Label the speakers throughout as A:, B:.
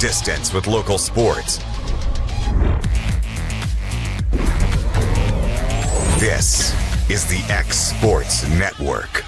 A: distance with local sports. This is the X Sports Network.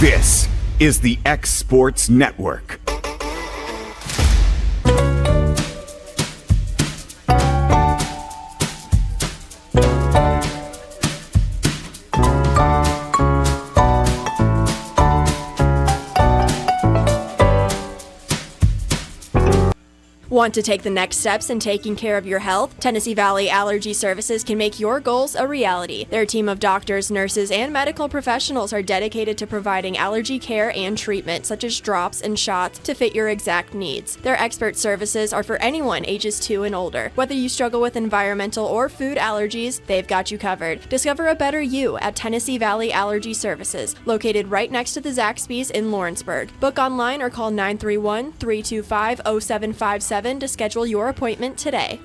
A: This is the X Sports Network.
B: Want to take the next steps in taking care of your health? Tennessee Valley Allergy Services can make your goals a reality. Their team of doctors, nurses, and medical professionals are dedicated to providing allergy care and treatment, such as drops and shots, to fit your exact needs. Their expert services are for anyone ages 2 and older. Whether you struggle with environmental or food allergies, they've got you covered. Discover a better you at Tennessee Valley Allergy Services, located right next to the Zaxby's in Lawrenceburg. Book online or call 931-325-0757 to schedule your appointment today.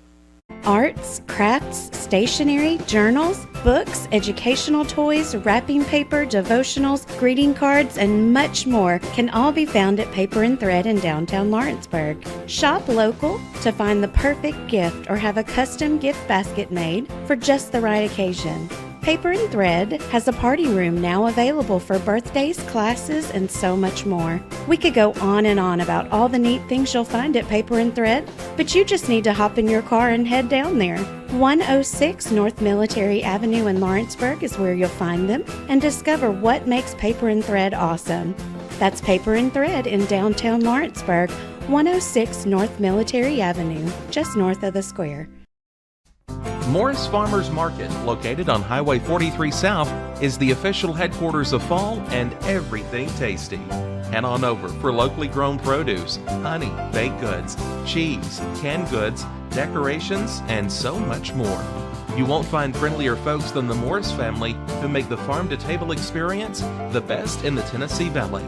C: Arts, crafts, stationery, journals, books, educational toys, wrapping paper, devotionals, greeting cards, and much more can all be found at Paper and Thread in downtown Lawrenceburg. Shop local to find the perfect gift or have a custom gift basket made for just the right occasion. Paper and Thread has a party room now available for birthdays, classes, and so much more. We could go on and on about all the neat things you'll find at Paper and Thread, but you just need to hop in your car and head down there. 106 North Military Avenue in Lawrenceburg is where you'll find them and discover what makes Paper and Thread awesome. That's Paper and Thread in downtown Lawrenceburg, 106 North Military Avenue, just north of the square.
D: Morris Farmers Market, located on Highway 43 South, is the official headquarters of fall and everything tasty. Head on over for locally grown produce, honey, baked goods, cheese, canned goods, decorations, and so much more. You won't find friendlier folks than the Morris family, who make the farm-to-table experience the best in the Tennessee Valley.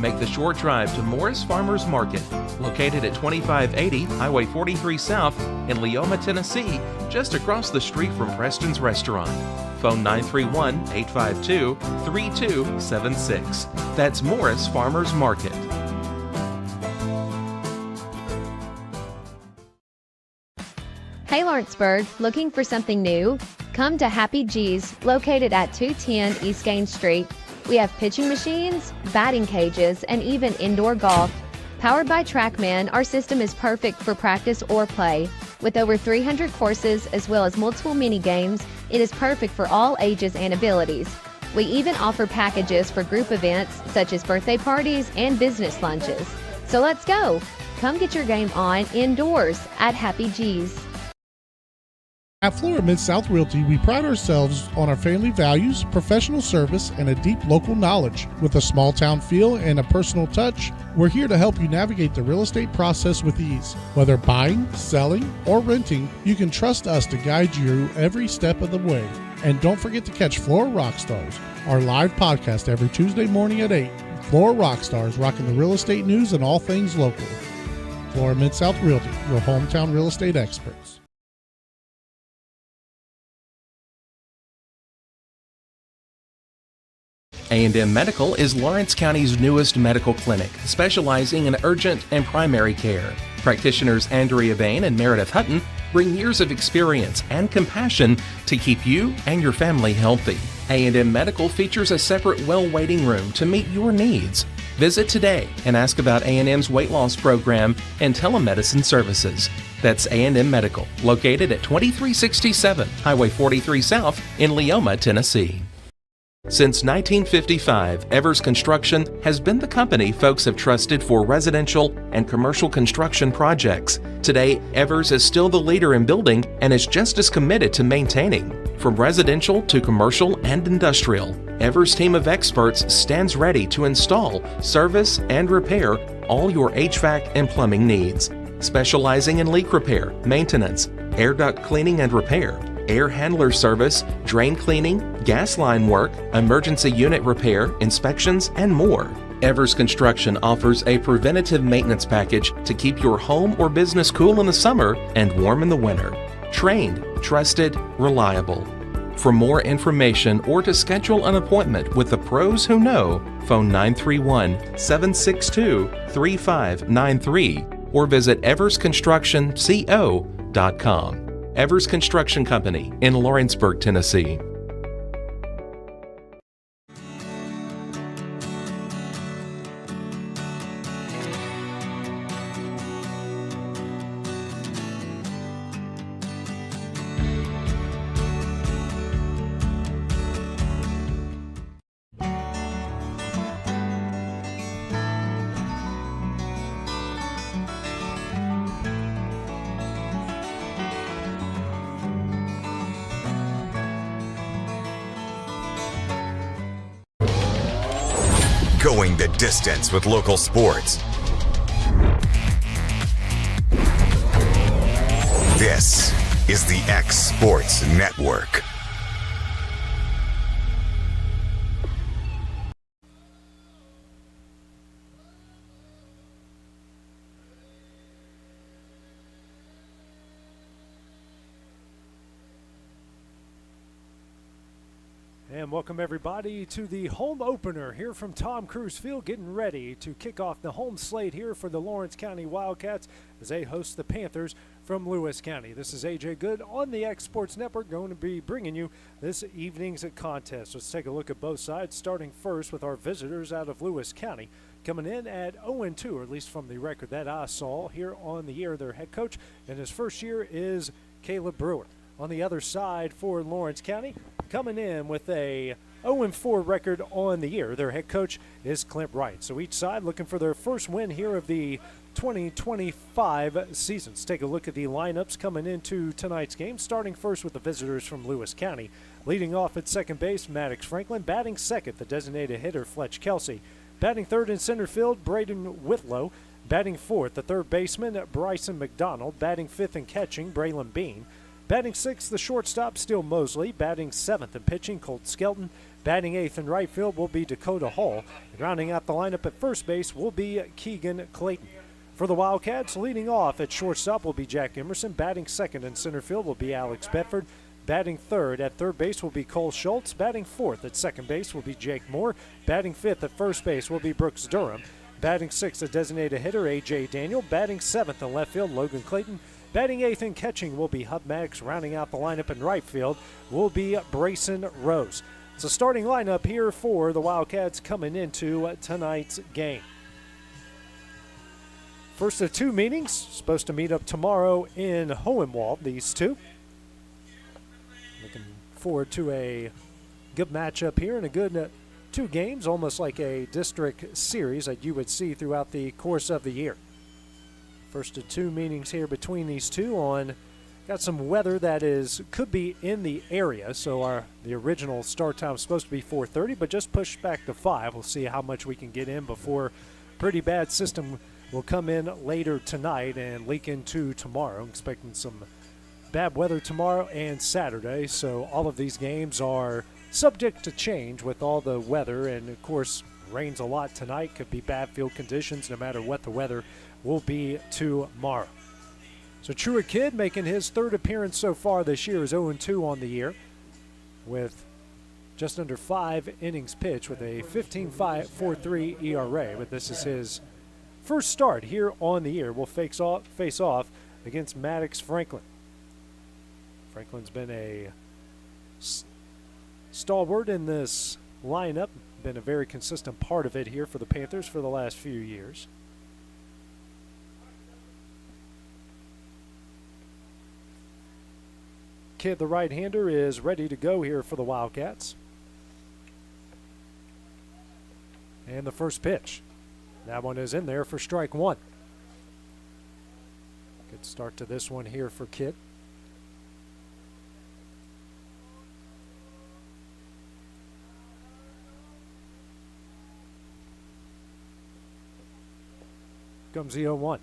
D: Make the short drive to Morris Farmers Market, located at 2580 Highway 43 South in Leoma, Tennessee, just across the street from Preston's Restaurant. Phone 931-852-3276. That's Morris Farmers Market.
E: Hey Lawrenceburg, looking for something new? Come to Happy G's, located at 210 East Gaines Street. We have pitching machines, batting cages, and even indoor golf. Powered by TrackMan, our system is perfect for practice or play. With over 300 courses as well as multiple mini games, it is perfect for all ages and abilities. We even offer packages for group events such as birthday parties and business lunches. So let's go! Come get your game on indoors at Happy G's.
F: At Florida Mid-South Realty, we pride ourselves on our family values, professional service, and a deep local knowledge. With a small town feel and a personal touch, we're here to help you navigate the real estate process with ease. Whether buying, selling, or renting, you can trust us to guide you every step of the way. And don't forget to catch Florida Rockstars, our live podcast every Tuesday morning at 8. Florida Rockstars, rocking the real estate news and all things local. Florida Mid-South Realty, your hometown real estate experts.
D: A&M Medical is Lawrence County's newest medical clinic, specializing in urgent and primary care. Practitioners Andrea Bain and Meredith Hutton bring years of experience and compassion to keep you and your family healthy. A&M Medical features a separate well waiting room to meet your needs. Visit today and ask about A&M's weight loss program and telemedicine services. That's A&M Medical, located at 2367 Highway 43 South in Leoma, Tennessee. Since 1955, Evers Construction has been the company folks have trusted for residential and commercial construction projects. Today, Evers is still the leader in building and is just as committed to maintaining. From residential to commercial and industrial, Evers' team of experts stands ready to install, service, and repair all your HVAC and plumbing needs. Specializing in leak repair, maintenance, air duct cleaning and repair, air handler service, drain cleaning, gas line work, emergency unit repair, inspections, and more. Evers Construction offers a preventative maintenance package to keep your home or business cool in the summer and warm in the winter. Trained, trusted, reliable. For more information or to schedule an appointment with the pros who know, phone 931-762-3593 or visit eversconstructionco.com. Evers Construction Company in Lawrenceburg, Tennessee.
A: Going the distance with local sports. This is the X Sports Network.
G: And welcome everybody to the home opener here from Tom Cruise Field, getting ready to kick off the home slate here for the Lawrence County Wildcats as they host the Panthers from Lewis County. This is AJ Good on the X Sports Network, going to be bringing you this evening's contest. Let's take a look at both sides, starting first with our visitors out of Lewis County, coming in at 0-2, or at least from the record that I saw here on the year. Their head coach in his first year is Caleb Brewer. On the other side for Lawrence County, coming in with a 0-4 record on the year. Their head coach is Clint Wright. So each side looking for their first win here of the 2025 season. Let's take a look at the lineups coming into tonight's game, starting first with the visitors from Lewis County. Leading off at second base, Maddox Franklin. Batting second, the designated hitter, Fletch Kelsey. Batting third in center field, Braden Whitlow. Batting fourth, the third baseman, Bryson McDonald. Batting fifth and catching, Braylon Bean. Batting sixth, the shortstop, Steele Mosley. Batting seventh and pitching, Colt Skelton. Batting eighth in right field will be Dakota Hall. And rounding out the lineup at first base will be Keegan Clayton. For the Wildcats, leading off at shortstop will be Jack Emerson. Batting second in center field will be Alex Bedford. Batting third at third base will be Cole Schultz. Batting fourth at second base will be Jake Moore. Batting fifth at first base will be Brooks Durham. Batting sixth, a designated hitter, A.J. Daniel. Batting seventh in left field, Logan Clayton. Batting eighth and catching will be Hub Maddox. Rounding out the lineup in right field will be Brayson Rose. It's a starting lineup here for the Wildcats coming into tonight's game. First of two meetings, supposed to meet up tomorrow in Hohenwald, these two. Looking forward to a good matchup here and a good two games, almost like a district series that you would see throughout the course of the year. First of two meetings here between these two on, got some weather that could be in the area, so the original start time is supposed to be 4:30, but just pushed back to 5. We'll see how much we can get in before pretty bad system will come in later tonight and leak into tomorrow. I'm expecting some bad weather tomorrow and Saturday, so all of these games are subject to change with all the weather, and of course rains a lot tonight. Could be bad field conditions no matter what the weather will be tomorrow. So Truett Kidd making his third appearance so far this year, is 0-2 on the year with just under 5 innings pitched with a 15.43 ERA. But this is his first start here on the year. We'll face off against Maddox Franklin. Franklin's been a stalwart in this lineup, been a very consistent part of it here for the Panthers for the last few years. Kidd, the right-hander, is ready to go here for the Wildcats. And the first pitch. That one is in there for strike one. Good start to this one here for Kidd. Comes the 0-1.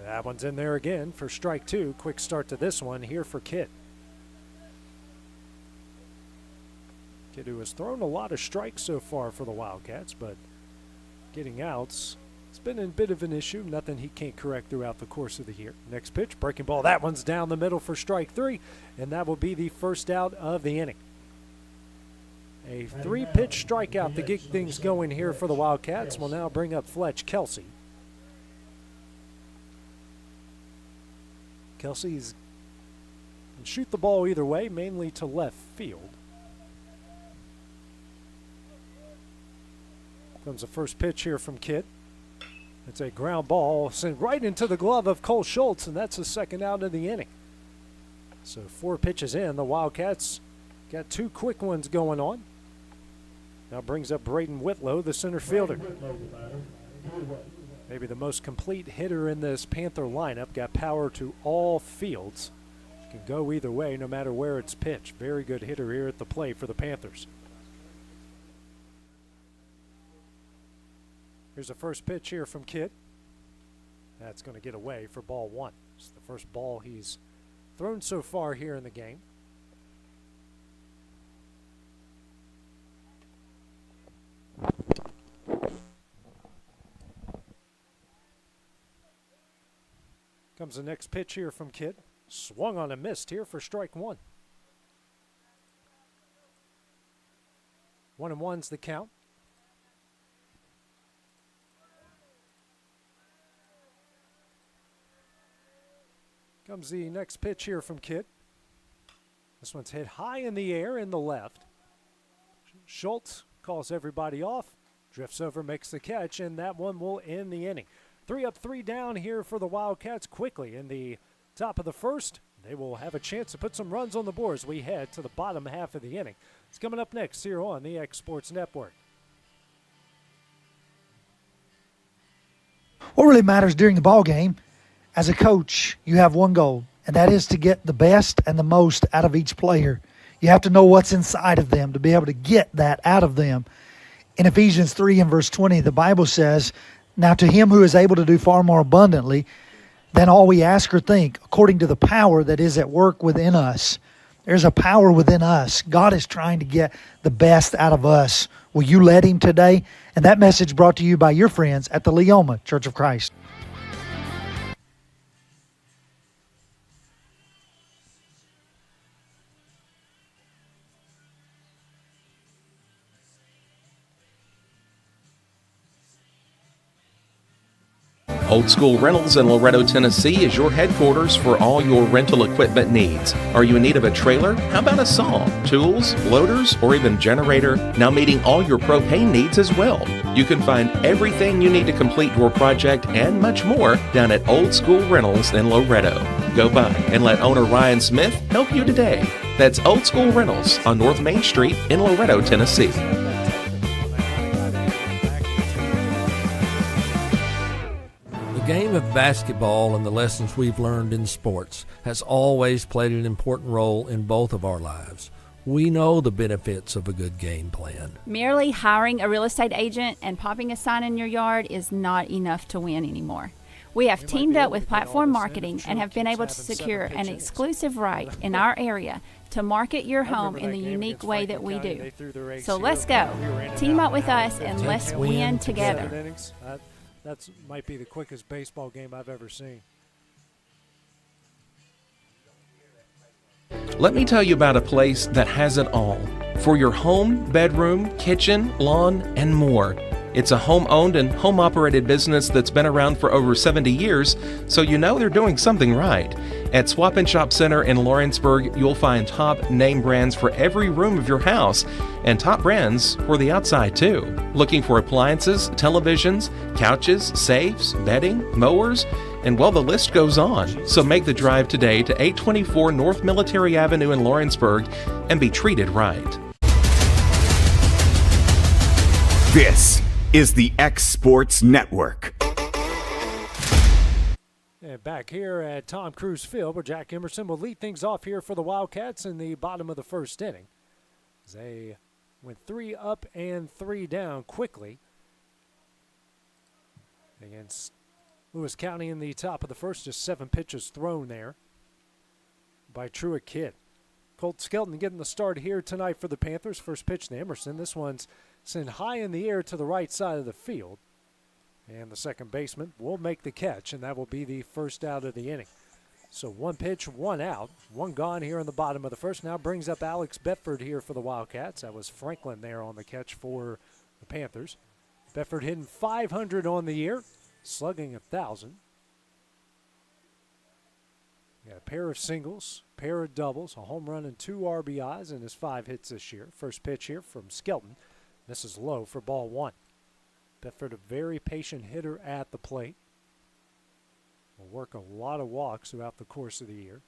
G: That one's in there again for strike two. Quick start to this one here for Kidd. Kidd, who has thrown a lot of strikes so far for the Wildcats, but getting outs, it's been a bit of an issue. Nothing he can't correct throughout the course of the year. Next pitch, breaking ball. That one's down the middle for strike three, and that will be the first out of the inning. A 3-pitch strikeout to get things going here for the Wildcats will now bring up Fletch Kelsey. Kelsey's can shoot the ball either way, mainly to left field. Comes the first pitch here from Kidd. It's a ground ball sent right into the glove of Cole Schultz, and that's the second out of the inning. So 4 pitches in. The Wildcats got 2 quick ones going on. Now brings up Braden Whitlow, the center fielder. Maybe the most complete hitter in this Panther lineup. Got power to all fields. Can go either way no matter where it's pitched. Very good hitter here at the plate for the Panthers. Here's the first pitch here from Kidd. That's going to get away for ball 1. It's the first ball he's thrown so far here in the game. Comes the next pitch here from Kidd. Swung on and missed here for strike 1. 1-1's the count. Comes the next pitch here from Kidd. This one's hit high in the air in the left. Schultz calls everybody off, drifts over, makes the catch, and that one will end the inning. 3 up, 3 down here for the Wildcats quickly in the top of the first. They will have a chance to put some runs on the board as we head to the bottom half of the inning. It's coming up next here on the X Sports Network.
H: What really matters during the ball game, as a coach, you have one goal, and that is to get the best and the most out of each player. You have to know what's inside of them to be able to get that out of them. In Ephesians 3 and verse 20, the Bible says, "Now to him who is able to do far more abundantly than all we ask or think, according to the power that is at work within us." There's a power within us. God is trying to get the best out of us. Will you let him today? And that message brought to you by your friends at the Leoma Church of Christ.
D: Old School Rentals in Loretto, Tennessee is your headquarters for all your rental equipment needs. Are you in need of a trailer? How about a saw, tools, loaders, or even generator? Now meeting all your propane needs as well. You can find everything you need to complete your project and much more down at Old School Rentals in Loretto. Go by and let owner Ryan Smith help you today. That's Old School Rentals on North Main Street in Loretto, Tennessee.
I: The game of basketball and the lessons we've learned in sports has always played an important role in both of our lives. We know the benefits of a good game plan.
J: Merely hiring a real estate agent and popping a sign in your yard is not enough to win anymore. We have teamed up with Platform Marketing and have been able to secure an exclusive right in our area to market your home in the unique way that we do. So let's go. Team up with us and let's win together.
G: That might be the quickest baseball game I've ever seen.
D: Let me tell you about a place that has it all for your home, bedroom, kitchen, lawn, and more. It's a home-owned and home-operated business that's been around for over 70 years, so you know they're doing something right. At Swap and Shop Center in Lawrenceburg, you'll find top name brands for every room of your house, and top brands for the outside too. Looking for appliances, televisions, couches, safes, bedding, mowers, and well, the list goes on. So make the drive today to 824 North Military Avenue in Lawrenceburg and be treated right.
A: This is the X Sports Network.
G: And back here at Tom Cruise Field, where Jack Emerson will lead things off here for the Wildcats in the bottom of the first inning. They went 3 up and 3 down quickly against Lewis County in the top of the first. Just 7 pitches thrown there by Truett Kidd. Colt Skelton getting the start here tonight for the Panthers. First pitch to Emerson. This one's sent high in the air to the right side of the field. And the second baseman will make the catch, and that will be the first out of the inning. So 1 pitch, 1 out, 1 gone here in the bottom of the first. Now brings up Alex Bedford here for the Wildcats. That was Franklin there on the catch for the Panthers. Bedford hitting .500 on the year, slugging 1,000. Got a pair of singles, pair of doubles, a home run and 2 RBIs in his 5 hits this year. First pitch here from Skelton. This is low for ball 1. Bedford, a very patient hitter at the plate. Will work a lot of walks throughout the course of the year.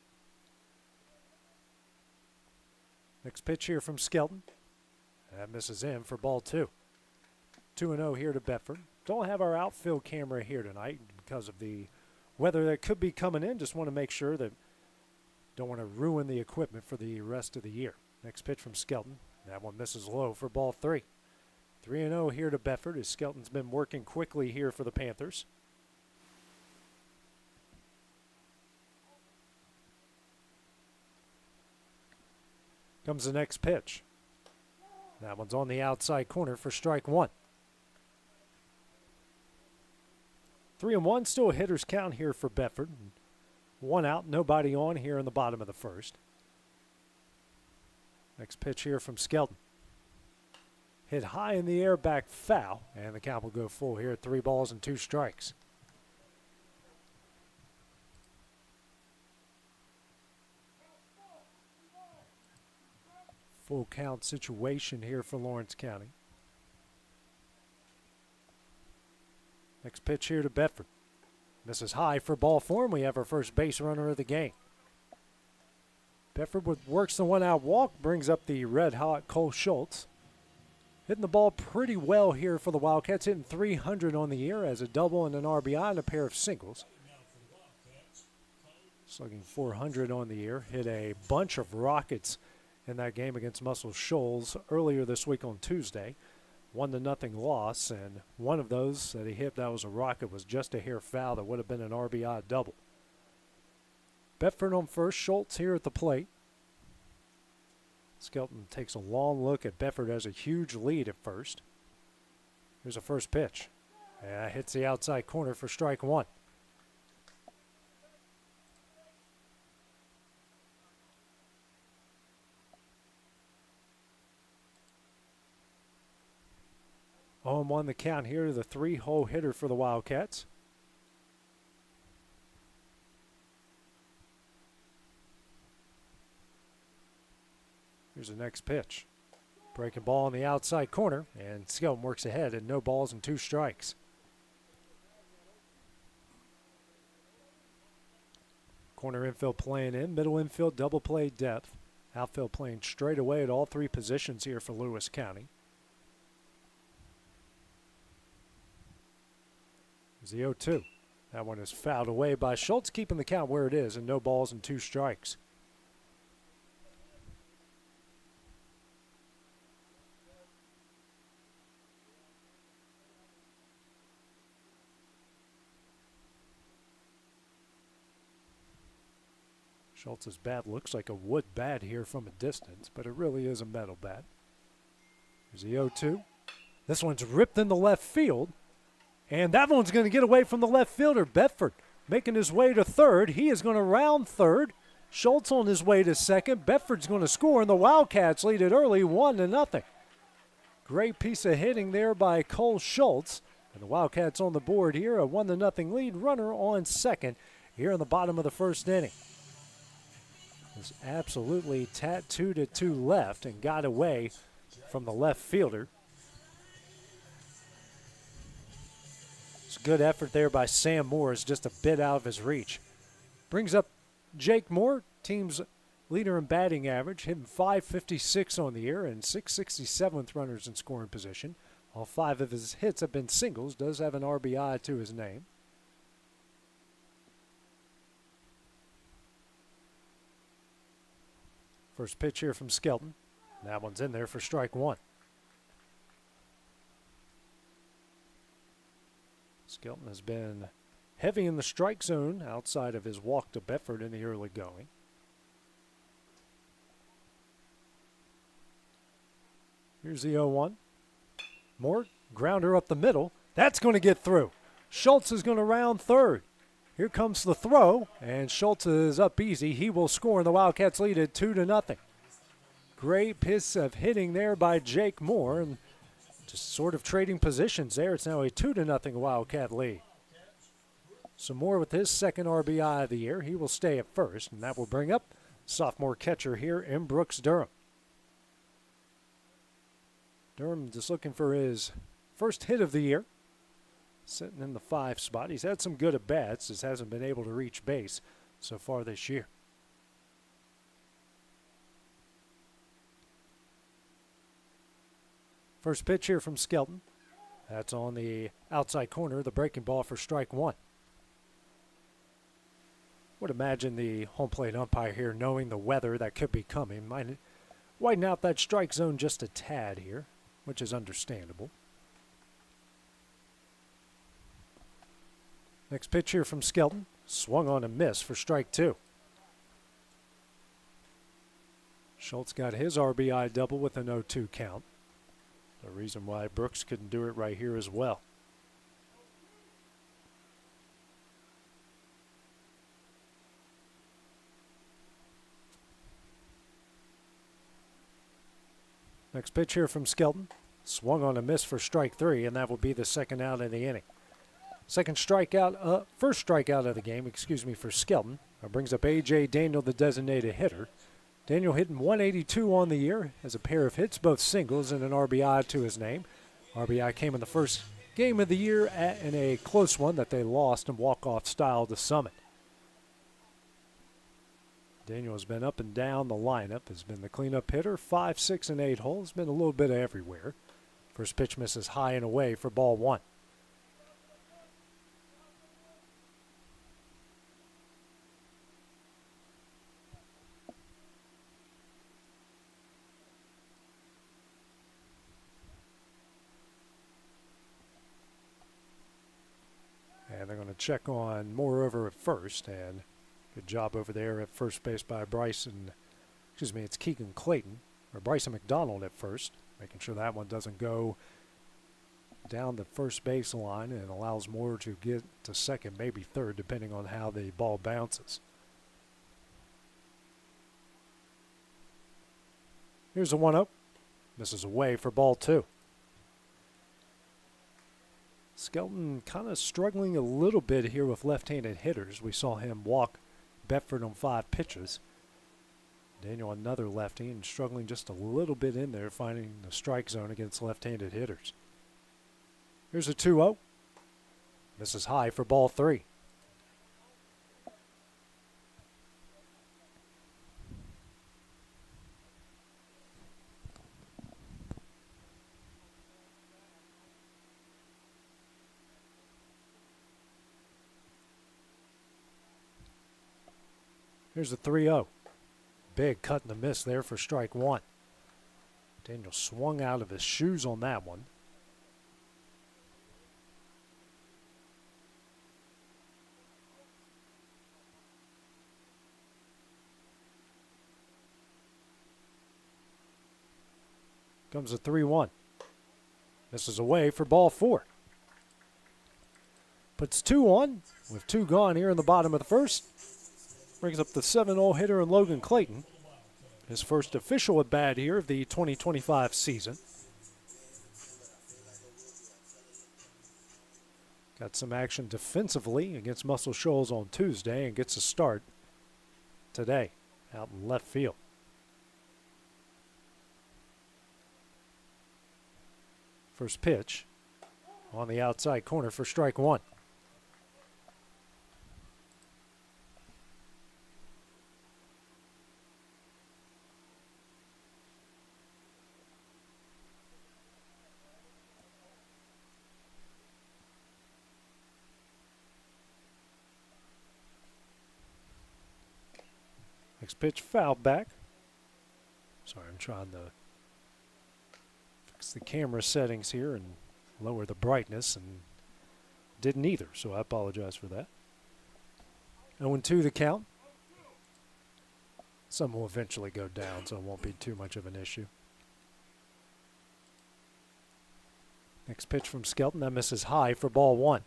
G: Next pitch here from Skelton. That misses in for ball 2. 2-0 here to Bedford. Don't have our outfield camera here tonight because of the weather that could be coming in. Just want to make sure that don't want to ruin the equipment for the rest of the year. Next pitch from Skelton. That one misses low for ball 3. 3-0 here to Bedford as Skelton's been working quickly here for the Panthers. Comes the next pitch. That one's on the outside corner for strike 1. 3-1, still a hitter's count here for Bedford. 1 out, nobody on here in the bottom of the first. Next pitch here from Skelton. Hit high in the air, back foul, and the count will go full here at 3 balls and 2 strikes. Full count situation here for Lawrence County. Next pitch here to Bedford. This is high for ball four, and we have our first base runner of the game. Bedford works the one-out walk, brings up the red-hot Cole Schultz. Hitting the ball pretty well here for the Wildcats, hitting 300 on the year as a double and an RBI and a pair of singles. Slugging 400 on the year, hit a bunch of rockets in that game against Muscle Shoals earlier this week on Tuesday. 1-0 loss, and one of those that he hit that was a rocket was just a hair foul that would have been an RBI double. Bedford on first, Schultz here at the plate. Skelton takes a long look at Bedford as a huge lead at first. Here's a first pitch. Hits the outside corner for strike one. Home on the count here, the three-hole hitter for the Wildcats. Here's the next pitch. Breaking ball on the outside corner, and Skelton works ahead, and no balls and 2 strikes. Corner infield playing in, middle infield double play depth. Outfield playing straight away at all 3 positions here for Lewis County. Here's the 0-2. That one is fouled away by Schultz, keeping the count where it is, and no balls and 2 strikes. Schultz's bat looks like a wood bat here from a distance, but it really is a metal bat. Here's the 0-2. This one's ripped into left field, and that one's going to get away from the left fielder. Bedford making his way to third. He is going to round third. Schultz on his way to second. Bedford's going to score, and the Wildcats lead it early 1-0. Great piece of hitting there by Cole Schultz, and the Wildcats on the board here, a 1-0 lead. Runner on second here in the bottom of the first inning. Was absolutely tattooed it to left and got away from the left fielder. It's a good effort there by Sam Moore. It's just a bit out of his reach. Brings up Jake Moore, team's leader in batting average, hitting .556 on the year and .667 with runners in scoring position. All 5 of his hits have been singles, does have an RBI to his name. First pitch here from Skelton. That one's in there for strike one. Skelton has been heavy in the strike zone outside of his walk to Bedford in the early going. Here's the 0-1. Moore, grounder up the middle. That's going to get through. Schultz is going to round third. Here comes the throw, and Schultz is up easy. He will score, and the Wildcats lead it 2-0. Great piece of hitting there by Jake Moore, and just sort of trading positions there. It's now a 2-0 Wildcat lead. So Moore with his second RBI of the year. He will stay at first, and that will bring up sophomore catcher here in Brooks Durham. Durham just looking for his first hit of the year. Sitting in the 5 spot. He's had some good at-bats, just hasn't been able to reach base so far this year. First pitch here from Skelton. That's on the outside corner, the breaking ball for strike one. Would imagine the home plate umpire here, knowing the weather that could be coming, might widen out that strike zone just a tad here, which is understandable. Next pitch here from Skelton. Swung on a miss for strike two. Schultz got his RBI double with an 0-2 count. The reason why Brooks couldn't do it right here as well. Next pitch here from Skelton. Swung on a miss for strike three, and that will be the second out of the inning. First strikeout of the game, for Skelton. That brings up A.J. Daniel, the designated hitter. Daniel hitting 182 on the year, has a pair of hits, both singles and an RBI to his name. RBI came in the first game of the year in a close one that they lost in walk-off style to Summit. Daniel has been up and down the lineup, has been the cleanup hitter, 5, 6, and 8 holes, been a little bit of everywhere. First pitch misses high and away for ball 1. And they're going to check on Moreover at first, and good job over there at first base by it's Keegan Clayton, or Bryson McDonald at first, making sure that one doesn't go down the first base line and allows Moore to get to second, maybe third, depending on how the ball bounces. Here's a 1-0. Misses away for ball 2. Skelton kind of struggling a little bit here with left-handed hitters. We saw him walk Bedford on 5 pitches. Daniel, another lefty, and struggling just a little bit in there, finding the strike zone against left-handed hitters. Here's a 2-0. Misses high for ball 3. Here's a 3-0. Big cut and a miss there for strike 1. Daniel swung out of his shoes on that one. Comes a 3-1. Misses away for ball 4. Puts 2 on with 2 gone here in the bottom of the first. Brings up the 7-0 hitter in Logan Clayton. His first official at bat here of the 2025 season. Got some action defensively against Muscle Shoals on Tuesday and gets a start today out in left field. First pitch on the outside corner for strike 1. Next pitch, foul back. Sorry, I'm trying to fix the camera settings here and lower the brightness, and didn't either, so I apologize for that. 0-2 the count. Some will eventually go down, so it won't be too much of an issue. Next pitch from Skelton, that misses high for ball 1.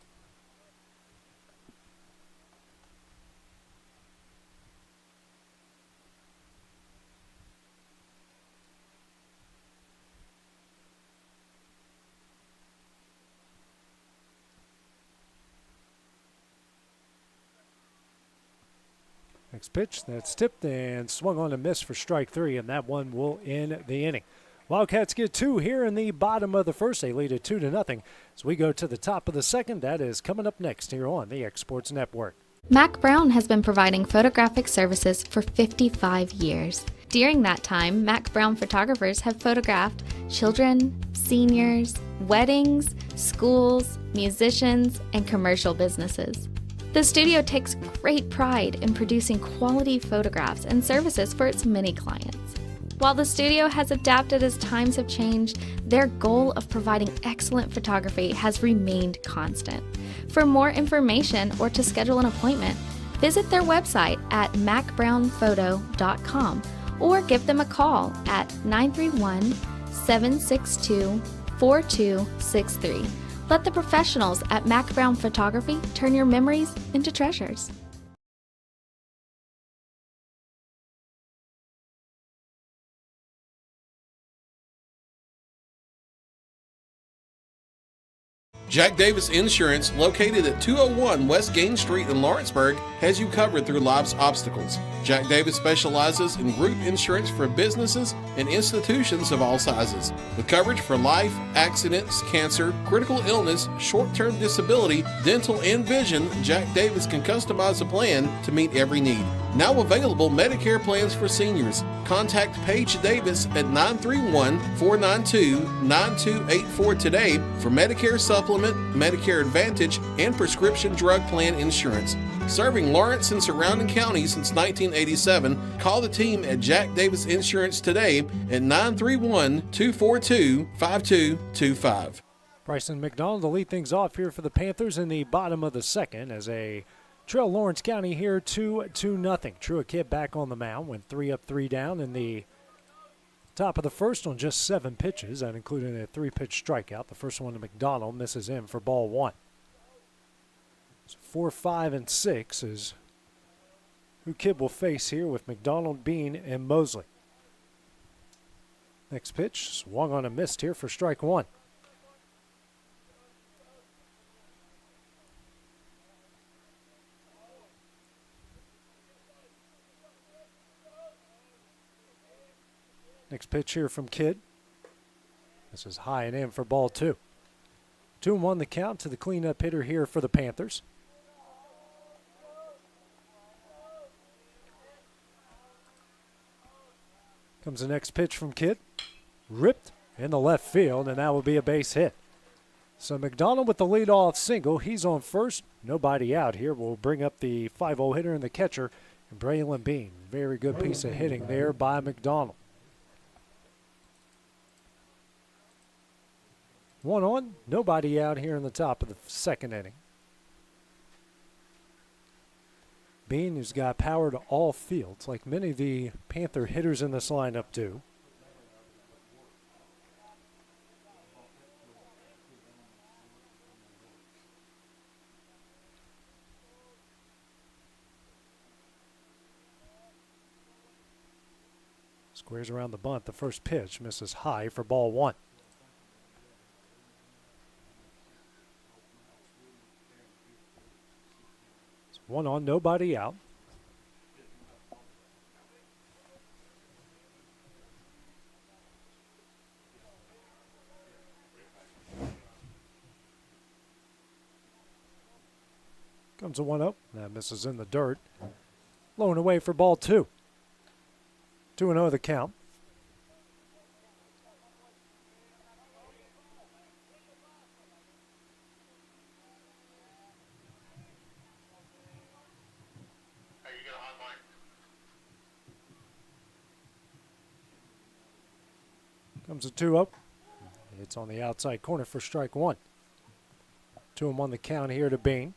G: Next pitch, that's tipped and swung on a miss for strike 3, and that one will end the inning. Wildcats get 2 here in the bottom of the first. They lead it 2-0. As we go to the top of the second, that is coming up next here on the X Sports Network.
K: Mac Brown has been providing photographic services for 55 years. During that time, Mac Brown photographers have photographed children, seniors, weddings, schools, musicians, and commercial businesses. The studio takes great pride in producing quality photographs and services for its many clients. While the studio has adapted as times have changed, their goal of providing excellent photography has remained constant. For more information or to schedule an appointment, visit their website at macbrownphoto.com or give them a call at 931-762-4263. Let the professionals at Mac Brown Photography turn your memories into treasures.
L: Jack Davis Insurance, located at 201 West Gain Street in Lawrenceburg, has you covered through life's obstacles. Jack Davis specializes in group insurance for businesses and institutions of all sizes. With coverage for life, accidents, cancer, critical illness, short-term disability, dental, and vision, Jack Davis can customize a plan to meet every need. Now available Medicare plans for seniors. Contact Paige Davis at 931-492-9284 today for Medicare Supplement, Medicare Advantage, and prescription drug plan insurance. Serving Lawrence and surrounding counties since 1987, call the team at Jack Davis Insurance today at 931-242-5225.
G: Bryson McDonald to lead things off here for the Panthers in the bottom of the second as a trail Lawrence County here 2-0. Truett Kidd back on the mound, went 3 up, 3 down in the top of the first on just 7 pitches. That included a 3-pitch strikeout. The first one to McDonald misses in for ball 1. So 4, 5, and 6 is who Kidd will face here with McDonald, Bean, and Mosley. Next pitch, swung on a missed here for strike 1. Next pitch here from Kidd. This is high and in for ball 2. 2-1 the count to the cleanup hitter here for the Panthers. Comes the next pitch from Kidd. Ripped in the left field, and that will be a base hit. So McDonald with the leadoff single. He's on first. Nobody out here. We'll bring up the 5-0 hitter and the catcher, Braylon Bean. Very good piece of hitting there by McDonald. 1 on, nobody out here in the top of the second inning. Bean, who's got power to all fields, like many of the Panther hitters in this lineup do. Squares around the bunt. The first pitch misses high for ball 1. 1 on, nobody out. Comes a 1-0. That misses in the dirt. Low and away for ball 2. 2-0 the count. Comes a 2-0. It's on the outside corner for strike 1. 2-1 the count here to Bean.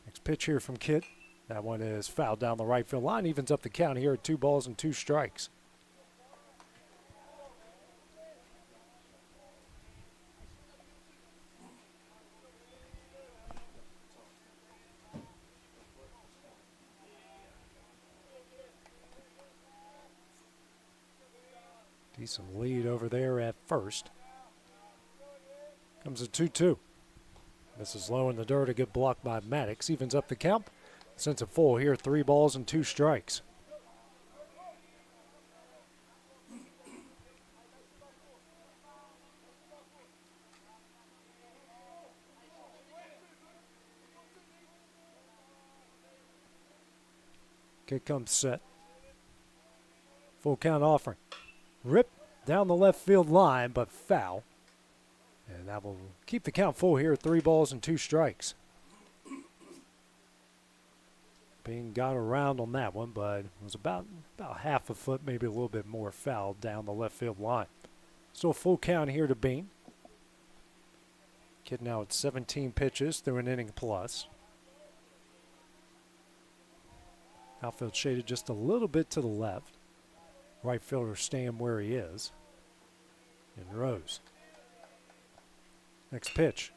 G: Next pitch here from Kidd. That one is fouled down the right field line. Evens up the count here at 2 balls and 2 strikes. Decent lead over there at first. Comes a 2-2. This is low in the dirt. A good block by Maddox. Evens up the count. Sends it full here. 3 balls and 2 strikes. Kick comes set. Full count offering. Rip down the left field line, but foul. And that will keep the count full here. 3 balls and 2 strikes. Bean got around on that one, but it was about half a foot, maybe a little bit more foul down the left field line. So a full count here to Bean. Kidd now at 17 pitches through an inning plus. Outfield shaded just a little bit to the left. Right fielder staying where he is. In rows. Next pitch.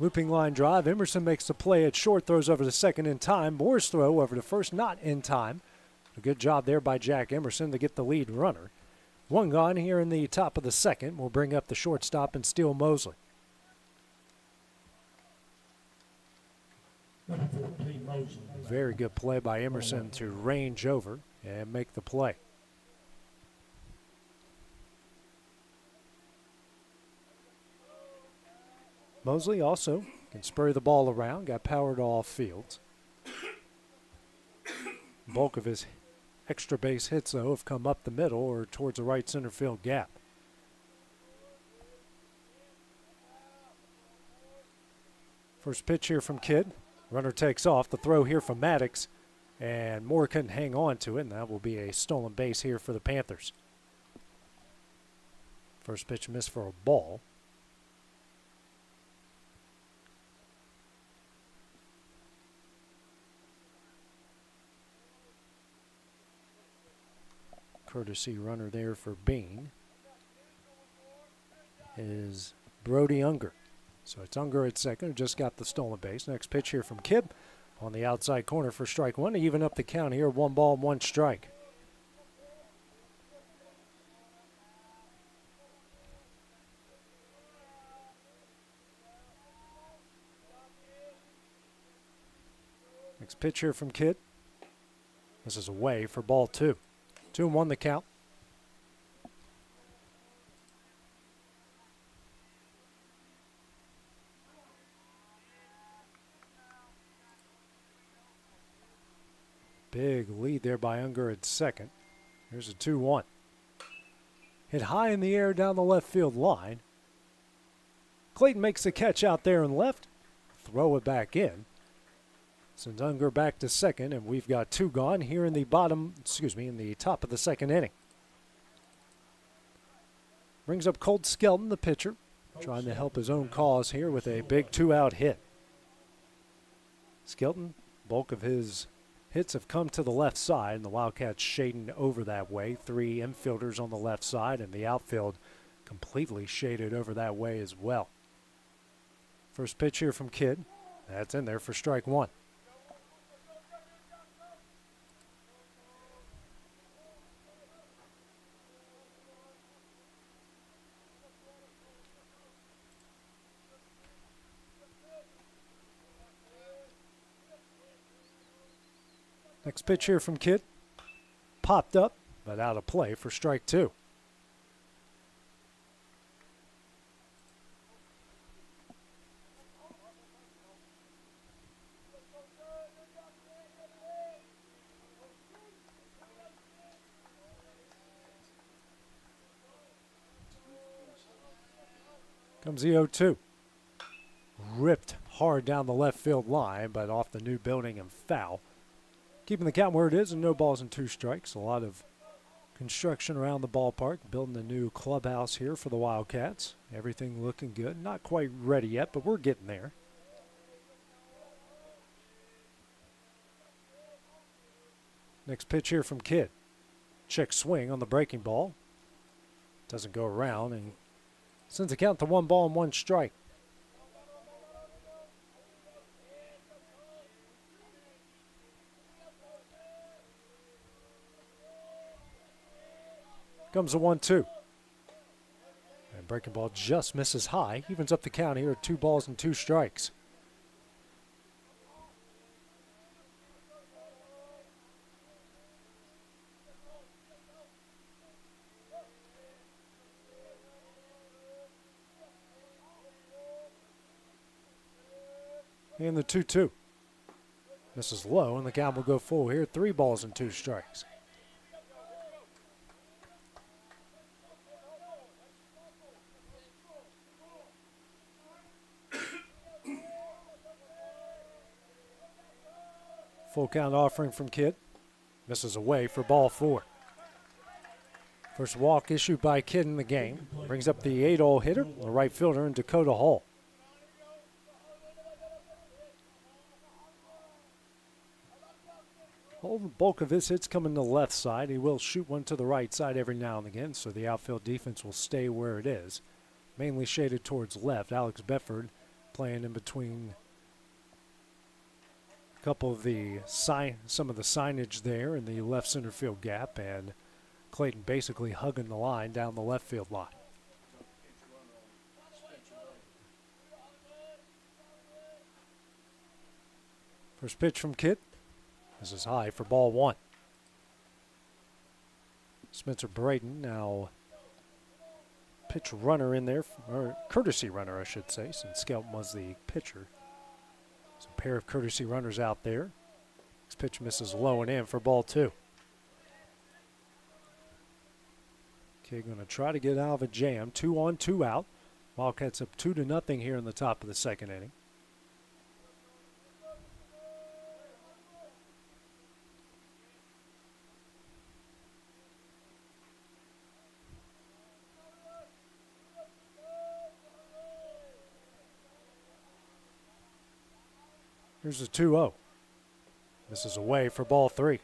G: Looping line drive. Emerson makes the play at short, throws over to second in time. Moore's throw over to first, not in time. A good job there by Jack Emerson to get the lead runner. One gone here in the top of the second. Will bring up the shortstop and Steele Mosley. Very good play by Emerson to range over and make the play. Mosley also can spur the ball around, got power to all fields. Bulk of his extra base hits, though, have come up the middle or towards the right center field gap. First pitch here from Kidd. Runner takes off. The throw here from Maddox, and Moore couldn't hang on to it, and that will be a stolen base here for the Panthers. First pitch missed for a ball. Courtesy runner there for Bean is Brody Unger. So it's Unger at second, who just got the stolen base. Next pitch here from Kidd on the outside corner for strike one to even up the count here. 1 ball and 1 strike. Next pitch here from Kidd. This is away for ball 2. 2-1 the count. Big lead there by Unger at second. Here's a 2-1. Hit high in the air down the left field line. Clayton makes the catch out there and left. Throw it back in. Sends Unger back to second, and we've got 2 gone here in the in the top of the second inning. Brings up Colt Skelton, the pitcher, trying to help his own cause here with a big 2-out hit. Skelton, bulk of his hits have come to the left side, and the Wildcats shading over that way. 3 infielders on the left side, and the outfield completely shaded over that way as well. First pitch here from Kidd. That's in there for strike 1. Next pitch here from Kidd. Popped up, but out of play for strike 2. Comes the 0-2. Ripped hard down the left field line, but off the new building and foul. Keeping the count where it is and no balls and 2 strikes. A lot of construction around the ballpark. Building a new clubhouse here for the Wildcats. Everything looking good. Not quite ready yet, but we're getting there. Next pitch here from Kidd. Check swing on the breaking ball. Doesn't go around and sends the count to 1 ball and 1 strike. Comes a 1-2. And breaking ball just misses high. Evens up the count here at 2 balls and 2 strikes. And the 2-2. Misses low, and the count will go full here. 3 balls and 2 strikes. Full count offering from Kidd. Misses away for ball 4. First walk issued by Kidd in the game. Brings up the 8-hole hitter, the right fielder, in Dakota Hall. Hall, the bulk of his hits come in the left side. He will shoot one to the right side every now and again, so the outfield defense will stay where it is. Mainly shaded towards left. Alex Bedford playing in between a couple of some of the signage there in the left center field gap, and Clayton basically hugging the line down the left field line. First pitch from Kidd. This is high for ball one. Spencer Braden now pitch runner in there, or courtesy runner, I should say, since Skelton was the pitcher. So a pair of courtesy runners out there. This pitch misses low and in for ball two. Kidd going to try to get out of a jam. 2 on, 2 out. Wildcats up 2-0 here in the top of the second inning. Here's a 2-0. This is away for ball three.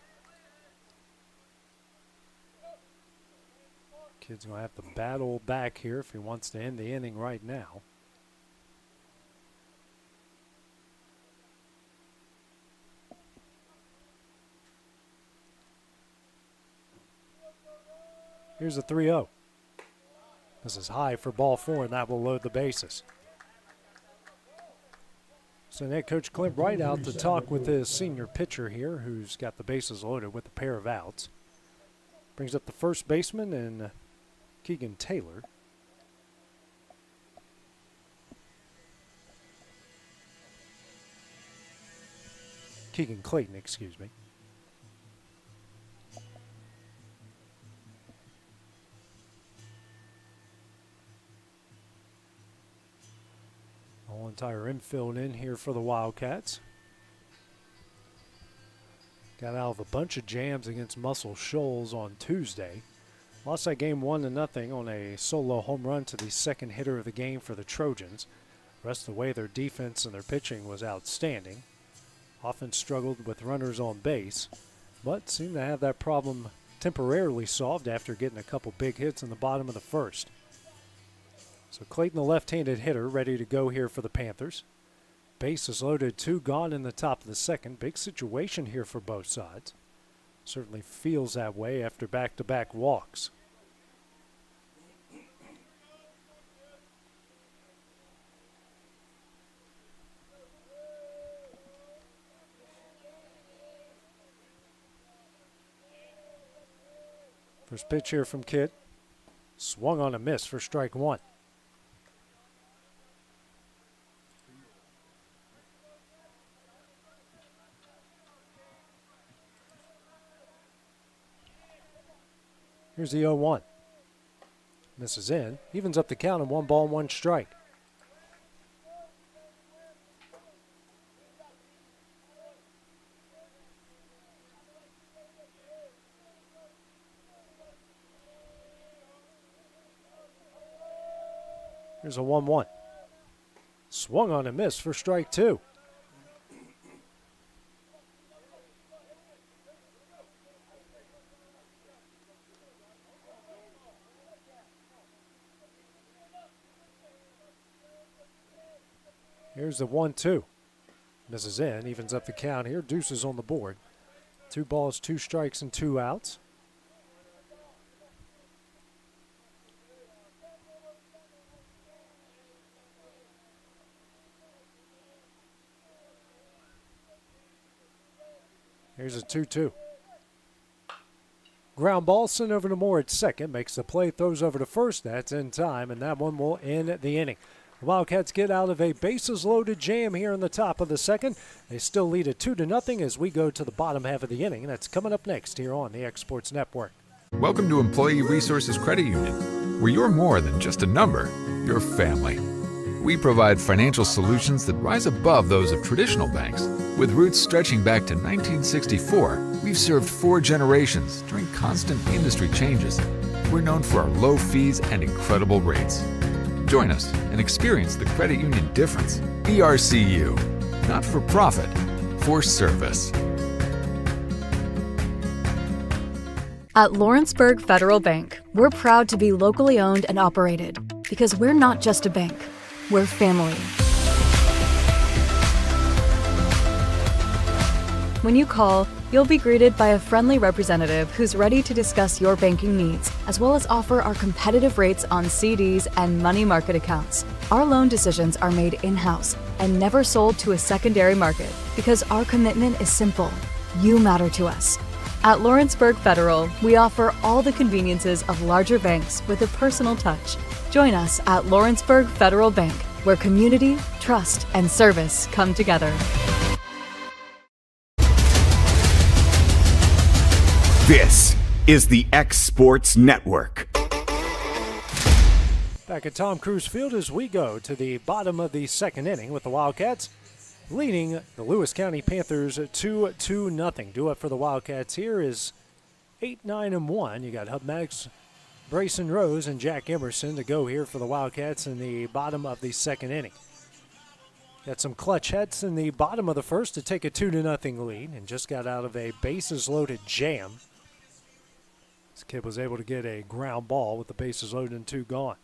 G: Kidd's going to have to battle back here if he wants to end the inning right now. Here's a 3-0. This is high for ball four, and that will load the bases. So head coach Clint Wright out to talk with his senior pitcher here, who's got the bases loaded with a pair of outs. Brings up the first baseman and Keegan Taylor. Keegan Clayton, excuse me. Whole entire infield in here for the Wildcats. Got out of a bunch of jams against Muscle Shoals on Tuesday. Lost that game 1-0 on a solo home run to the second hitter of the game for the Trojans. The rest of the way, their defense and their pitching was outstanding. Often struggled with runners on base, but seemed to have that problem temporarily solved after getting a couple big hits in the bottom of the first. So Clayton, the left-handed hitter, ready to go here for the Panthers. Bases loaded, 2 gone in the top of the second. Big situation here for both sides. Certainly feels that way after back-to-back walks. First pitch here from Kidd. Swung on a miss for strike one. Here's the 0-1. Misses in. Evens up the count and 1 ball, 1 strike. Here's a 1-1. Swung on a miss for strike two. Here's the 1-2. Misses in, evens up the count here. Deuces on the board. 2 balls, 2 strikes, and 2 outs. Here's a 2-2. Ground ball sent over to Moore at second. Makes the play, throws over to first. That's in time, and that one will end the inning. The Wildcats get out of a bases-loaded jam here in the top of the second. They still lead it 2-0 as we go to the bottom half of the inning. That's coming up next here on the X Sports Network.
M: Welcome to Employee Resources Credit Union, where you're more than just a number, you're family. We provide financial solutions that rise above those of traditional banks. With roots stretching back to 1964, we've served 4 generations during constant industry changes. We're known for our low fees and incredible rates. Join us and experience the credit union difference. ERCU, not for profit, for service.
N: At Lawrenceburg Federal Bank, we're proud to be locally owned and operated because we're not just a bank, we're family. When you call, you'll be greeted by a friendly representative who's ready to discuss your banking needs, as well as offer our competitive rates on CDs and money market accounts. Our loan decisions are made in-house and never sold to a secondary market because our commitment is simple. You matter to us. At Lawrenceburg Federal, we offer all the conveniences of larger banks with a personal touch. Join us at Lawrenceburg Federal Bank, where community, trust, and service come together.
A: This is the X Sports Network.
G: Back at Tom Cruise Field as we go to the bottom of the second inning with the Wildcats leading the Lewis County Panthers 2-0. Due up for the Wildcats here is 8-9-1. You got Hub Maddox, Brayson Rose, and Jack Emerson to go here for the Wildcats in the bottom of the second inning. Got some clutch hits in the bottom of the first to take a 2-0 lead and just got out of a bases-loaded jam. This kid was able to get a ground ball with the bases loaded and 2 gone.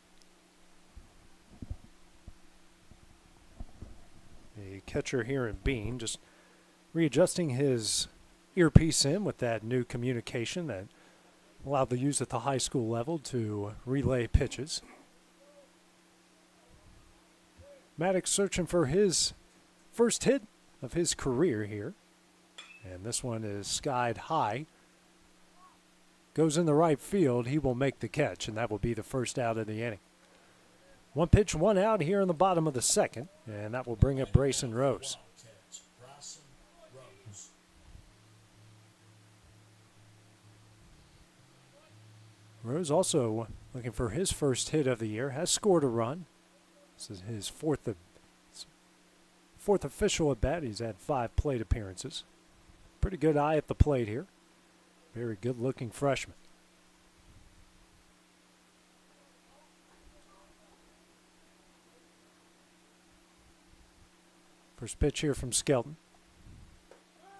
G: The catcher here in Bean just readjusting his earpiece in with that new communication that allowed the use at the high school level to relay pitches. Maddox searching for his first hit of his career here. And this one is skied high. Goes in the right field. He will make the catch, and that will be the first out of the inning. 1 pitch, 1 out here in the bottom of the second, and that will bring up Brayson Rose. Rose also looking for his first hit of the year, has scored a run. This is his fourth official at bat. He's had 5 plate appearances. Pretty good eye at the plate here. Very good-looking freshman. First pitch here from Skelton.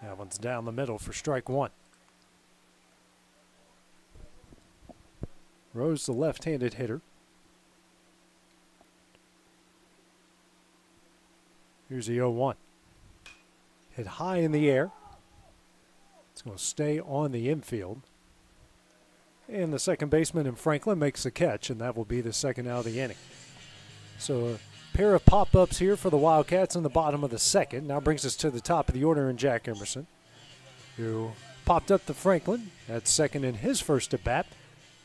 G: That one's down the middle for strike 1. Rose, the left-handed hitter. Here's the 0-1. Hit high in the air. It's going to stay on the infield. And the second baseman in Franklin makes the catch, and that will be the second out of the inning. So a pair of pop-ups here for the Wildcats in the bottom of the second. Now brings us to the top of the order in Jack Emerson, who popped up to Franklin at second in his first at-bat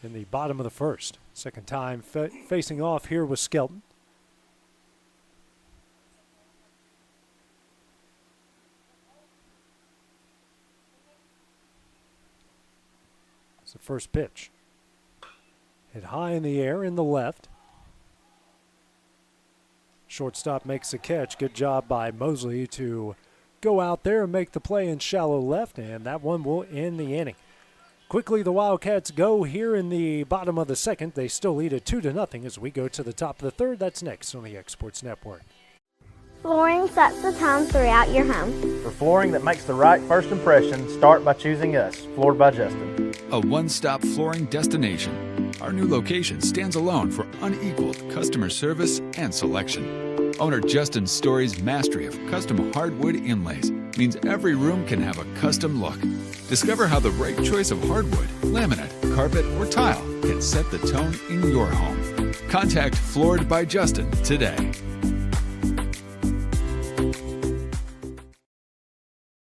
G: in the bottom of the first. Second time facing off here with Skelton. It's the first pitch. Hit high in the air in the left. Shortstop makes the catch. Good job by Mosley to go out there and make the play in shallow left, and that one will end the inning. Quickly, the Wildcats go here in the bottom of the second. They still lead at 2-0 as we go to the top of the third. That's next on the X Sports Network.
O: Flooring sets the tone throughout your home.
P: For flooring that makes the right first impression, start by choosing us, Floored by Justin.
M: A one-stop flooring destination. Our new location stands alone for unequaled customer service and selection. Owner Justin Story's mastery of custom hardwood inlays means every room can have a custom look. Discover how the right choice of hardwood, laminate, carpet, or tile can set the tone in your home. Contact Floored by Justin today.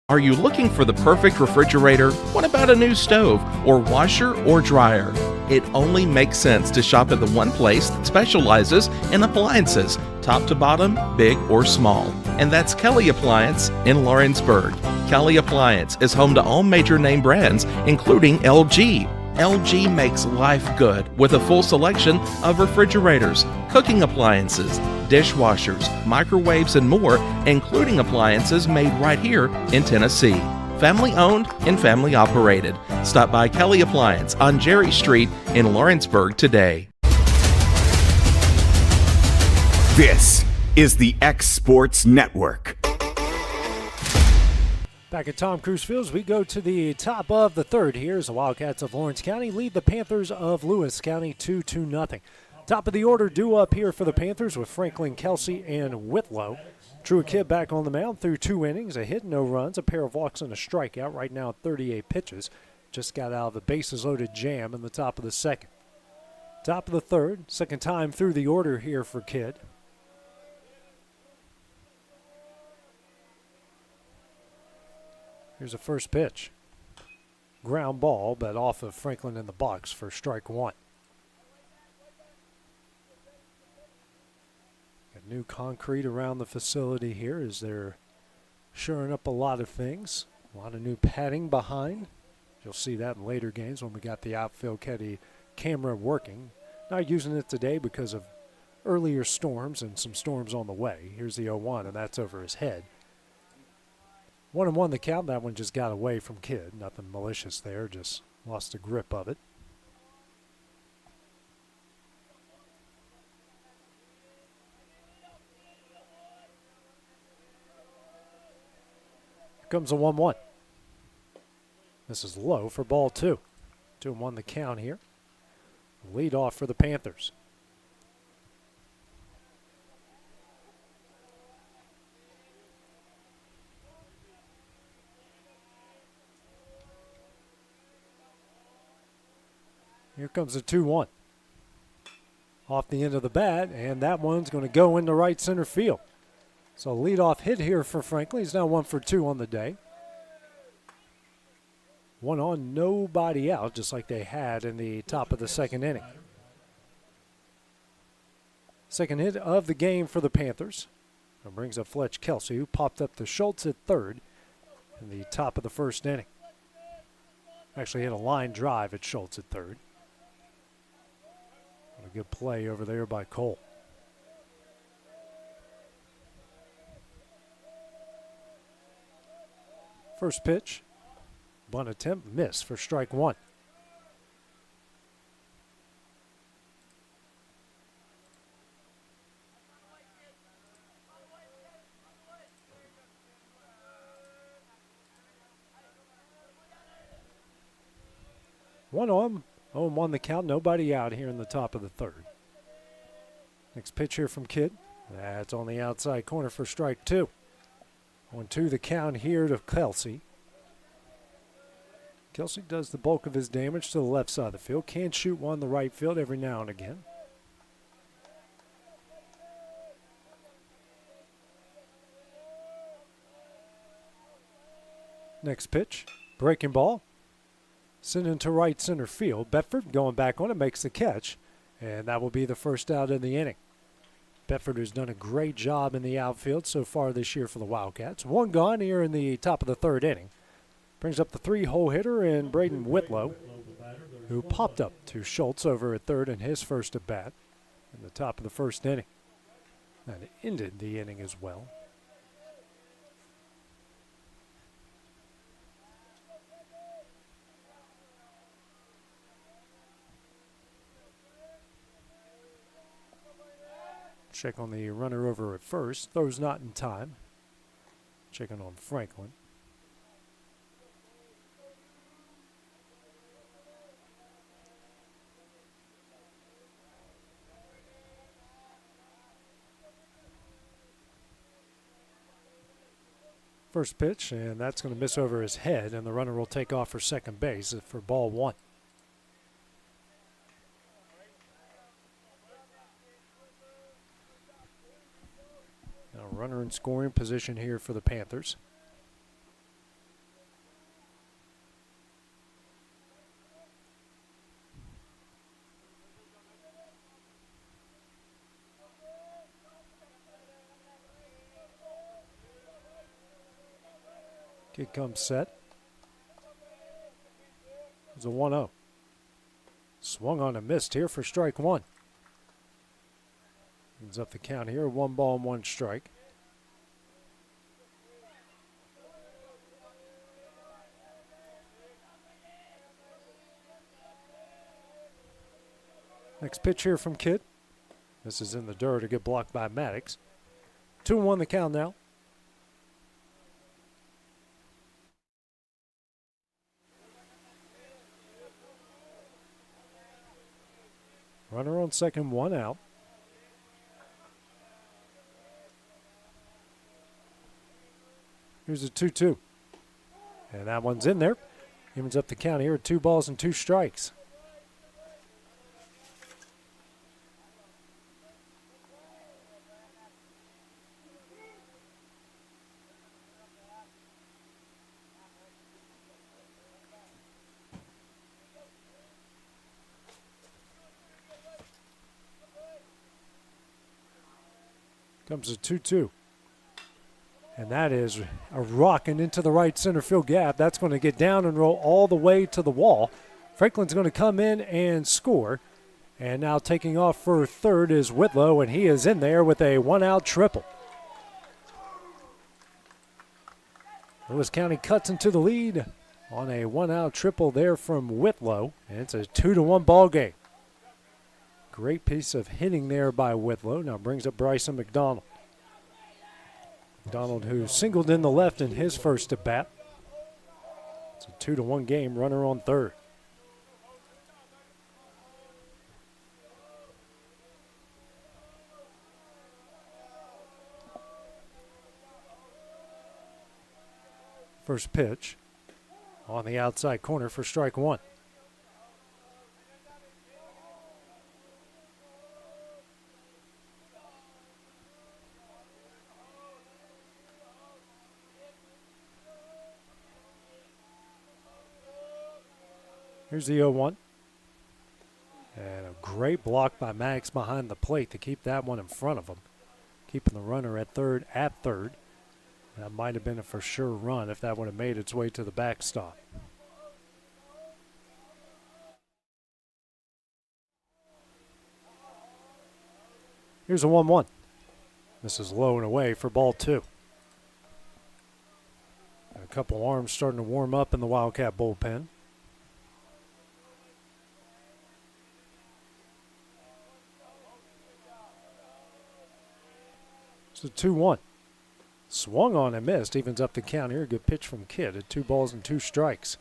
D: Are you looking for the perfect refrigerator? What about a new stove or washer or dryer? It only makes sense to shop at the one place that specializes in appliances, top to bottom, big or small. And that's Kelly Appliance in Lawrenceburg. Kelly Appliance is home to all major name brands, including LG. LG makes life good with a full selection of refrigerators, cooking appliances, dishwashers, microwaves, and more, including appliances made right here in Tennessee. Family owned and family operated. Stop by Kelly Appliance on Jerry Street in Lawrenceburg today.
A: This is the X Sports Network.
G: Back at Tom Cruise Field, we go to the top of the third here as the Wildcats of Lawrence County lead the Panthers of Lewis County 2-0. Top of the order due up here for the Panthers with Franklin, Kelsey, and Whitlow. Truett Kidd back on the mound through 2 innings, a hit, no runs, a pair of walks, and a strikeout. Right now 38 pitches. Just got out of a bases-loaded jam in the top of the second. Top of the third, second time through the order here for Kidd. Here's the first pitch. Ground ball, but off of Franklin in the box for strike one. Got new concrete around the facility here as they're shoring up a lot of things. A lot of new padding behind. You'll see that in later games when we got the outfield camera working. Not using it today because of earlier storms and some storms on the way. Here's the 0-1, and that's over his head. 1-1 the count. That one just got away from Kidd. Nothing malicious there, just lost the grip of it. Here comes a 1-1. This is low for ball 2. 2-1 the count here. Lead off for the Panthers. Here comes a 2-1. Off the end of the bat, and that one's going to go into right center field. So leadoff hit here for Franklin. He's now 1 for 2 on the day. 1 on, nobody out, just like they had in the top of the second inning. Second hit of the game for the Panthers. That brings up Fletch Kelsey, who popped up to Schultz at third in the top of the first inning. Actually hit a line drive at Schultz at third. What a good play over there by Cole. First pitch. Bunt attempt, miss for strike one. One on, 0-1 the count, nobody out here in the top of the third. Next pitch here from Kidd. That's on the outside corner for strike two. 1-2 the count here to Kelsey. Kelsey does the bulk of his damage to the left side of the field. Can shoot one the right field every now and again. Next pitch, breaking ball. Sent into right center field. Bedford going back on it, makes the catch. And that will be the first out of the inning. Bedford has done a great job in the outfield so far this year for the Wildcats. One gone here in the top of the third inning. Brings up the 3-hole hitter in Braden Whitlow, who popped up to Schultz over at third in his first at bat in the top of the first inning. And ended the inning as well. Check on the runner over at first. Throws not in time. Checking on Franklin. First pitch, and that's going to miss over his head, and the runner will take off for second base for ball one. Now runner in scoring position here for the Panthers. Kick comes set. It's a 1-0. Swung on and missed here for strike one. Ends up the count here, 1 ball and 1 strike. Next pitch here from Kidd. This is in the dirt, a good block by Maddox. 2-1 the count now. Runner on second, one out. Here's a 2-2. And that one's in there. Evens up the count here at 2 balls and 2 strikes. Comes a 2-2. And that is a rocking into the right center field gap. That's going to get down and roll all the way to the wall. Franklin's going to come in and score. And now taking off for third is Whitlow, and he is in there with a 1-out triple. Lewis County cuts into the lead on a 1-out triple there from Whitlow. And it's a 2-1 ball game. Great piece of hitting there by Whitlow. Now brings up Bryson McDonald. McDonald, who singled in the left in his first at bat. It's a 2-1 game, runner on third. First pitch on the outside corner for strike one. Here's the 0-1. And a great block by Max behind the plate to keep that one in front of him. Keeping the runner at third. That might have been a for sure run if that would have made its way to the backstop. Here's a 1-1. This is low and away for ball two. A couple arms starting to warm up in the Wildcat bullpen. It's a 2-1. Swung on and missed. Evens up the count here. Good pitch from Kidd at 2 balls and 2 strikes.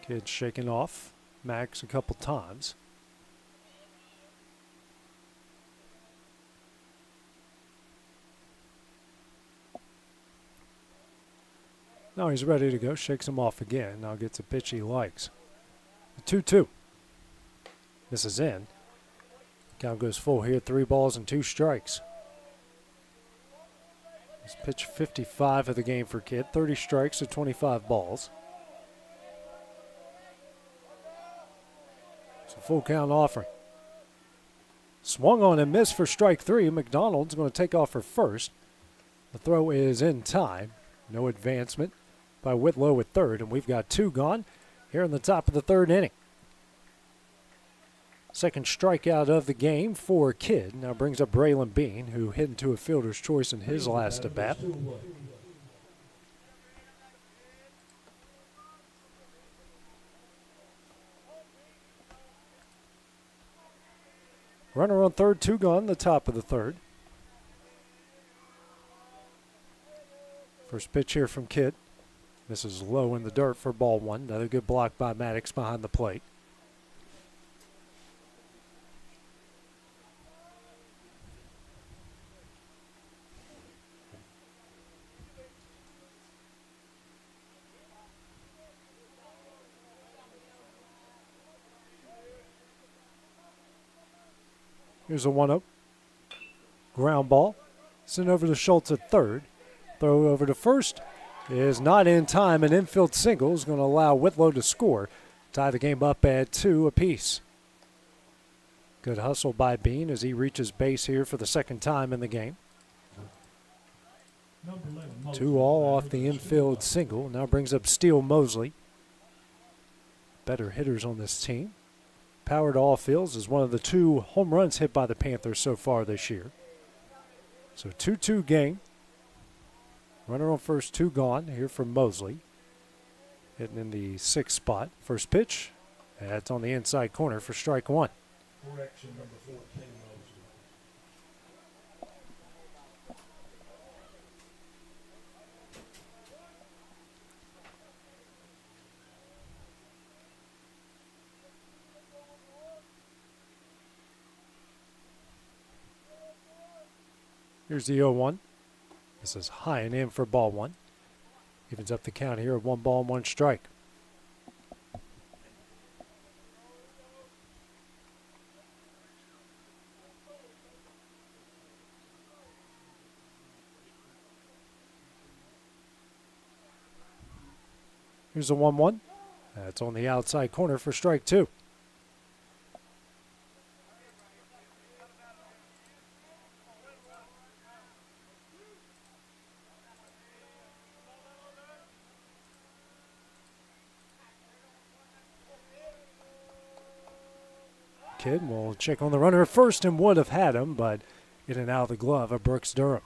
G: Kidd shaking off Max a couple times. Now he's ready to go. Shakes him off again. Now gets a pitch he likes. 2-2. This is in. Count goes full here. 3 balls and 2 strikes. This pitch 55 of the game for Kidd. 30 strikes to 25 balls. It's a full count offering. Swung on and missed for strike 3. McDonald's going to take off for first. The throw is in time. No advancement by Whitlow at third, and we've got 2 gone here in the top of the 3rd inning. Second strikeout of the game for Kidd. Now brings up Braylon Bean, who hit into a fielder's choice in his last at bat. Runner on third, 2 gone, the top of the 3rd. First pitch here from Kidd. This is low in the dirt for ball 1. Another good block by Maddox behind the plate. Here's a 1-0. Ground ball. Sent over to Schultz at third. Throw over to first is not in time. An infield single is going to allow Whitlow to score. Tie the game up at 2 apiece. Good hustle by Bean as he reaches base here for the second time in the game. 2 all off the infield single. Now brings up Steele Mosley. Better hitters on this team. Power to all fields is one of the 2 home runs hit by the Panthers so far this year. So 2-2 game. Runner on first, 2 gone here from Mosley. Hitting in the 6th spot. First pitch That's on the inside corner for strike one.
F: Correction number 14.
G: Here's the 0-1. This is high and in for ball one. Evens up the count here at 1 ball and 1 strike. Here's a 1-1. That's on the outside corner for strike two. Kidd will check on the runner at first and would have had him, but in and out of the glove of Brooks Durham.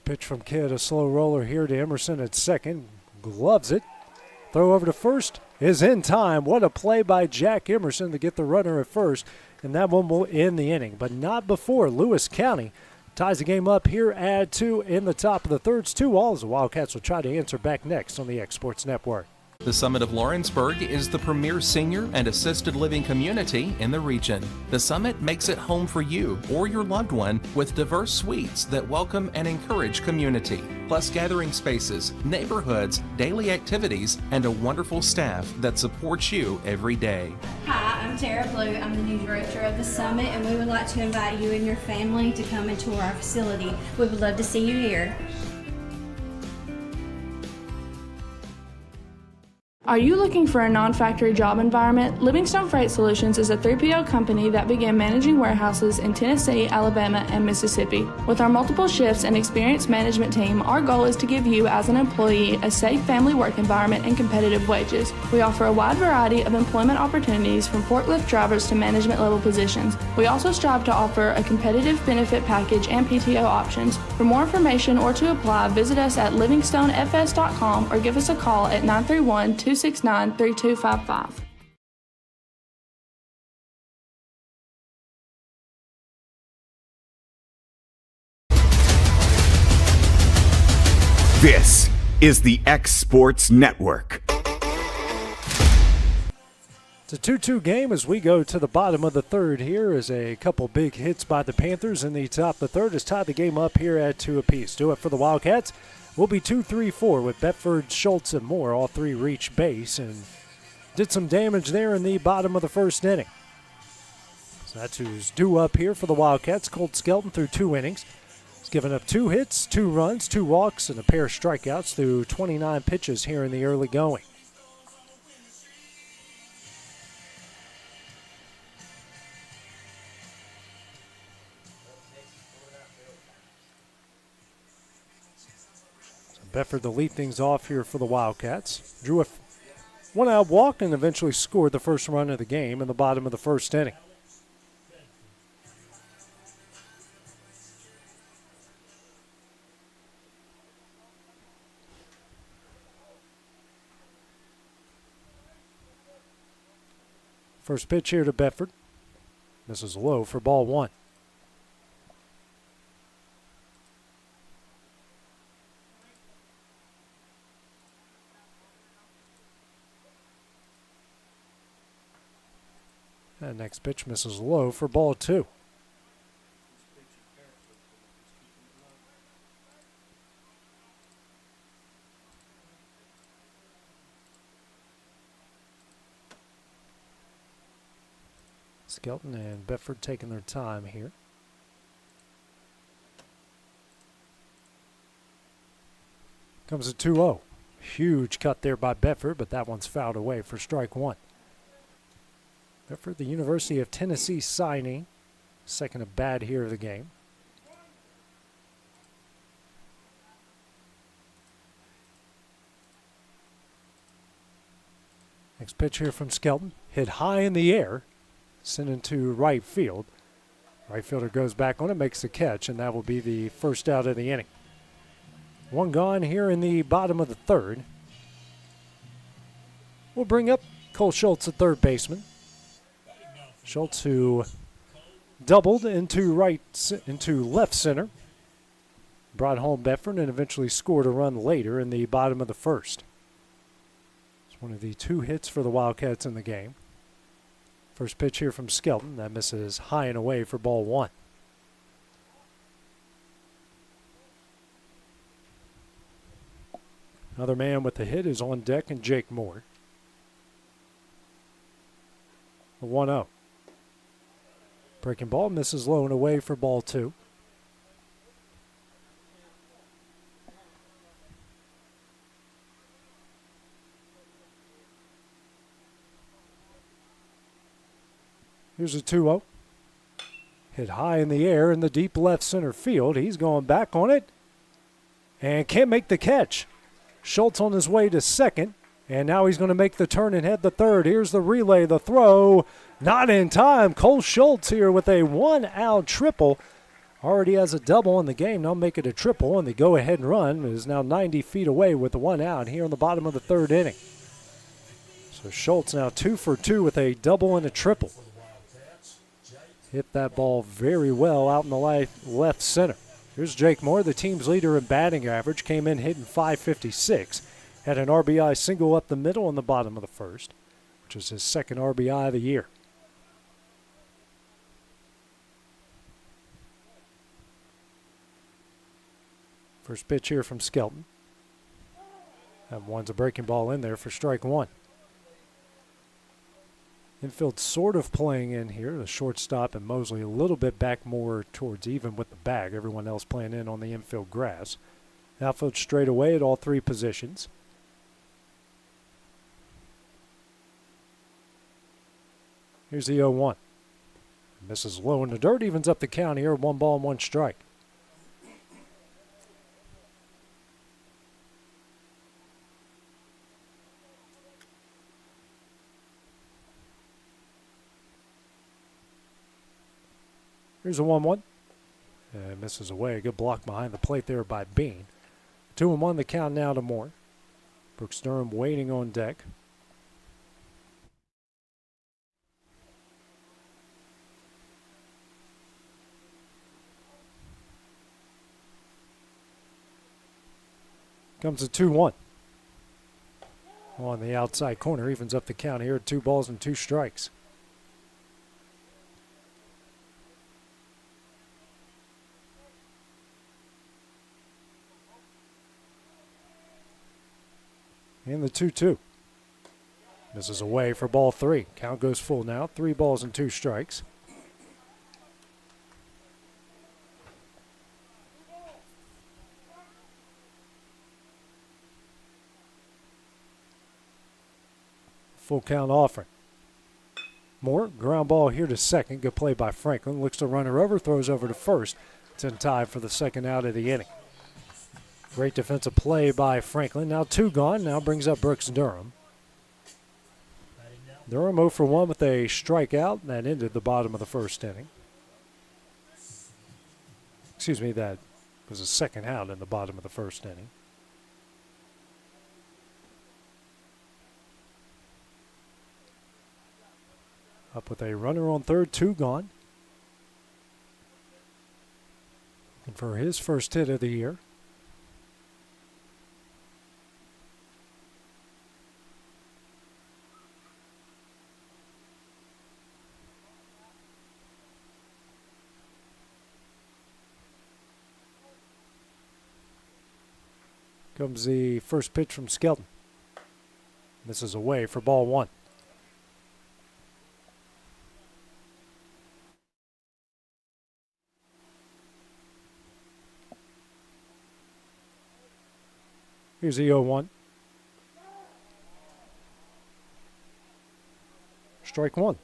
G: Pitch from Kidd, a slow roller here to Emerson at second. Gloves it. Throw over to first is in time. What a play by Jack Emerson to get the runner at first. And that one will end the inning, but not before Lewis County ties the game up here at 2 in the top of the third. It's 2-all as the Wildcats will try to answer back next on the X Sports Network.
D: The Summit of Lawrenceburg is the premier senior and assisted living community in the region. The Summit makes it home for you or your loved one with diverse suites that welcome and encourage community, plus gathering spaces, neighborhoods, daily activities, and a wonderful staff that supports you every day.
Q: Hi, I'm Tara Blue. I'm the new director of the Summit, and we would like to invite you and your family to come and tour our facility. We would love to see you here.
R: Are you looking for a non-factory job environment? Livingstone Freight Solutions is a 3PL company that began managing warehouses in Tennessee, Alabama, and Mississippi. With our multiple shifts and experienced management team, our goal is to give you as an employee a safe family work environment and competitive wages. We offer a wide variety of employment opportunities from forklift drivers to management level positions. We also strive to offer a competitive benefit package and PTO options. For more information or to apply, visit us at livingstonefs.com or give us a call at 931-269-3255.
A: This is the X Sports Network.
G: It's a 2-2 game as we go to the bottom of the third here as a couple big hits by the Panthers in the top of the third has tied the game up here at 2 apiece. Do it for the Wildcats. Will be 2-3-4 with Bedford, Schultz, and Moore. All three reach base and did some damage there in the bottom of the first inning. So that's who's due up here for the Wildcats. Colt Skelton through 2 innings. He's given up 2 hits, 2 runs, 2 walks, and a pair of strikeouts through 29 pitches here in the early going. Bedford to lead things off here for the Wildcats. Drew a 1-out walk and eventually scored the first run of the game in the bottom of the first inning. First pitch here to Bedford. This is low for ball one. That next pitch misses low for ball two. Skelton and Bedford taking their time here. Comes a 2-0. Huge cut there by Bedford, but that one's fouled away for strike one. Bedford, the University of Tennessee signing, second of bat here of the game. Next pitch here from Skelton. Hit high in the air. Sent into right field. Right fielder goes back on it, makes the catch, and that will be the first out of the inning. One gone here in the bottom of the third. We'll bring up Cole Schultz, the third baseman. Schultz, who doubled into left center, brought home Bedford, and eventually scored a run later in the bottom of the first. It's one of the 2 hits for the Wildcats in the game. First pitch here from Skelton. That misses high and away for ball 1. Another man with the hit is on deck, and Jake Moore. The 1-0. Breaking ball misses low and away for ball 2. Here's a 2-0. Hit high in the air in the deep left center field. He's going back on it and can't make the catch. Schultz on his way to second, and now he's going to make the turn and head to third. Here's the relay, the throw. Not in time. Cole Schultz here with a 1-out triple. Already has a double in the game. Now make it a triple, and the go-ahead run is now 90 feet away with the 1 out here in the bottom of the third inning. So Schultz now 2 for 2 with a double and a triple. Hit that ball very well out in the left center. Here's Jake Moore, the team's leader in batting average. Came in hitting .556. Had an RBI single up the middle in the bottom of the first, which is his second RBI of the year. First pitch here from Skelton. That one's a breaking ball in there for strike 1. Infield sort of playing in here. The shortstop and Mosley a little bit back more towards even with the bag. Everyone else playing in on the infield grass. Outfield straight away at all 3 positions. Here's the 0-1. Misses low in the dirt, evens up the count here. 1 ball and 1 strike. Here's a 1-1. Misses away. A good block behind the plate there by Bean. 2-1 the count now to Moore. Brooks Durham waiting on deck. Comes a 2-1. On the outside corner, evens up the count here at 2 balls and 2 strikes. And the 2-2. Misses away for ball 3. Count goes full now. 3 balls and 2 strikes. Full count offering. Moore, ground ball here to second. Good play by Franklin. Looks to run her over, throws over to first. It's in time for the second out of the inning. Great defensive play by Franklin. Now 2 gone. Now brings up Brooks Durham. Durham 0 for 1 with a strikeout. That ended the bottom of the first inning. Excuse me, that was a second out in the bottom of the first inning. Up with a runner on third, 2 gone. And for his first hit of the year. Comes the first pitch from Skelton. This is away for ball 1. Here's the 0-1. Strike 1.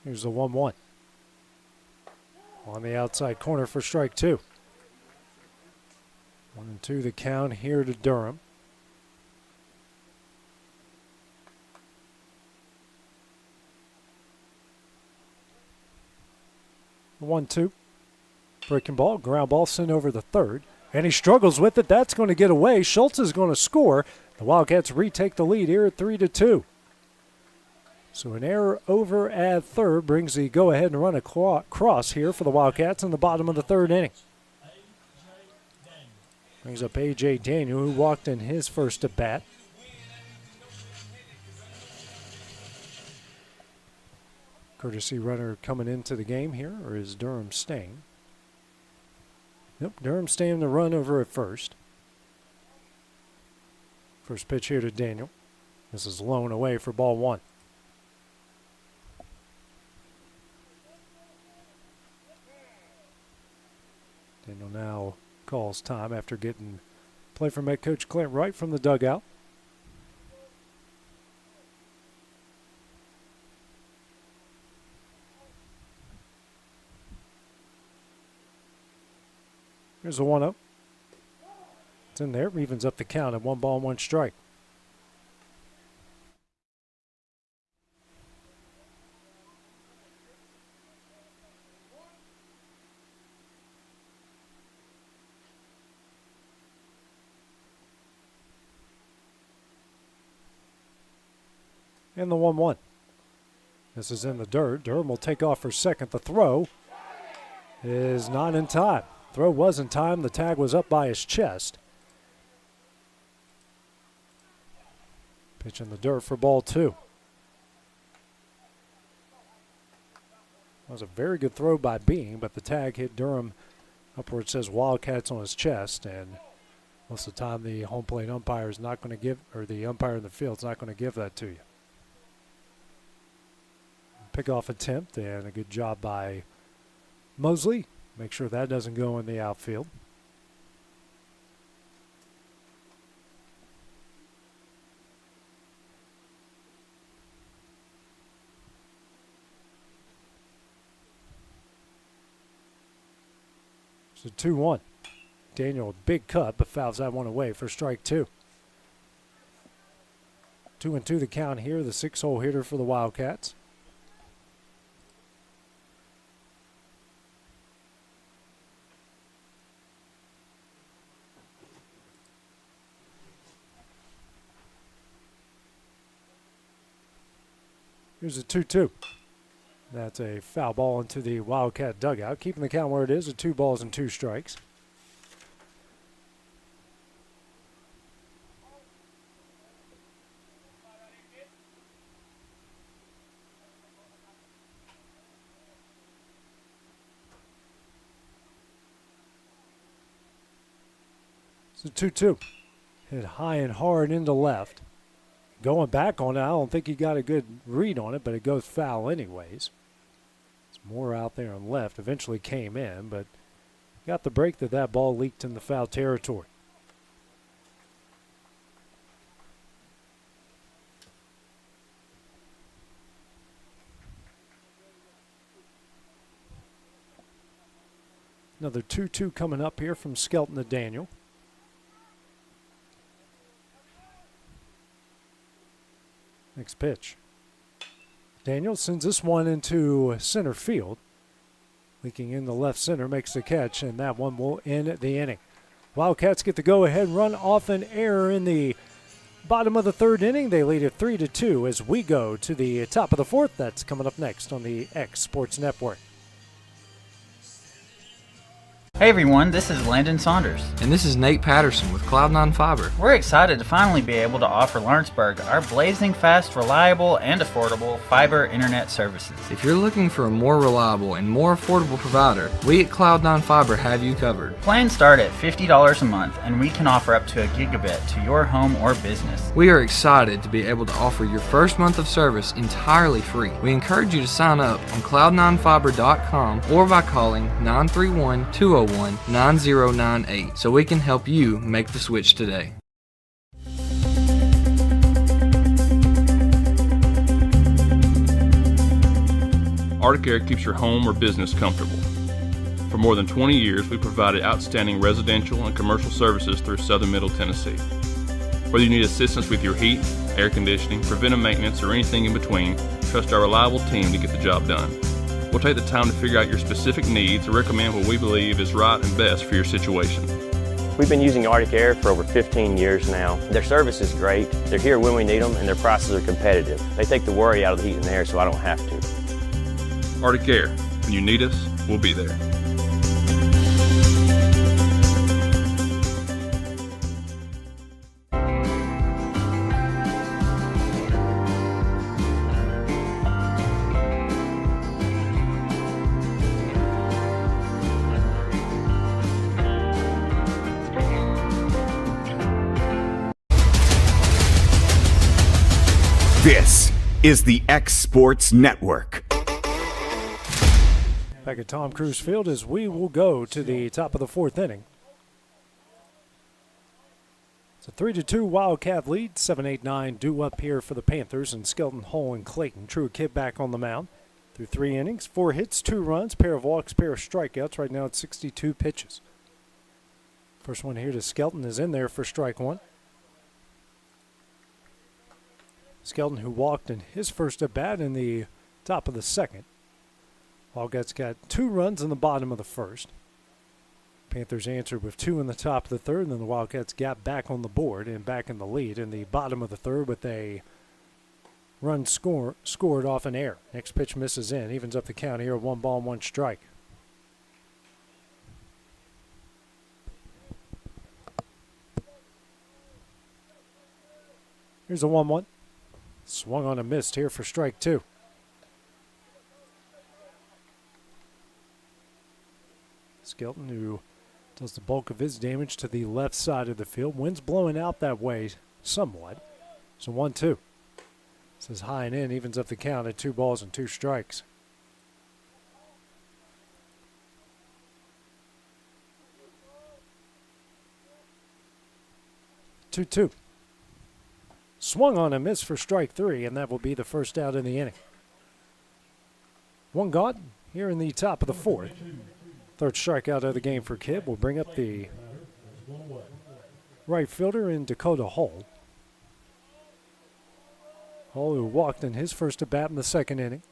G: Here's the 1-1. On the outside corner for strike 2. 1-2 the count here to Durham. The 1-2. Breaking ball, ground ball sent over the third. And he struggles with it. That's going to get away. Schultz is going to score. The Wildcats retake the lead here at 3-2. So an error over at third brings the go-ahead and run across here for the Wildcats in the bottom of the third inning. Brings up A.J. Daniel, who walked in his first at bat. Courtesy runner coming into the game here, or is Durham staying? Nope, Durham staying the run over at first. First pitch here to Daniel. This is blown away for ball 1. Daniel now calls time after getting play from head coach Clint Wright from the dugout. Here's a 1-0. It's in there, evens up the count at 1-1 strike. And the 1-1. This is in the dirt. Durham will take off for second. The throw is not in time. Throw was in time. The tag was up by his chest. Pitch in the dirt for ball 2. That was a very good throw by Bean, but the tag hit Durham up where it says Wildcats on his chest, and most of the time the home plate umpire is not going to give, or the umpire in the field is not going to give that to you. Pickoff attempt, and a good job by Mosley. Make sure that doesn't go in the outfield. So 2-1. Daniel, big cut, but fouls that one away for strike 2. 2-2 the count here, the 6-hole hitter for the Wildcats. Here's a 2-2. That's a foul ball into the Wildcat dugout, keeping the count where it is at 2 balls and 2 strikes. It's a 2-2. Hit high and hard into left. Going back on it, I don't think he got a good read on it, but it goes foul anyways. It's more out there on left. Eventually came in, but got the break that ball leaked in the foul territory. Another 2-2 coming up here from Skelton to Daniel. Next pitch. Daniel sends this one into center field. Leaking in the left center, makes the catch, and that one will end the inning. Wildcats get the go-ahead run off an error in the bottom of the third inning. They lead it 3-2 as we go to the top of the fourth. That's coming up next on the X Sports Network.
S: Hey everyone, this is Landon Saunders.
T: And this is Nate Patterson with Cloud9 Fiber.
S: We're excited to finally be able to offer Lawrenceburg our blazing fast, reliable, and affordable fiber internet services.
T: If you're looking for a more reliable and more affordable provider, we at Cloud9 Fiber have you covered.
S: Plans start at $50 a month, and we can offer up to a gigabit to your home or business.
T: We are excited to be able to offer your first month of service entirely free. We encourage you to sign up on cloud9fiber.com or by calling 931-201-9098 so we can help you make the switch today.
U: Arctic Air keeps your home or business comfortable. For more than 20 years, we provided outstanding residential and commercial services through Southern Middle Tennessee. Whether you need assistance with your heat, air conditioning, preventive maintenance, or anything in between, trust our reliable team to get the job done. We'll take the time to figure out your specific needs and recommend what we believe is right and best for your situation.
V: We've been using Arctic Air for over 15 years now. Their service is great, they're here when we need them, and their prices are competitive. They take the worry out of the heat and air so I don't have to.
U: Arctic Air, when you need us, we'll be there.
A: This is the X Sports Network.
G: Back at Tom Cruise Field as we will go to the top of the fourth inning. It's a 3-2 Wildcat lead. 7-8-9 due up here for the Panthers, and Skelton, Hull, and Clayton. True Kid back on the mound. Through 3 innings, 4 hits, 2 runs, pair of walks, pair of strikeouts. Right now it's 62 pitches. First one here to Skelton is in there for strike 1. Skelton, who walked in his first at-bat in the top of the second. Wildcats got 2 runs in the bottom of the first. Panthers answered with 2 in the top of the third, and then the Wildcats got back on the board and back in the lead in the bottom of the third with a run scored off an error. Next pitch misses in, evens up the count here, 1 ball, 1 strike. Here's a 1-1. Swung on a missed here for strike 2. Skelton, who does the bulk of his damage to the left side of the field. Wind's blowing out that way somewhat. So 1-2. This is high and in, evens up the count at 2 balls and 2 strikes. Two. Swung on a miss for strike 3, and that will be the first out in the inning. 1 gone here in the top of the fourth. Third strikeout of the game for Kidd will bring up the right fielder in Dakota Hull. Hull, who walked in his first at bat in the second inning.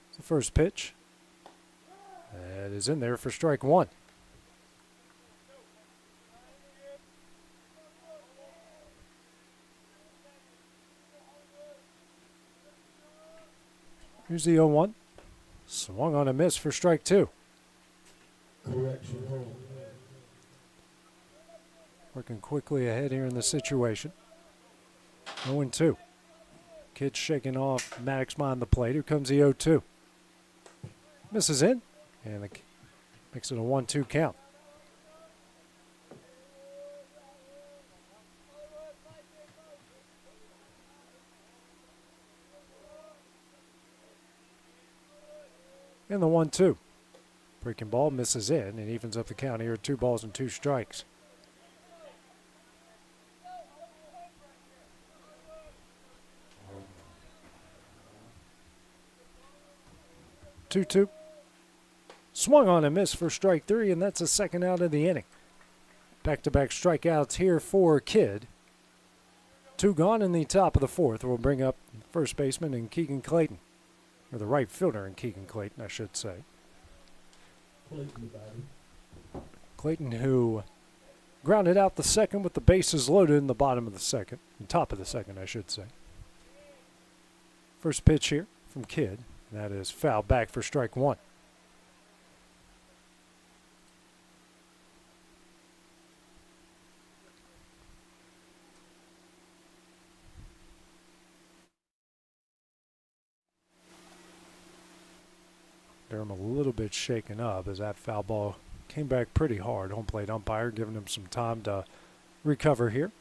G: It's the first pitch. That is in there for strike 1. Here's the 0-1. Swung on a miss for strike 2. Working quickly ahead here in the situation. 0-2. Kidd shaking off Maddox behind the plate. Here comes the 0-2. Misses in, and makes it a 1-2 count. And the 1-2. Breaking ball misses in and evens up the count here at 2 balls and 2 strikes. Two. Swung on a miss for strike 3, and that's the second out of the inning. Back-to-back strikeouts here for Kidd. 2 gone in the top of the fourth. We'll bring up first baseman in Keegan Clayton. Or the right fielder in Keegan Clayton, I should say. Clayton, who grounded out the second with the bases loaded in the bottom of the second. Top of the second, I should say. First pitch here from Kidd. And that is foul back for strike 1. I'm a little bit shaken up as that foul ball came back pretty hard. Home plate umpire giving him some time to recover here.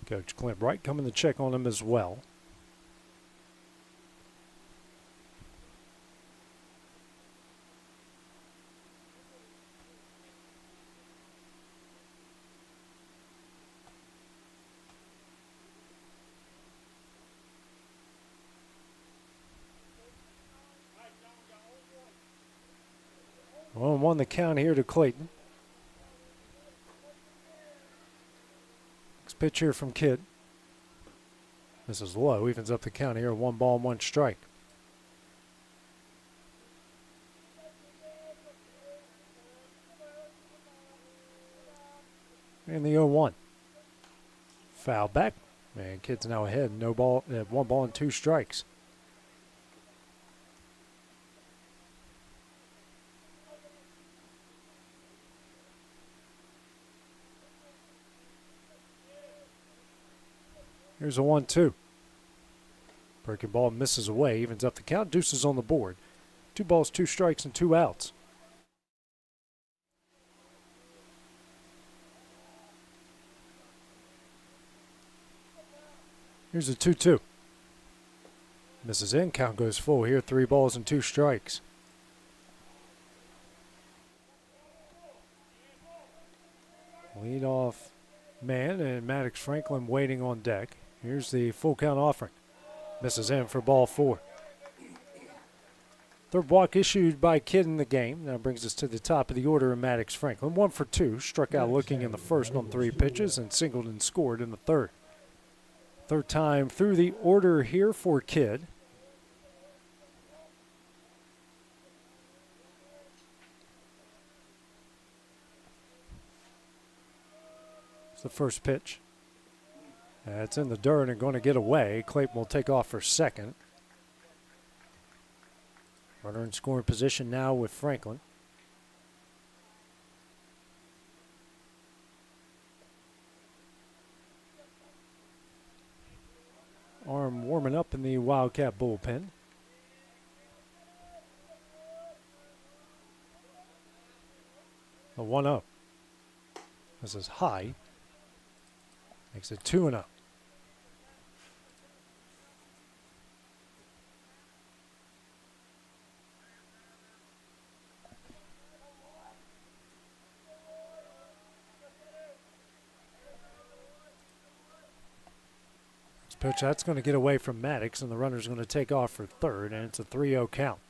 G: Coach Clint Wright coming to check on him as well. 1-1 the count here to Clayton. Next pitch here from Kidd. This is low, evens up the count here, 1 ball and 1 strike. And the 0-1. Foul back. And Kidd's now ahead. 1 ball and 2 strikes. Here's a 1-2. Breaking ball misses away, evens up the count. Deuces on the board. 2 balls, 2 strikes, and 2 outs. Here's a 2-2. Misses in. Count goes full here. 3 balls and 2 strikes. Lead off man and Maddox Franklin waiting on deck. Here's the full count offering. Misses in for ball 4. Third walk issued by Kidd in the game. That brings us to the top of the order of Maddox Franklin. 1 for 2. Struck out looking in the first on 3 pitches and singled and scored in the third. Third time through the order here for Kidd. It's the first pitch. It's in the dirt and going to get away. Clayton will take off for second. Runner in scoring position now with Franklin. Arm warming up in the Wildcat bullpen. A 1-0. This is high. Makes it 2-0. Pitch, that's going to get away from Maddox, and the runner's going to take off for third, and it's a 3-0 count.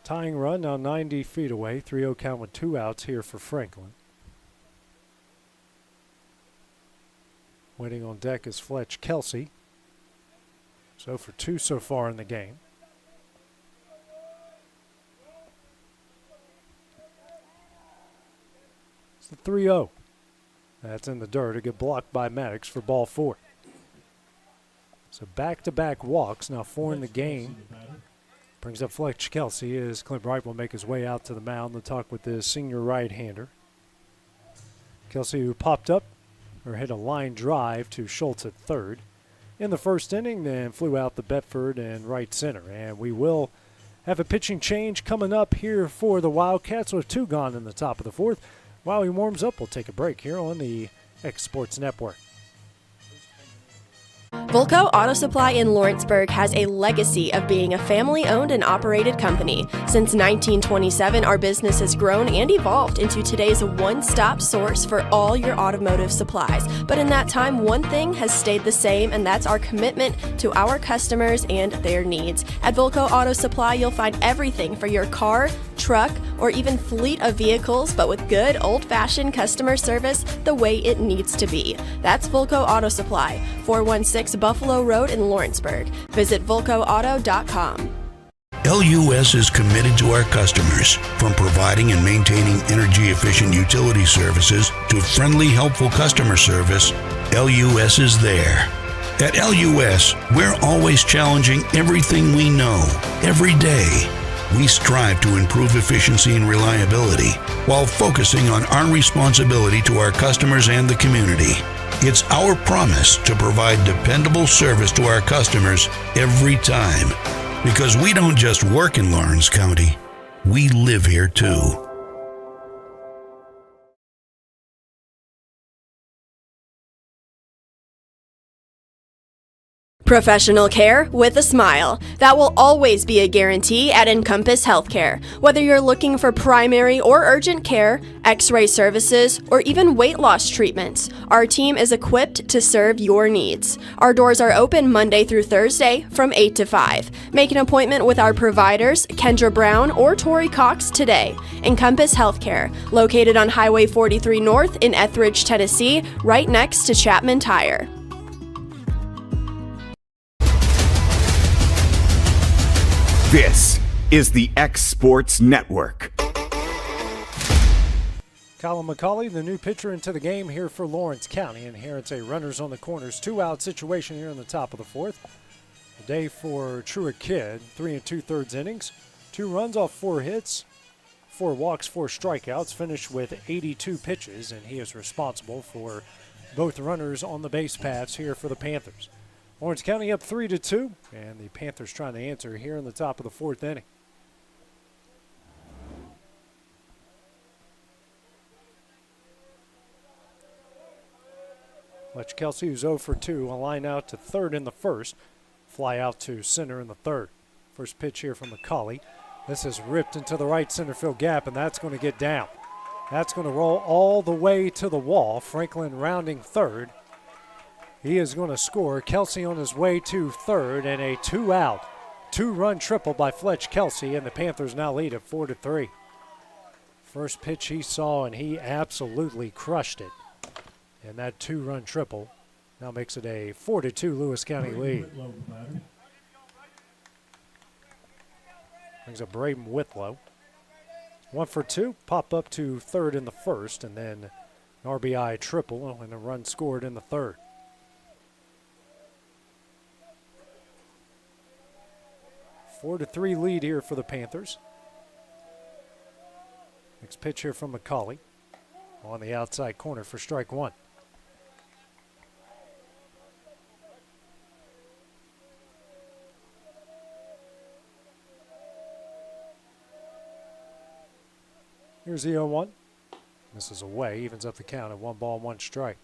G: Tying run now 90 feet away, 3-0 count with 2 outs here for Franklin. Waiting on deck is Fletch Kelsey. So for 2 so far in the game. It's the 3-0. That's in the dirt. It get blocked by Maddox for ball 4. So back-to-back walks, now 4 in the game. Brings up Fletch Kelsey as Clint Wright will make his way out to the mound to talk with his senior right-hander. Kelsey, who popped up or hit a line drive to Schultz at third in the first inning, then flew out to Bedford and right center. And we will have a pitching change coming up here for the Wildcats with 2 gone in the top of the 4th. While he warms up, we'll take a break here on the X Sports Network.
B: Volco Auto Supply in Lawrenceburg has a legacy of being a family-owned and operated company. Since 1927, our business has grown and evolved into today's one-stop source for all your automotive supplies. But in that time, one thing has stayed the same, and that's our commitment to our customers and their needs. At Volco Auto Supply, you'll find everything for your car, truck, or even fleet of vehicles, but with good old-fashioned customer service the way it needs to be. That's Volco Auto Supply, 416 Buffalo Road in Lawrenceburg. Visit VolcoAuto.com.
C: LUS is committed to our customers, from providing and maintaining energy-efficient utility services to friendly, helpful customer service. LUS is there. At LUS, we're always challenging everything we know, every day. We strive to improve efficiency and reliability while focusing on our responsibility to our customers and the community. It's our promise to provide dependable service to our customers every time. Because we don't just work in Lawrence County, we live here too.
B: Professional care with a smile. That will always be a guarantee at Encompass Healthcare. Whether you're looking for primary or urgent care, x-ray services, or even weight loss treatments, our team is equipped to serve your needs. Our doors are open Monday through Thursday from 8 to 5. Make an appointment with our providers, Kendra Brown or Tori Cox, today. Encompass Healthcare, located on Highway 43 North in Etheridge, Tennessee, right next to Chapman Tire.
A: This is the X Sports Network.
G: Colin McCauley, the new pitcher into the game here for Lawrence County. And here it's a runners on the corners, 2-out situation here in the top of the fourth. A day for Truett Kidd, 3 2/3 innings, 2 runs off 4 hits, 4 walks, 4 strikeouts, finished with 82 pitches, and he is responsible for both runners on the base paths here for the Panthers. Lawrence County up 3-2, and the Panthers trying to answer here in the top of the fourth inning. Fletch Kelsey, who's 0 for 2, a line out to third in the first, fly out to center in the third. First pitch here from McCauley. This is ripped into the right center field gap, and that's going to get down. That's going to roll all the way to the wall. Franklin rounding third. He is going to score. Kelsey on his way to third, and a 2-out, 2-run triple by Fletch Kelsey, and the Panthers now lead at 4-3. First pitch he saw, and he absolutely crushed it. And that 2-run triple now makes it a 4-2 Lewis County lead. Brings up Braden Whitlow. 1 for 2, pop up to third in the first, and then an RBI triple and a run scored in the third. 4-3 lead here for the Panthers. Next pitch here from McCauley on the outside corner for strike 1. Here's the 0-1. This is away, evens up the count at 1 ball, 1 strike.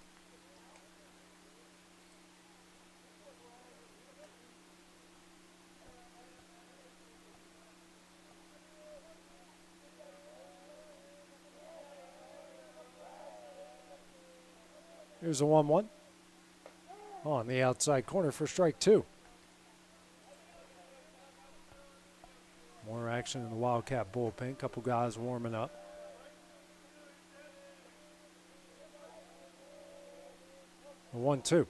G: Here's a 1-1 on the outside corner for strike 2. More action in the Wildcat bullpen. Couple guys warming up. A 1-2.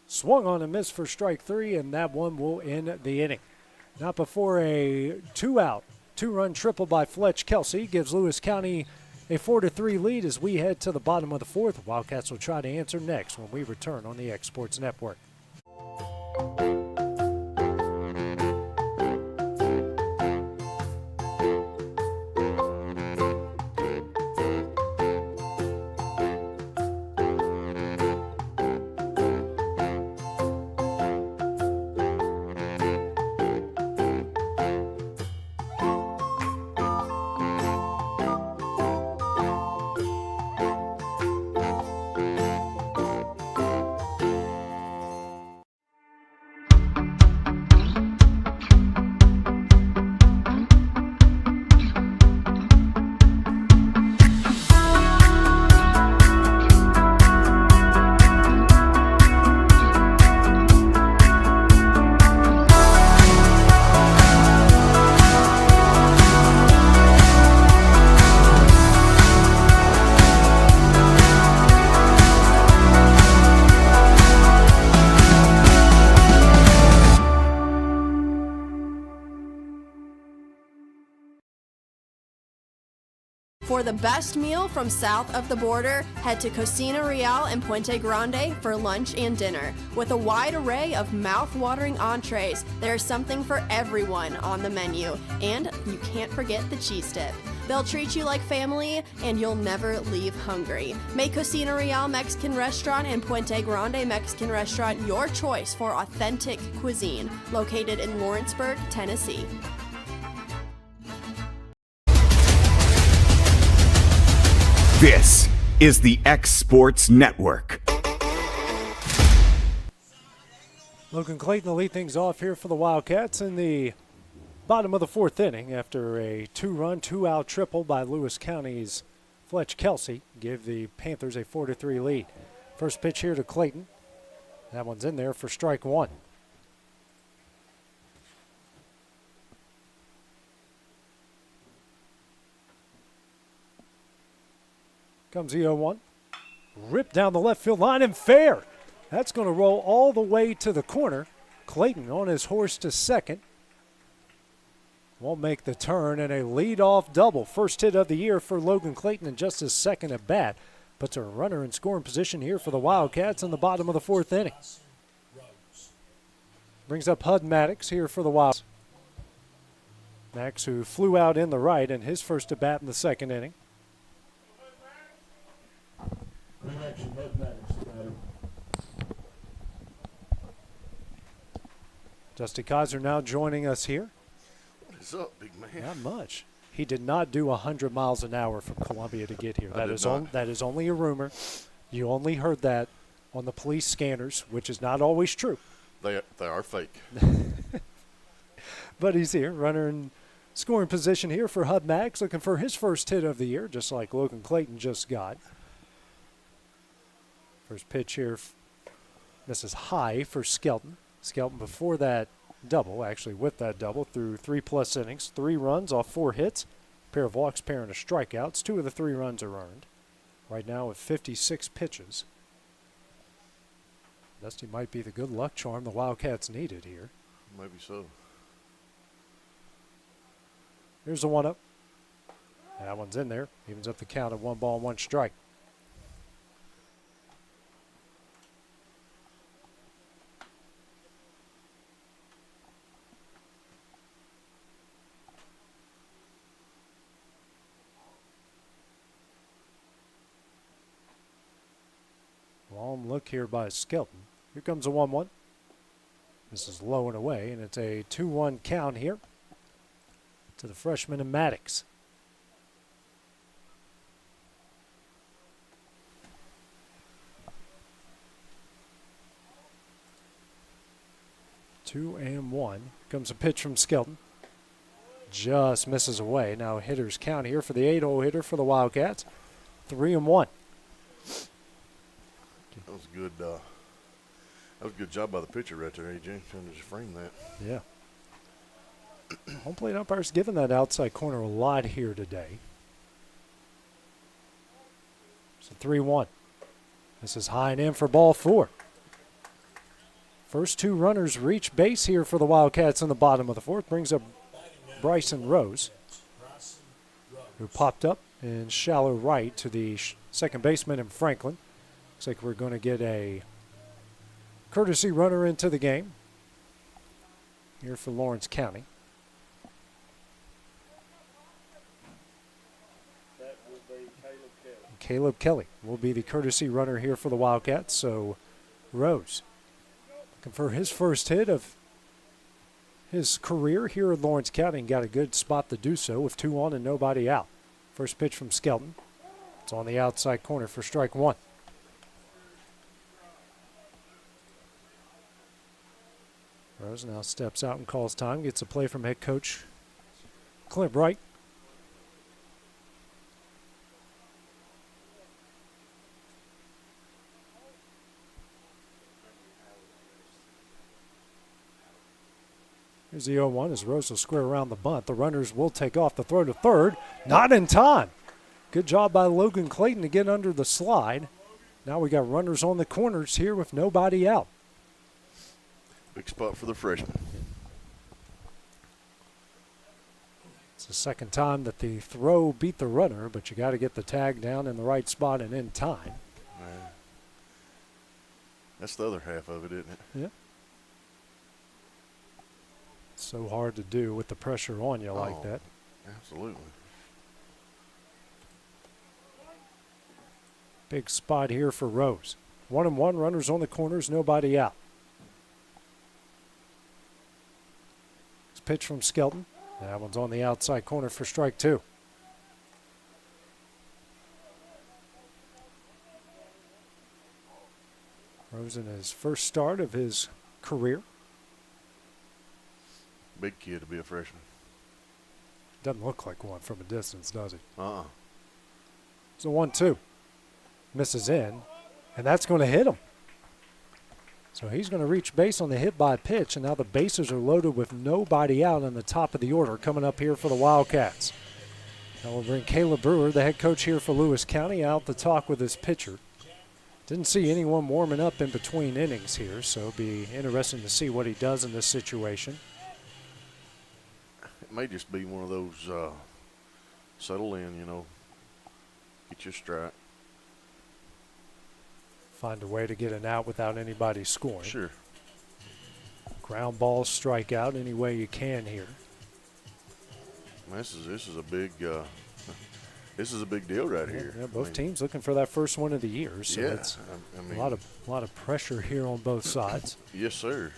G: Swung on and missed for strike 3, and that one will end the inning. Not before a 2-out, 2-run triple by Fletch Kelsey gives Lewis County a 4-3 lead as we head to the bottom of the fourth. Wildcats will try to answer next when we return on the X Sports Network.
B: For the best meal from south of the border, head to Cocina Real and Puente Grande for lunch and dinner. With a wide array of mouth-watering entrees, there's something for everyone on the menu. And you can't forget the cheese dip. They'll treat you like family, and you'll never leave hungry. Make Cocina Real Mexican Restaurant and Puente Grande Mexican Restaurant your choice for authentic cuisine, located in Lawrenceburg, Tennessee.
A: This is the X Sports Network.
G: Logan Clayton will lead things off here for the Wildcats in the bottom of the fourth inning after a two-run, two-out triple by Lewis County's Fletch Kelsey gave the Panthers a 4-3 lead. First pitch here to Clayton. That one's in there for strike one. Comes the 0-1. Ripped down the left field line and fair. That's going to roll all the way to the corner. Clayton on his horse to second. Won't make the turn, and a leadoff double. First hit of the year for Logan Clayton in just his second at bat. Puts a runner in scoring position here for the Wildcats in the bottom of the fourth inning. Brings up Hud Maddox here for the Wilds. Max, who flew out in the right in his first at bat in the second inning. Dusty Kaiser now joining us here.
E: What is up, big man?
G: Not much. He did not do 100 miles an hour from Columbia to get here. That is only a rumor. You only heard that on the police scanners, which is not always true.
E: They are fake.
G: But he's here, runner in scoring position here for Hud Max, looking for his first hit of the year, just like Logan Clayton just got. First pitch here misses high for Skelton. Skelton before that double, actually with that double, through 3+ innings, 3 runs off 4 hits, pair of walks, pair of strikeouts. 2 of the 3 runs are earned. Right now with 56 pitches. Dusty might be the good luck charm the Wildcats needed here.
E: Maybe so.
G: Here's the 1-0. That one's in there. Evens up the count of 1 ball, 1 strike. Long look here by Skelton. Here comes a 1-1. This is low and away, and it's a 2-1 count here to the freshman in Maddox. Two and 1. Comes a pitch from Skelton. Just misses away. Now a hitter's count here for the 8-hole hitter for the Wildcats. 3-1.
E: That was good. That was a good job by the pitcher right there, AJ. Trying to just frame that.
G: Yeah. Home plate umpire's given that outside corner a lot here today. So 3-1. This is high and in for ball 4. First 2 runners reach base here for the Wildcats in the bottom of the 4th. Brings up Bryson Rose, who popped up in shallow right to the second baseman in Franklin. Looks like we're going to get a courtesy runner into the game here for Lawrence County.
E: That will be Caleb Kelly.
G: Caleb Kelly will be the courtesy runner here for the Wildcats. So Rose looking for his first hit of his career here in Lawrence County, and got a good spot to do so with 2 on and nobody out. First pitch from Skelton. It's on the outside corner for strike 1. Rose now steps out and calls time. Gets a play from head coach Clint Bright. Here's the 0-1 as Rose will square around the bunt. The runners will take off the throw to third. Not in time. Good job by Logan Clayton to get under the slide. Now we got runners on the corners here with nobody out.
E: Big spot for the freshman.
G: It's the second time that the throw beat the runner, but you got to get the tag down in the right spot and in time.
E: That's the other half of it, isn't it?
G: Yeah. So hard to do with the pressure on you like that.
E: Absolutely.
G: Big spot here for Rose. 1-1, runners on the corners, nobody out. Pitch from Skelton. That one's on the outside corner for strike 2. Rose in his first start of his career.
E: Big kid to be a freshman.
G: Doesn't look like one from a distance, does he?
E: Uh-uh.
G: It's a 1-2. Misses in, and that's going to hit him. So he's going to reach base on the hit by pitch, and now the bases are loaded with nobody out on the top of the order coming up here for the Wildcats. Now we'll bring Caleb Brewer, the head coach here for Lewis County, out to talk with his pitcher. Didn't see anyone warming up in between innings here, so it'll be interesting to see what he does in this situation.
E: It may just be one of those settle in, you know, get your strike.
G: Find a way to get an out without anybody scoring.
E: Sure.
G: Ground ball, strikeout any way you can here.
E: This is a big this is a big deal right here.
G: Yeah, both teams looking for that first one of the year. So
E: yeah,
G: it's
E: I mean,
G: a lot of pressure here on both sides.
E: Yes, sir.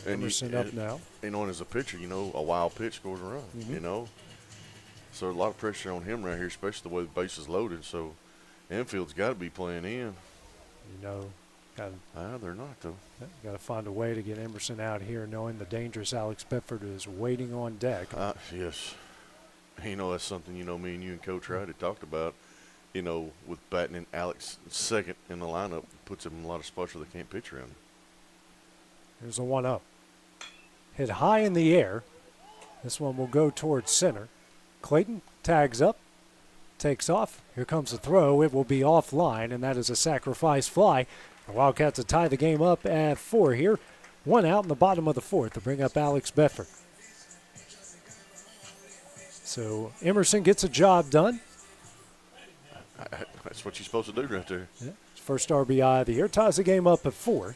G: Emerson up now.
E: You know, and as a pitcher, you know, a wild pitch scores a run. You know, so a lot of pressure on him right here, especially the way the base is loaded. So Enfield's got to be playing in.
G: You know,
E: they're not though.
G: Got to find a way to get Emerson out here, knowing the dangerous Alex Bedford is waiting on deck.
E: Yes, you know that's something me and you and Coach Wright had talked about. You know, with batting in Alex second in the lineup, puts him in a lot of spots where they can't pitch around.
G: Here's a 1-0. Hit high in the air. This one will go towards center. Clayton tags up, takes off. Here comes the throw. It will be offline, and that is a sacrifice fly. The Wildcats will tie the game up at 4 here. 1 out in the bottom of the 4th to bring up Alex Bedford. So Emerson gets a job done.
E: That's what you're supposed to do right there.
G: Yeah. First RBI of the year. Ties the game up at 4.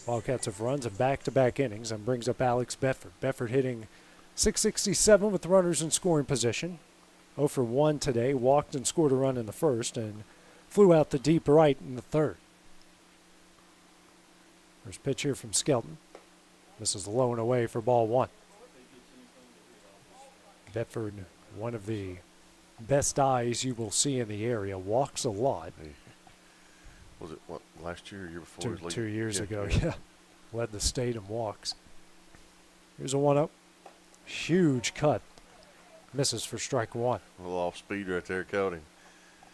G: Wildcats have runs in back-to-back innings and brings up Alex Bedford. Bedford hitting .667 with runners in scoring position. 0 for 1 today. Walked and scored a run in the first and flew out to deep right in the third. First pitch here from Skelton. This is low and away for ball 1. Bedford, one of the best eyes you will see in the area, walks a lot.
E: Was it last year or year before?
G: 2 years ago, yeah. Led the state in walks. Here's a 1-0. Huge cut. Misses for strike 1.
E: A little off speed right there, caught him.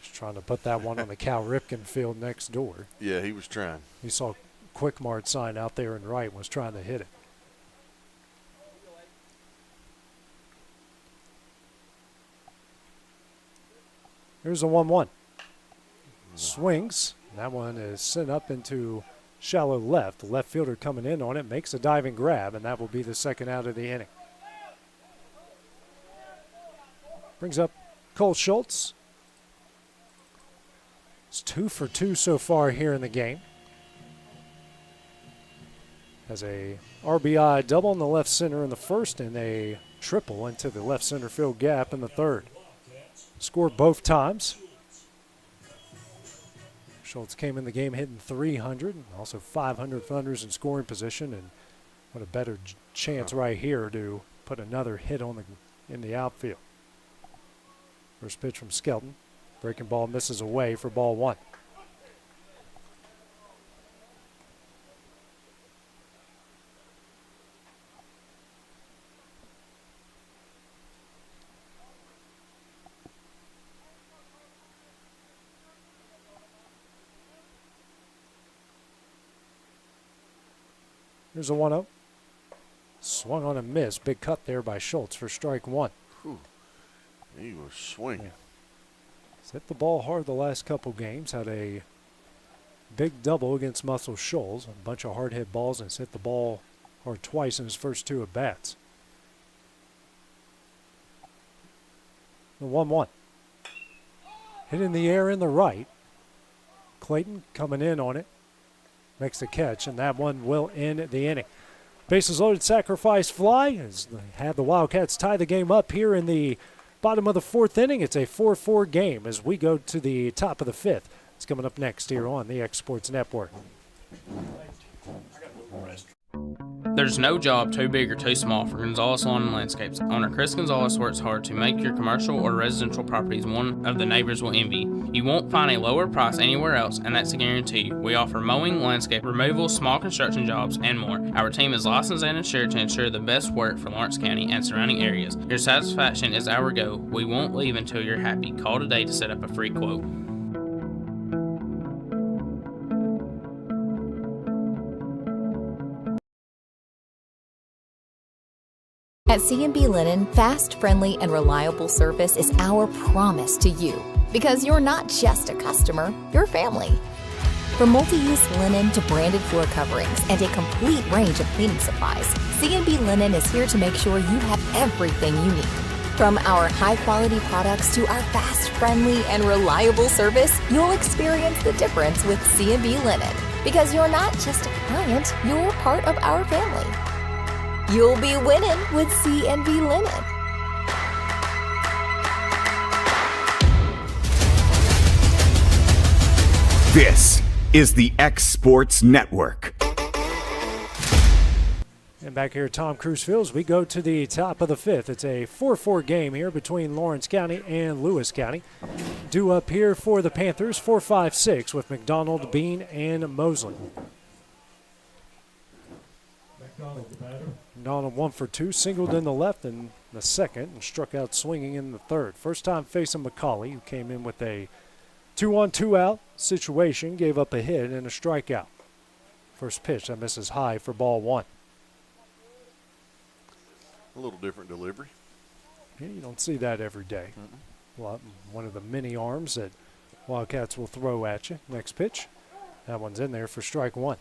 G: Just trying to put that one on the Cal Ripken field next door.
E: Yeah, he was trying.
G: He saw Quick Mart sign out there in right and was trying to hit it. Here's a 1-1. Swings. That one is sent up into shallow left. The left fielder coming in on it makes a diving grab, and that will be the second out of the inning. Brings up Cole Schultz. It's 2 for 2 so far here in the game. Has a RBI double in the left center in the first and a triple into the left center field gap in the third. Scored both times. Schultz came in the game hitting 300, and also 500 runners in scoring position, and what a better chance right here to put another hit on in the outfield. First pitch from Skelton. Breaking ball misses away for ball 1. Here's a 1-0. Swung on a miss. Big cut there by Schultz for strike 1.
E: Whew. He was swinging.
G: Yeah. He's hit the ball hard the last couple games. Had a big double against Muscle Shoals. A bunch of hard hit balls, and has hit the ball hard twice in his first 2 at bats. The 1-1. Hit in the air in the right. Clayton coming in on it. Makes the catch, and that one will end the inning. Bases loaded, sacrifice fly. Has had the Wildcats tie the game up here in the bottom of the 4th inning. It's a 4-4 game as we go to the top of the 5th. It's coming up next here on the X Sports Network.
H: There's no job too big or too small for Gonzalez Lawn and Landscapes. Owner Chris Gonzalez works hard to make your commercial or residential properties one of the neighbors will envy. You won't find a lower price anywhere else, and that's a guarantee. We offer mowing, landscape removal, small construction jobs, and more. Our team is licensed and insured to ensure the best work for Lawrence County and surrounding areas. Your satisfaction is our goal. We won't leave until you're happy. Call today to set up a free quote.
I: At C&B Linen, fast, friendly, and reliable service is our promise to you. Because you're not just a customer, you're family. From multi-use linen to branded floor coverings and a complete range of cleaning supplies, C&B Linen is here to make sure you have everything you need. From our high-quality products to our fast, friendly, and reliable service, you'll experience the difference with C&B Linen. Because you're not just a client, you're part of our family. You'll be winning with C&B Linen.
A: This is the X Sports Network.
G: And back here at Tom Cruise Field, we go to the top of the fifth. It's a 4-4 game here between Lawrence County and Lewis County. Due up here for the Panthers, 4-5-6 with McDonald, Bean, and Mosley. McDonald 1 for 2, singled in the left in the second and struck out swinging in the third. First time facing McCauley, who came in with a 2-on, 2-out situation, gave up a hit and a strikeout. First pitch that misses high for ball one.
E: A little different delivery.
G: Yeah, you don't see that every day. One of the many arms that Wildcats will throw at you. Next pitch, that one's in there for strike one.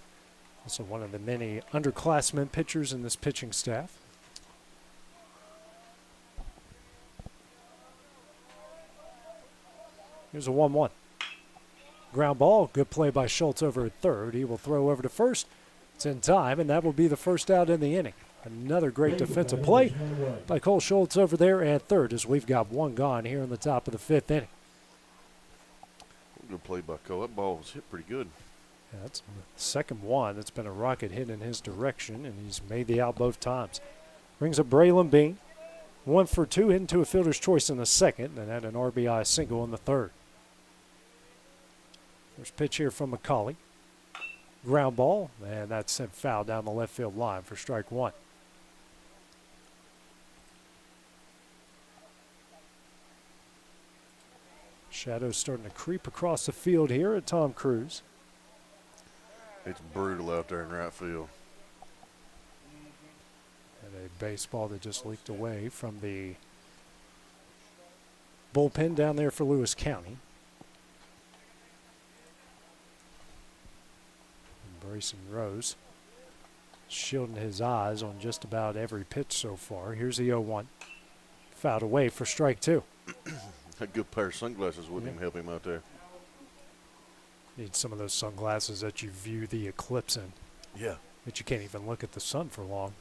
G: Also one of the many underclassmen pitchers in this pitching staff. Here's a 1-1. Ground ball, good play by Schultz over at third. He will throw over to first. It's in time, and that will be the first out in the inning. Another great defensive play by Cole Schultz over there at third as we've got one gone here in the top of the fifth inning.
E: Good play by Cole. That ball was hit pretty good.
G: Yeah, that's the second one that's been a rocket hit in his direction, and he's made the out both times. Brings up Braylon Bean. 1 for 2, hitting to a fielder's choice in the second, and had an RBI single in the third. First pitch here from McCauley. Ground ball, and that's sent foul down the left field line for strike one. Shadows starting to creep across the field here at Tom Cruise.
E: It's brutal out there in right field.
G: And a baseball that just leaked away from the bullpen down there for Lewis County. And Brayson Rose shielding his eyes on just about every pitch so far. Here's the 0-1. Fouled away for strike two.
E: A good pair of sunglasses wouldn't even help him out there.
G: Need some of those sunglasses that you view the eclipse in.
E: Yeah.
G: That you can't even look at the sun for long.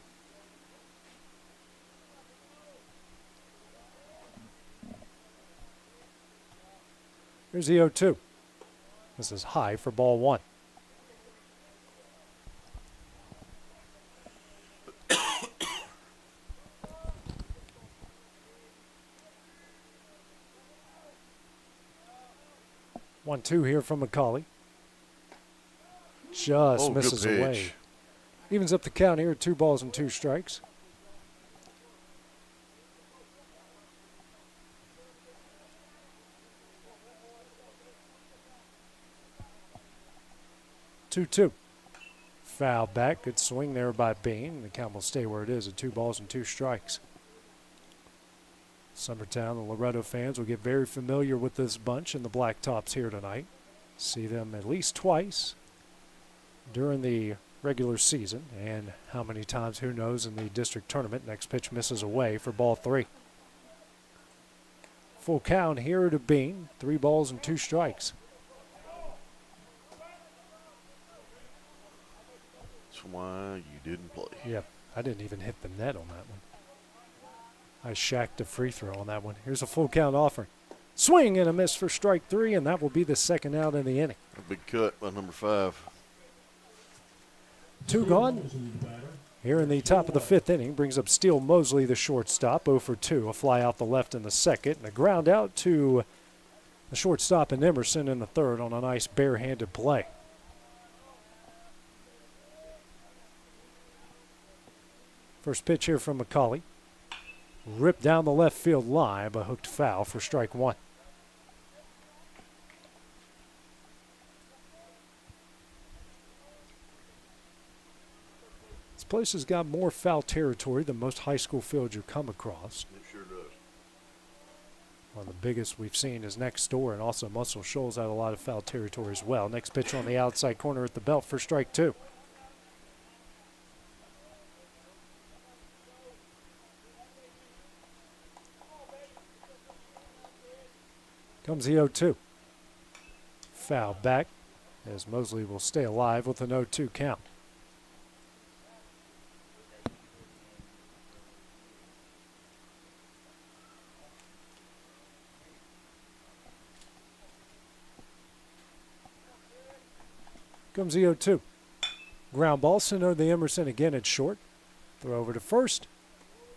G: Here's the 0-2. This is high for ball one. One-two here from McCauley. Just misses away. Evens up the count here at 2 balls and 2 strikes. Two. Foul back. Good swing there by Bean. The count will stay where it is at 2 balls and 2 strikes. Summertown, the Loretto fans will get very familiar with this bunch in the Blacktops here tonight. See them at least twice during the regular season, and how many times, who knows, in the district tournament. Next pitch misses away for ball 3. Full count here to Bean. 3 balls and 2 strikes.
E: That's why you didn't play.
G: Yep, I didn't even hit the net on that one. I shacked a free throw on that one. Here's a full count offering. Swing and a miss for strike 3, and that will be the second out in the inning.
E: A big cut by number 5.
G: 2 gone. here in the top of the 5th inning. Brings up Steele Mosley, the shortstop, 0 for 2. A fly out the left in the second, and a ground out to the shortstop and Emerson in the third on a nice barehanded play. First pitch here from McCauley. Ripped down the left field line, but hooked foul for strike one. This place has got more foul territory than most high school fields you come across.
E: It sure does.
G: One of the biggest we've seen is next door, and also Muscle Shoals had a lot of foul territory as well. Next pitch on the outside corner at the belt for strike two. Comes the 0-2. Foul back as Mosley will stay alive with an 0-2 count. Comes the 0-2. Ground ball sent over the Emerson again at short. Throw over to first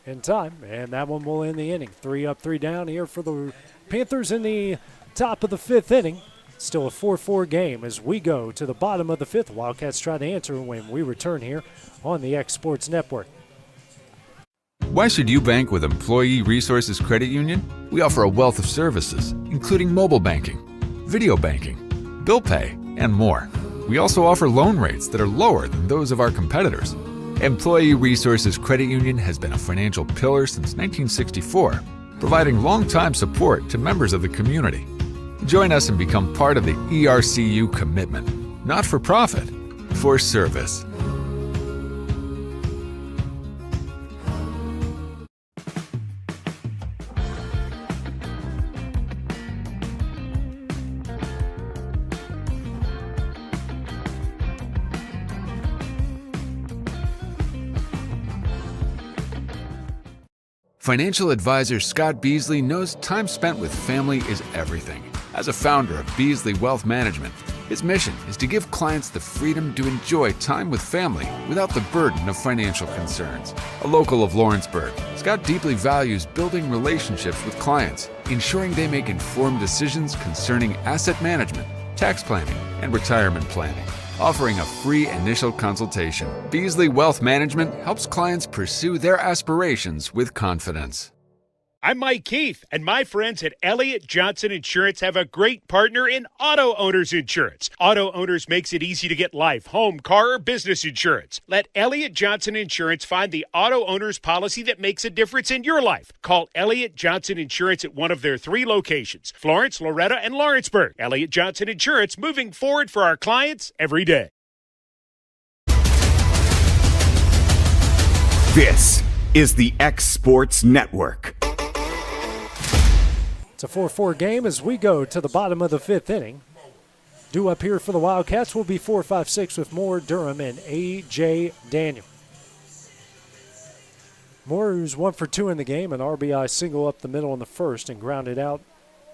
G: in time, and that one will end the inning. 3 up, 3 down here for the Panthers in the top of the 5th inning. Still a 4-4 game as we go to the bottom of the 5th. Wildcats try to answer when we return here on the X Sports Network.
M: Why should you bank with Employee Resources Credit Union? We offer a wealth of services, including mobile banking, video banking, bill pay, and more. We also offer loan rates that are lower than those of our competitors. Employee Resources Credit Union has been a financial pillar since 1964, providing long-time support to members of the community. Join us and become part of the ERCU commitment, not for profit, for service. Financial advisor Scott Beasley knows time spent with family is everything. As a founder of Beasley Wealth Management, his mission is to give clients the freedom to enjoy time with family without the burden of financial concerns. A local of Lawrenceburg, Scott deeply values building relationships with clients, ensuring they make informed decisions concerning asset management, tax planning, and retirement planning. Offering a free initial consultation, Beasley Wealth Management helps clients pursue their aspirations with confidence.
J: I'm Mike Keith, and my friends at Elliott Johnson Insurance have a great partner in Auto Owners Insurance. Auto Owners makes it easy to get life, home, car, or business insurance. Let Elliott Johnson Insurance find the Auto Owners policy that makes a difference in your life. Call Elliott Johnson Insurance at one of their 3 locations, Florence, Loretta, and Lawrenceburg. Elliott Johnson Insurance, moving forward for our clients every day.
A: This is the X Sports Network.
G: It's a 4-4 game as we go to the bottom of the 5th inning. Due up here for the Wildcats will be 4, 5, 6 with Moore, Durham, and A.J. Daniel. Moore, who's 1 for 2 in the game, an RBI single up the middle in the first and grounded out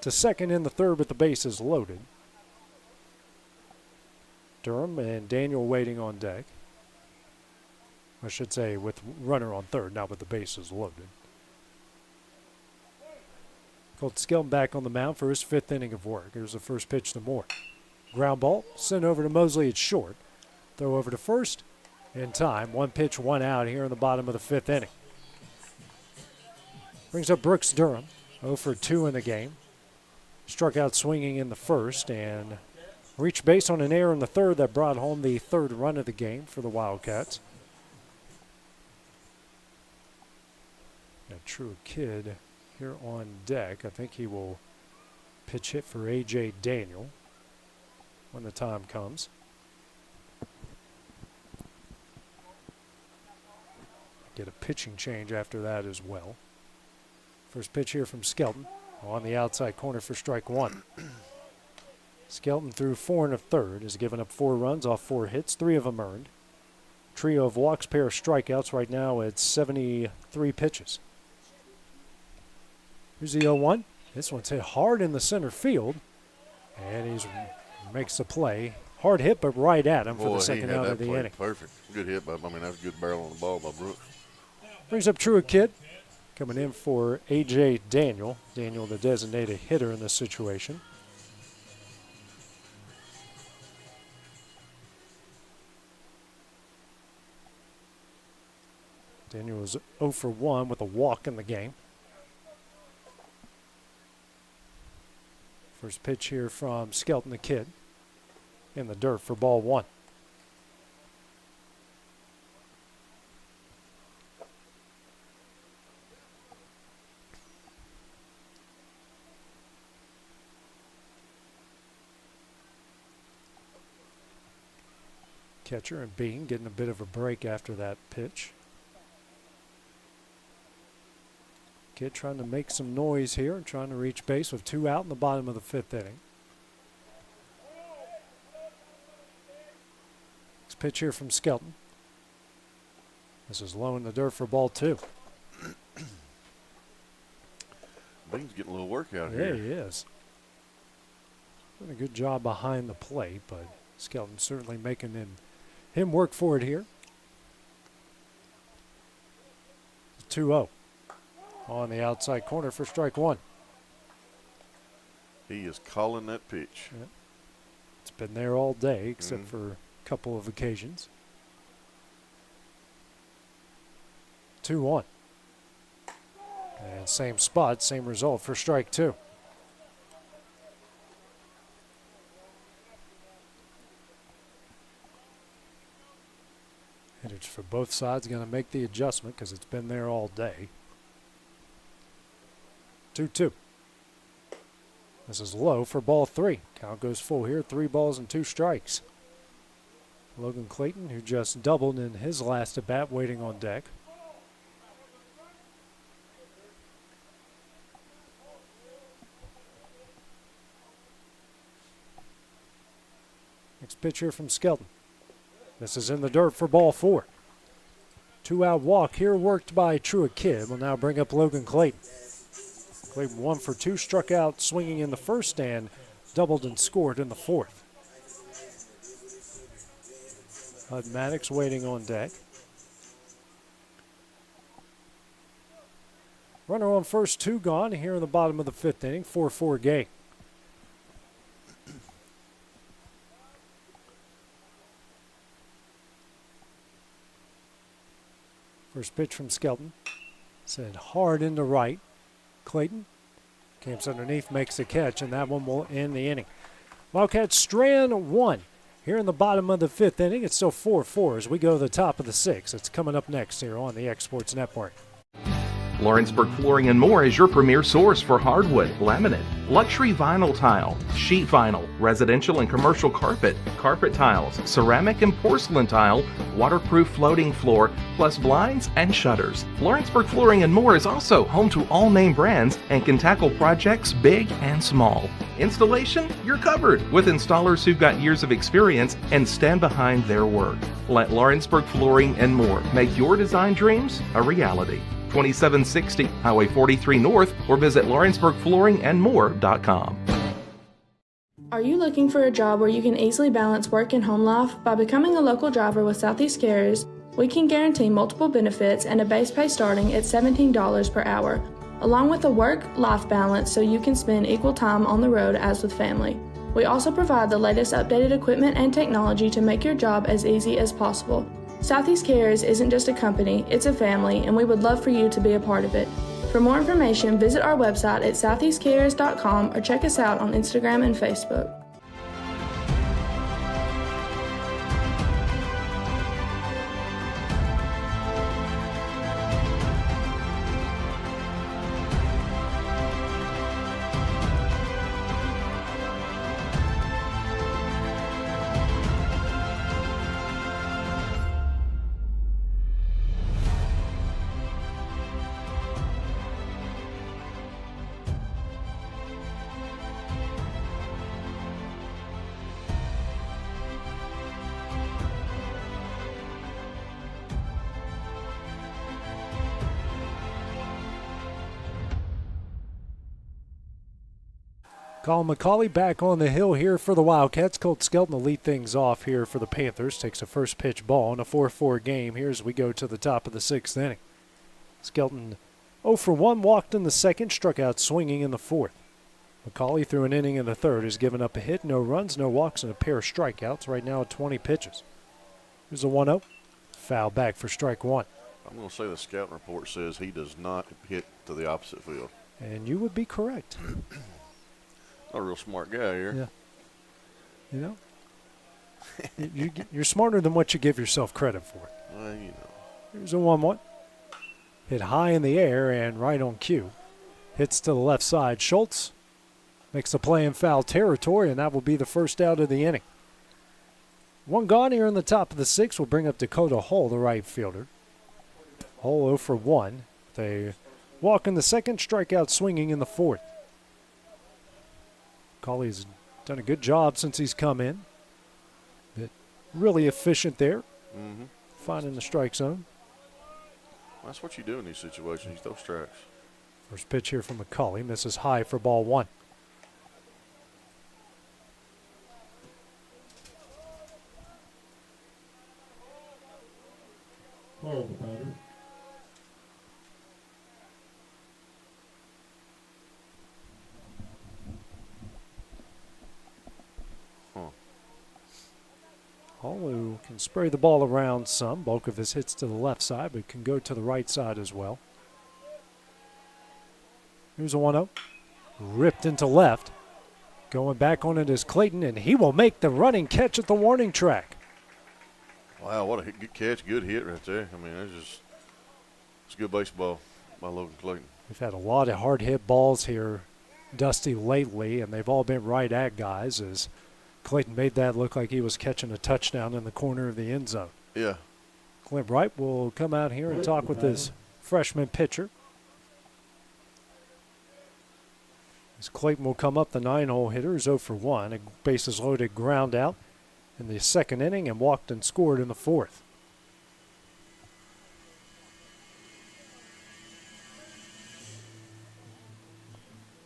G: to second in the third with the bases loaded. Durham and Daniel waiting on deck. I should say with runner on third, not with the bases loaded. Colt Skelton back on the mound for his 5th inning of work. Here's the first pitch to Moore. Ground ball, sent over to Mosley at short. Throw over to first in time. 1 pitch, 1 out here in the bottom of the 5th inning. Brings up Brooks Durham, 0 for 2 in the game. Struck out swinging in the first and reached base on an error in the third that brought home the 3rd run of the game for the Wildcats. Got True Kid here on deck. I think he will pitch hit for A.J. Daniel when the time comes. Get a pitching change after that as well. First pitch here from Skelton on the outside corner for strike 1. Skelton threw 4 1/3, has given up 4 runs off 4 hits, 3 of them earned. Trio of walks, pair of strikeouts right now at 73 pitches. Here's the 0-1. This one's hit hard in the center field, and he makes a play Hard hit, but right at him for
E: Boy,
G: the second
E: he had
G: out
E: that
G: of the
E: play
G: inning.
E: perfect. Good hit, but I mean, that's a good barrel on the ball by Brooks.
G: Brings up Truett Kidd, coming in for A.J. Daniel. Daniel, the designated hitter in this situation. Daniel was 0 for 1 with a walk in the game. First pitch here from Skelton the Kid in the dirt for ball 1. Catcher and Bean getting a bit of a break after that pitch. Kid trying to make some noise here and trying to reach base with 2 out in the bottom of the 5th inning. Next pitch here from Skelton. This is low in the dirt for ball 2.
E: Bean's getting a little work out
G: Yeah,
E: here.
G: he is. Doing a good job behind the plate, but Skelton certainly making him work for it here. 2-0 on the outside corner for strike 1.
E: He is calling that pitch.
G: Yep. It's been there all day except for a couple of occasions. 2-1. And same spot, same result for strike 2. Hitters for both sides going to make the adjustment because it's been there all day. 2-2. This is low for ball 3. Count goes full here, 3 balls and 2 strikes. Logan Clayton, who just doubled in his last at bat, waiting on deck. Next pitch here from Skelton. This is in the dirt for ball 4. 2-out walk here worked by Truett Kidd will now bring up Logan Clayton. Clayton 1 for 2, struck out swinging in the first and doubled and scored in the 4th. Hud Maddox waiting on deck. Runner on first, 2 gone here in the bottom of the 5th inning, 4-4 game. First pitch from Skelton. Sent hard into right. Clayton camps underneath, makes the catch, and that one will end the inning. Wildcats strand 1 here in the bottom of the 5th inning. It's still 4-4 as we go to the top of the 6th. It's coming up next here on the X-Sports Network.
D: Lawrenceburg Flooring and More is your premier source for hardwood, laminate, luxury vinyl tile, sheet vinyl, residential and commercial carpet, carpet tiles, ceramic and porcelain tile, waterproof floating floor, plus blinds and shutters. Lawrenceburg Flooring and More is also home to all name brands and can tackle projects big and small. Installation, you're covered with installers who've got years of experience and stand behind their work. Let Lawrenceburg Flooring and More make your design dreams a reality. 2760 Highway 43 North or visit LawrenceburgFlooringandMore.com.
R: Are you looking for a job where you can easily balance work and home life? By becoming a local driver with Southeast Carriers, we can guarantee multiple benefits and a base pay starting at $17 per hour, along with a work-life balance so you can spend equal time on the road as with family. We also provide the latest updated equipment and technology to make your job as easy as possible. Southeast Carriers isn't just a company, it's a family, and we would love for you to be a part of it. For more information, visit our website at southeastcarriers.com or check us out on Instagram and Facebook.
G: Colin McCauley back on the hill here for the Wildcats. Colt Skelton will lead things off here for the Panthers. Takes a first pitch ball in a 4-4 game here as we go to the top of the 6th inning. Skelton 0 for 1, walked in the 2nd, struck out swinging in the 4th. McCauley through an inning in the 3rd has given up a hit, no runs, no walks, and a pair of strikeouts. Right now at 20 pitches. Here's a 1-0. Foul back for strike 1.
E: I'm going to say the scouting report says he does not hit to the opposite field.
G: And you would be correct.
E: Not a real smart guy here.
G: Yeah. You know, you're smarter than what you give yourself credit for.
E: Well, you know.
G: Here's a 1-1. Hit high in the air and right on cue. Hits to the left side. Schultz makes the play in foul territory, and that will be the first out of the inning. One gone here in the top of the 6th will bring up Dakota Hull, the right fielder. Hull 0 for 1. They walk in the 2nd, strikeout swinging in the 4th. Colley's done a good job since he's come in. But really efficient there, finding the strike zone.
E: That's what you do in these situations. You throw strikes.
G: First pitch here from McCauley. Misses high for ball 1. Who can spray the ball around some. Bulk of his hits to the left side, but can go to the right side as well. Here's a 1-0. Ripped into left. Going back on it is Clayton, and he will make the running catch at the warning track.
E: Wow, what a good catch, good hit right there. I mean, it's good baseball by Logan Clayton.
G: We've had a lot of hard hit balls here, Dusty, lately, and they've all been right at guys as Clayton made that look like he was catching a touchdown in the corner of the end zone.
E: Yeah.
G: Clint Wright will come out here and talk with his freshman pitcher. As Clayton will come up, the 9-hole hitter is 0 for 1. A bases loaded ground out in the 2nd inning and walked and scored in the 4th.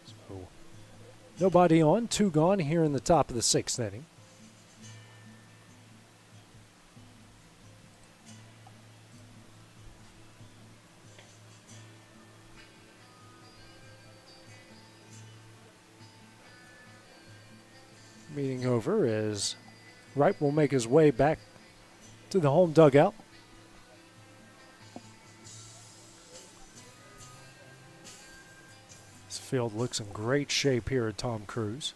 G: So nobody on, 2 gone here in the top of the 6th inning. Meeting over as Wright will make his way back to the home dugout. This field looks in great shape here at Tom Cruise.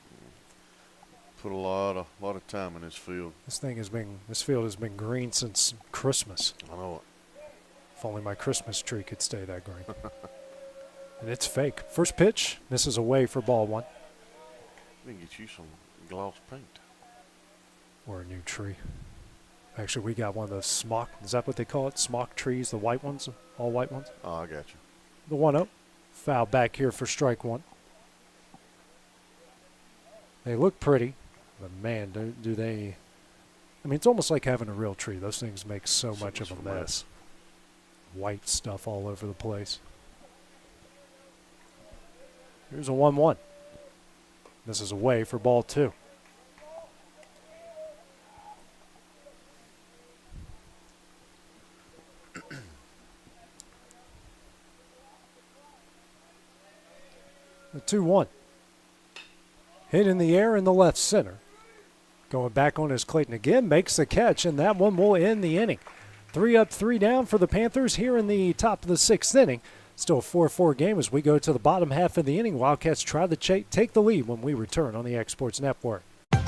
E: Put a lot of time in this field.
G: This field has been green since Christmas.
E: I know it.
G: If only my Christmas tree could stay that green. And it's fake. First pitch, misses away for ball 1.
E: We can get you some gloss paint.
G: Or a new tree. Actually, we got one of those smock, is that what they call it? Smock trees, the white ones, all white ones?
E: Oh, I got you.
G: The 1-0. Foul back here for strike 1. They look pretty, but man, do they. I mean, it's almost like having a real tree. Those things make so much of a mess. White stuff all over the place. Here's a 1-1. This is away for ball 2. The 2-1. Hit in the air in the left center. Going back on his Clayton again, makes the catch, and that one will end the inning. 3 up, 3 down for the Panthers here in the top of the 6th inning. Still a 4-4 game as we go to the bottom half of the inning. Wildcats try to take the lead when we return on the X-Sports Network.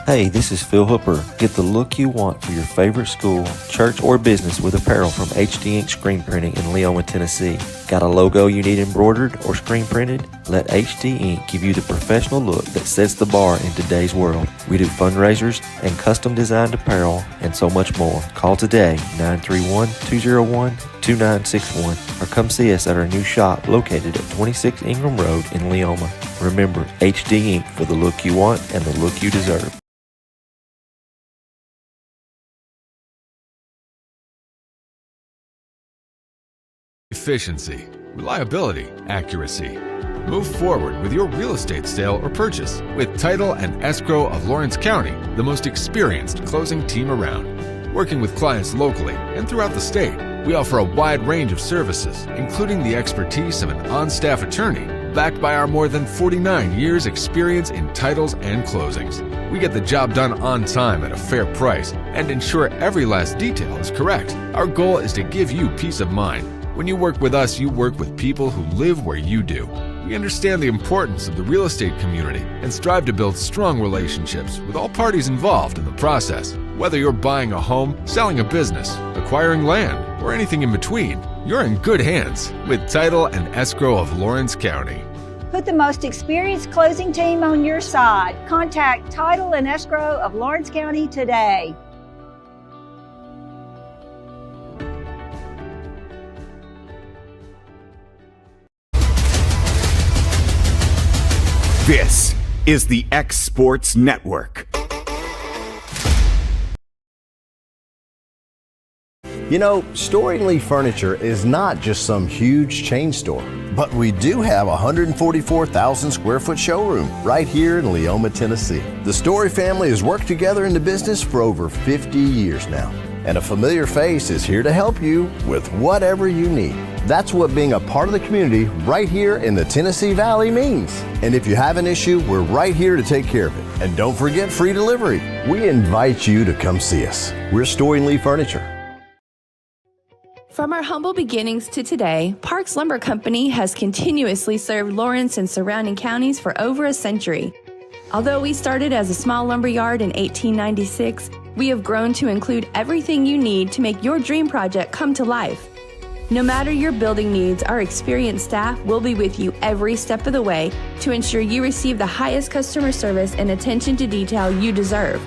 K: Hey, this is Phil Hooper. Get the look you want for your favorite school, church, or business with apparel from HD Ink Screen Printing in Leoma, Tennessee. Got a logo you need embroidered or screen printed? Let HD Ink give you the professional look that sets the bar in today's world. We do fundraisers and custom designed apparel and so much more. Call today, 931-201-2961, or come see us at our new shop located at 26 Ingram Road in Leoma. Remember, HD Ink for the look you want and the look you deserve.
M: Efficiency, reliability, accuracy. Move forward with your real estate sale or purchase with Title and Escrow of Lawrence County, the most experienced closing team around. Working with clients locally and throughout the state, we offer a wide range of services, including the expertise of an on-staff attorney, backed by our more than 49 years experience in titles and closings. We get the job done on time at a fair price and ensure every last detail is correct. Our goal is to give you peace of mind. When you work with us, you work with people who live where you do. We understand the importance of the real estate community and strive to build strong relationships with all parties involved in the process. Whether you're buying a home, selling a business, acquiring land, or anything in between, you're in good hands with Title and Escrow of Lawrence County.
L: Put the most experienced closing team on your side. Contact Title and Escrow of Lawrence County today.
A: This is the X Sports Network.
N: You know, Story and Lee Furniture is not just some huge chain store, but we do have a 144,000 square foot showroom right here in Leoma, Tennessee. The Story family has worked together in the business for over 50 years now, and a familiar face is here to help you with whatever you need. That's what being a part of the community right here in the Tennessee Valley means. And if you have an issue, we're right here to take care of it. And don't forget free delivery. We invite you to come see us. We're Story and Lee Furniture.
R: From our humble beginnings to today, Parks Lumber Company has continuously served Lawrence and surrounding counties for over a century. Although we started as a small lumber yard in 1896, we have grown to include everything you need to make your dream project come to life. No matter your building needs, our experienced staff will be with you every step of the way to ensure you receive the highest customer service and attention to detail you deserve.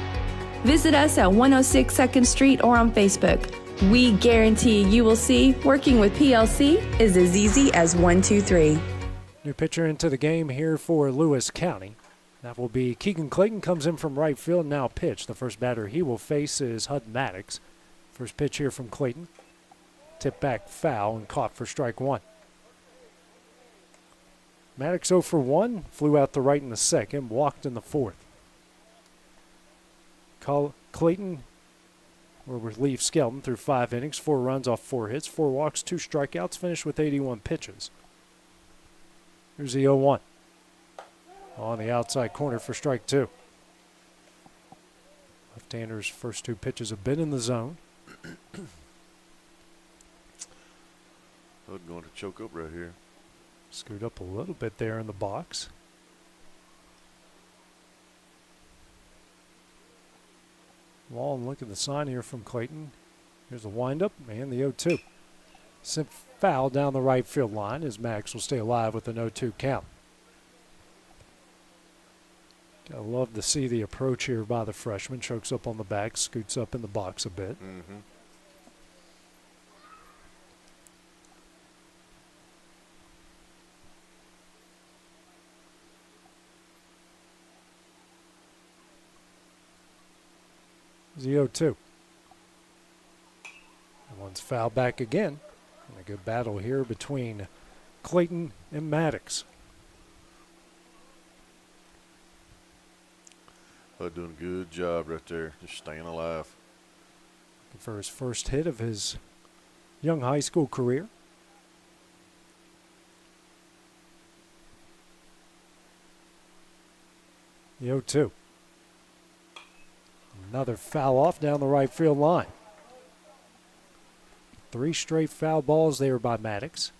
R: Visit us at 106 2nd Street or on Facebook. We guarantee you will see working with PLC is as easy as 1, 2, 3.
G: New pitcher into the game here for Lewis County. That will be Keegan Clayton, comes in from right field, now pitch. The first batter he will face is Hud Maddox. First pitch here from Clayton. Tip back foul and caught for strike one. Maddox 0 for 1, flew out to right in the second, walked in the fourth. Clayton will relieve Skelton through 5 innings, 4 runs off 4 hits, 4 walks, 2 strikeouts, finished with 81 pitches. Here's the 0-1. On the outside corner for strike 2. Left-hander's first 2 pitches have been in the zone.
E: Hood going to choke up right here.
G: Scoot up a little bit there in the box. Long look at the sign here from Clayton. Here's the windup and the 0-2. Sent foul down the right field line as Max will stay alive with an 0-2 count. Gotta love to see the approach here by the freshman. Chokes up on the back, scoots up in the box a bit.
E: Mm-hmm.
G: 0-2. One's foul back again. And a good battle here between Clayton and Maddox.
E: Doing a good job right there, just staying alive.
G: For his first hit of his young high school career. The 0-2. Another foul off down the right field line. 3 straight foul balls there by Maddox.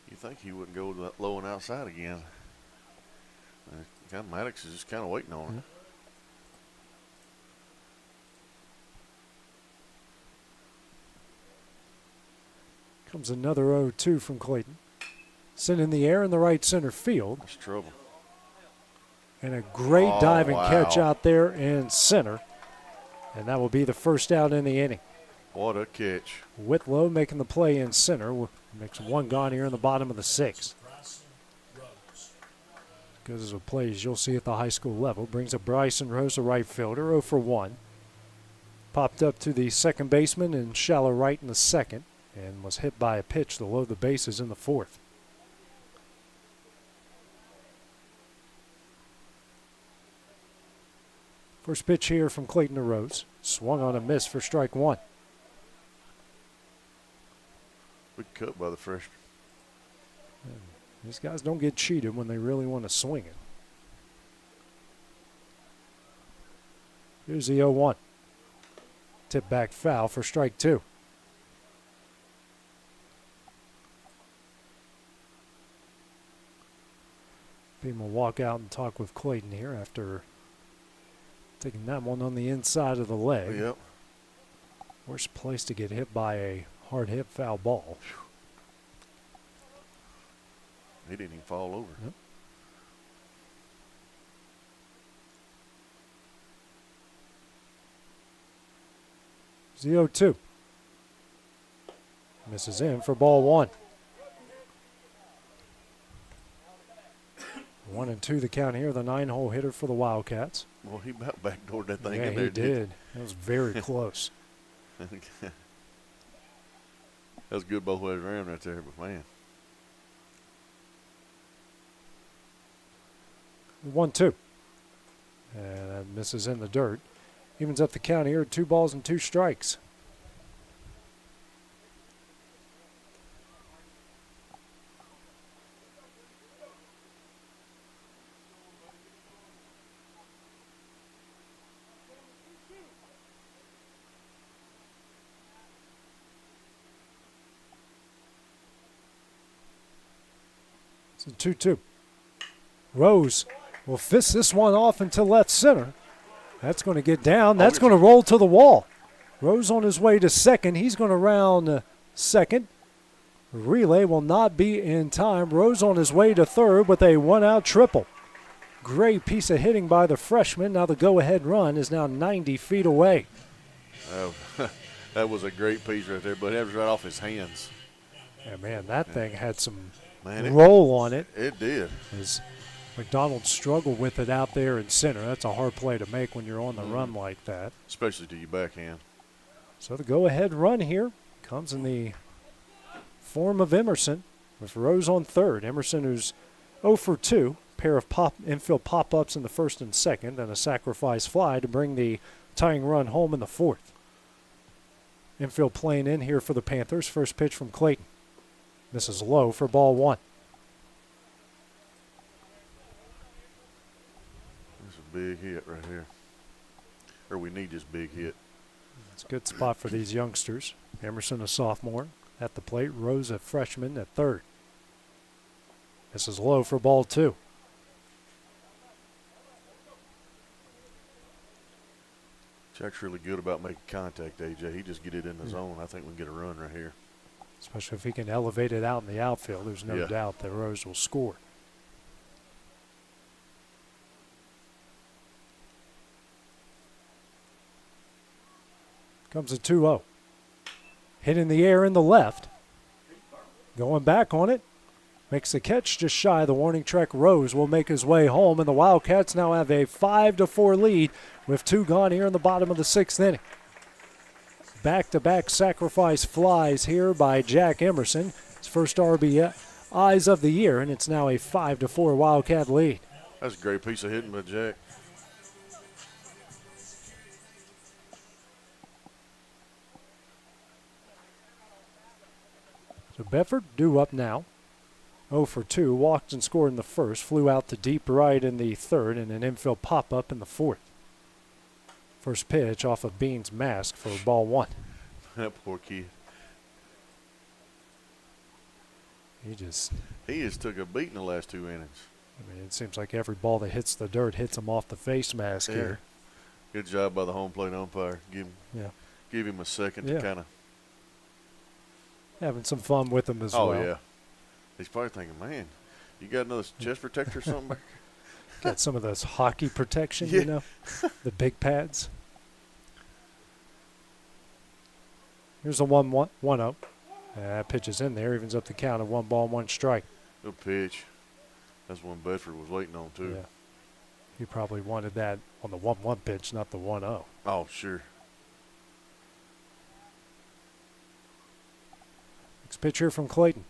E: You think he wouldn't go that low and outside again. Maddox is just kind of waiting on it.
G: Comes another 0-2 from Clayton. Sent in the air in the right center field.
E: That's trouble.
G: And a great diving catch out there in center. And that will be the first out in the inning.
E: What a catch.
G: Whitlow making the play in center. Makes 1 gone here in the bottom of the 6th. Goes of plays you'll see at the high school level. Brings up Bryson Rose, a right fielder, 0 for 1. Popped up to the second baseman in shallow right in the second. and was hit by a pitch to load the bases in the fourth. First pitch here from Clayton to Rose. Swung on a miss for strike one.
E: Big cut by the freshman.
G: These guys don't get cheated when they really want to swing it. Here's the 0-1. Tip back foul for strike two. Beam will walk out and talk with Clayton here after taking that one on the inside of the leg.
E: Yep.
G: Worst place to get hit by a hard hit foul ball.
E: He didn't even fall over.
G: Yep. The 0-2. Misses in for ball one. 1-2 the count here. The 9-hole hitter for the Wildcats.
E: Well, he about backdoored that thing
G: Yeah,
E: in there.
G: he did. That was very close.
E: That was good both ways around right there, but man.
G: 1-2. And that misses in the dirt. Evens up the count here. 2 balls and 2 strikes. It's a 2-2. Rose will fist this one off into left center. That's going to get down. That's going to roll to the wall. Rose on his way to second. He's going to round second. Relay will not be in time. Rose on his way to third with a one-out triple. Great piece of hitting by the freshman. Now the go-ahead run is now 90 feet away.
E: That was a great piece right there, but it was right off his hands.
G: Yeah, man, that thing had some
E: Man,
G: roll on it.
E: It did.
G: As McDonald struggled with it out there in center. That's a hard play to make when you're on the run like that.
E: Especially to your backhand.
G: So the go-ahead run here comes in the form of Emerson with Rose on third. Emerson, who's 0 for 2, pair of infield pop-ups in the first and second, and a sacrifice fly to bring the tying run home in the fourth. Infield playing in here for the Panthers. First pitch from Clayton. This is low for ball one.
E: That's a big hit right here. Or we need this big hit.
G: It's a good spot for these youngsters. Emerson, a sophomore, at the plate. Rose, a freshman, at third. This is low for ball two.
E: Jack's really good about making contact, AJ. He just get it in the zone. I think we can get a run right here.
G: Especially if he can elevate it out in the outfield. There's no doubt that Rose will score. Comes a 2-0. Hit in the air in the left. Going back on it. Makes the catch just shy of the warning track. Rose will make his way home, and the Wildcats now have a 5-4 lead with 2 gone here in the bottom of the 6th inning. Back-to-back sacrifice flies here by Jack Emerson. His first RBIs of the year, and it's now a 5-4 Wildcat lead.
E: That's a great piece of hitting by Jack.
G: So Bedford due up now. 0 for 2, walked and scored in the first, flew out to deep right in the third, and an infield pop-up in the fourth. First pitch off of Bean's mask for ball one.
E: That poor kid.
G: He just
E: took a beating the last 2 innings.
G: I mean, it seems like every ball that hits the dirt hits him off the face mask here.
E: Good job by the home plate umpire. Give him a second to kind of.
G: Having some fun with him as well.
E: Oh, yeah. He's probably thinking, man, you got another chest protector or something back?
G: Got some of those hockey protection, you know, the big pads. Here's a 1-0. That pitch is in there, evens up the count of 1 ball, 1 strike.
E: Good pitch. That's one Bedford was waiting on, too.
G: Yeah. He probably wanted that on the 1-1 pitch, not the 1-0.
E: Oh, sure.
G: pitch here from Clayton.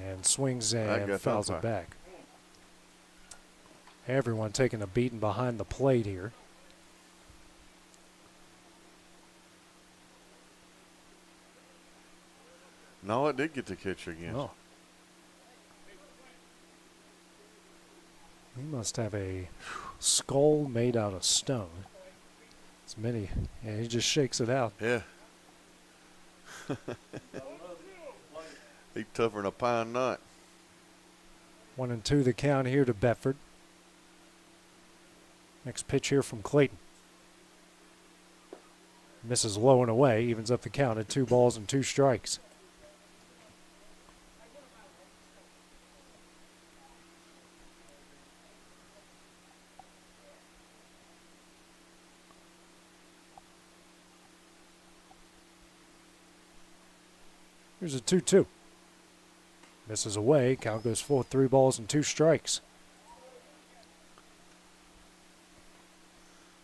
G: And swings and fouls it back. Everyone taking a beating behind the plate here.
E: No, it did get the catcher again.
G: Oh. He must have a skull made out of stone. It's many. Yeah, he just shakes it out.
E: Yeah. He's tougher than a pine nut.
G: 1-2 the count here to Bedford. Next pitch here from Clayton. Misses low and away, evens up the count at 2 balls and 2 strikes. Here's a 2-2. Misses away. Count goes full, 3 balls and 2 strikes.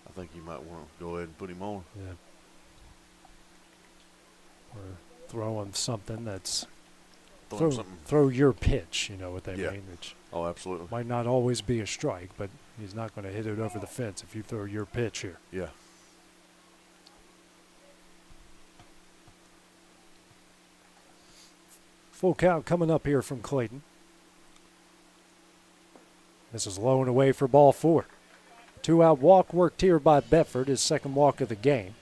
E: I think you might want to go ahead and put him on.
G: Yeah. Or throw him something that's throw your pitch. You know what they mean? Which
E: absolutely.
G: Might not always be a strike, but he's not going to hit it over the fence if you throw your pitch here.
E: Yeah.
G: Full count coming up here from Clayton. This is low and away for ball 4. 2-out walk worked here by Bedford, his second walk of the game.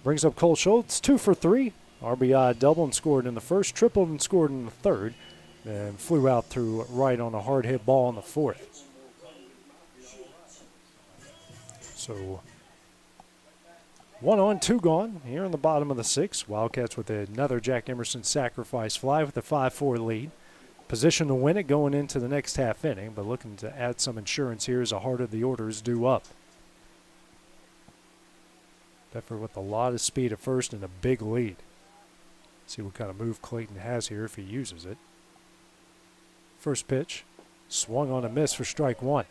G: Brings up Cole Schultz, 2 for 3. RBI double and scored in the first, tripled and scored in the third, and flew out through right on a hard hit ball in the fourth. So 1 on, 2 gone here in the bottom of the 6th. Wildcats with another Jack Emerson sacrifice fly with a 5-4 lead. Position to win it going into the next half inning, but looking to add some insurance here as the heart of the order is due up. Bedford with a lot of speed at first and a big lead. See what kind of move Clayton has here if he uses it. First pitch, swung on a miss for strike 1.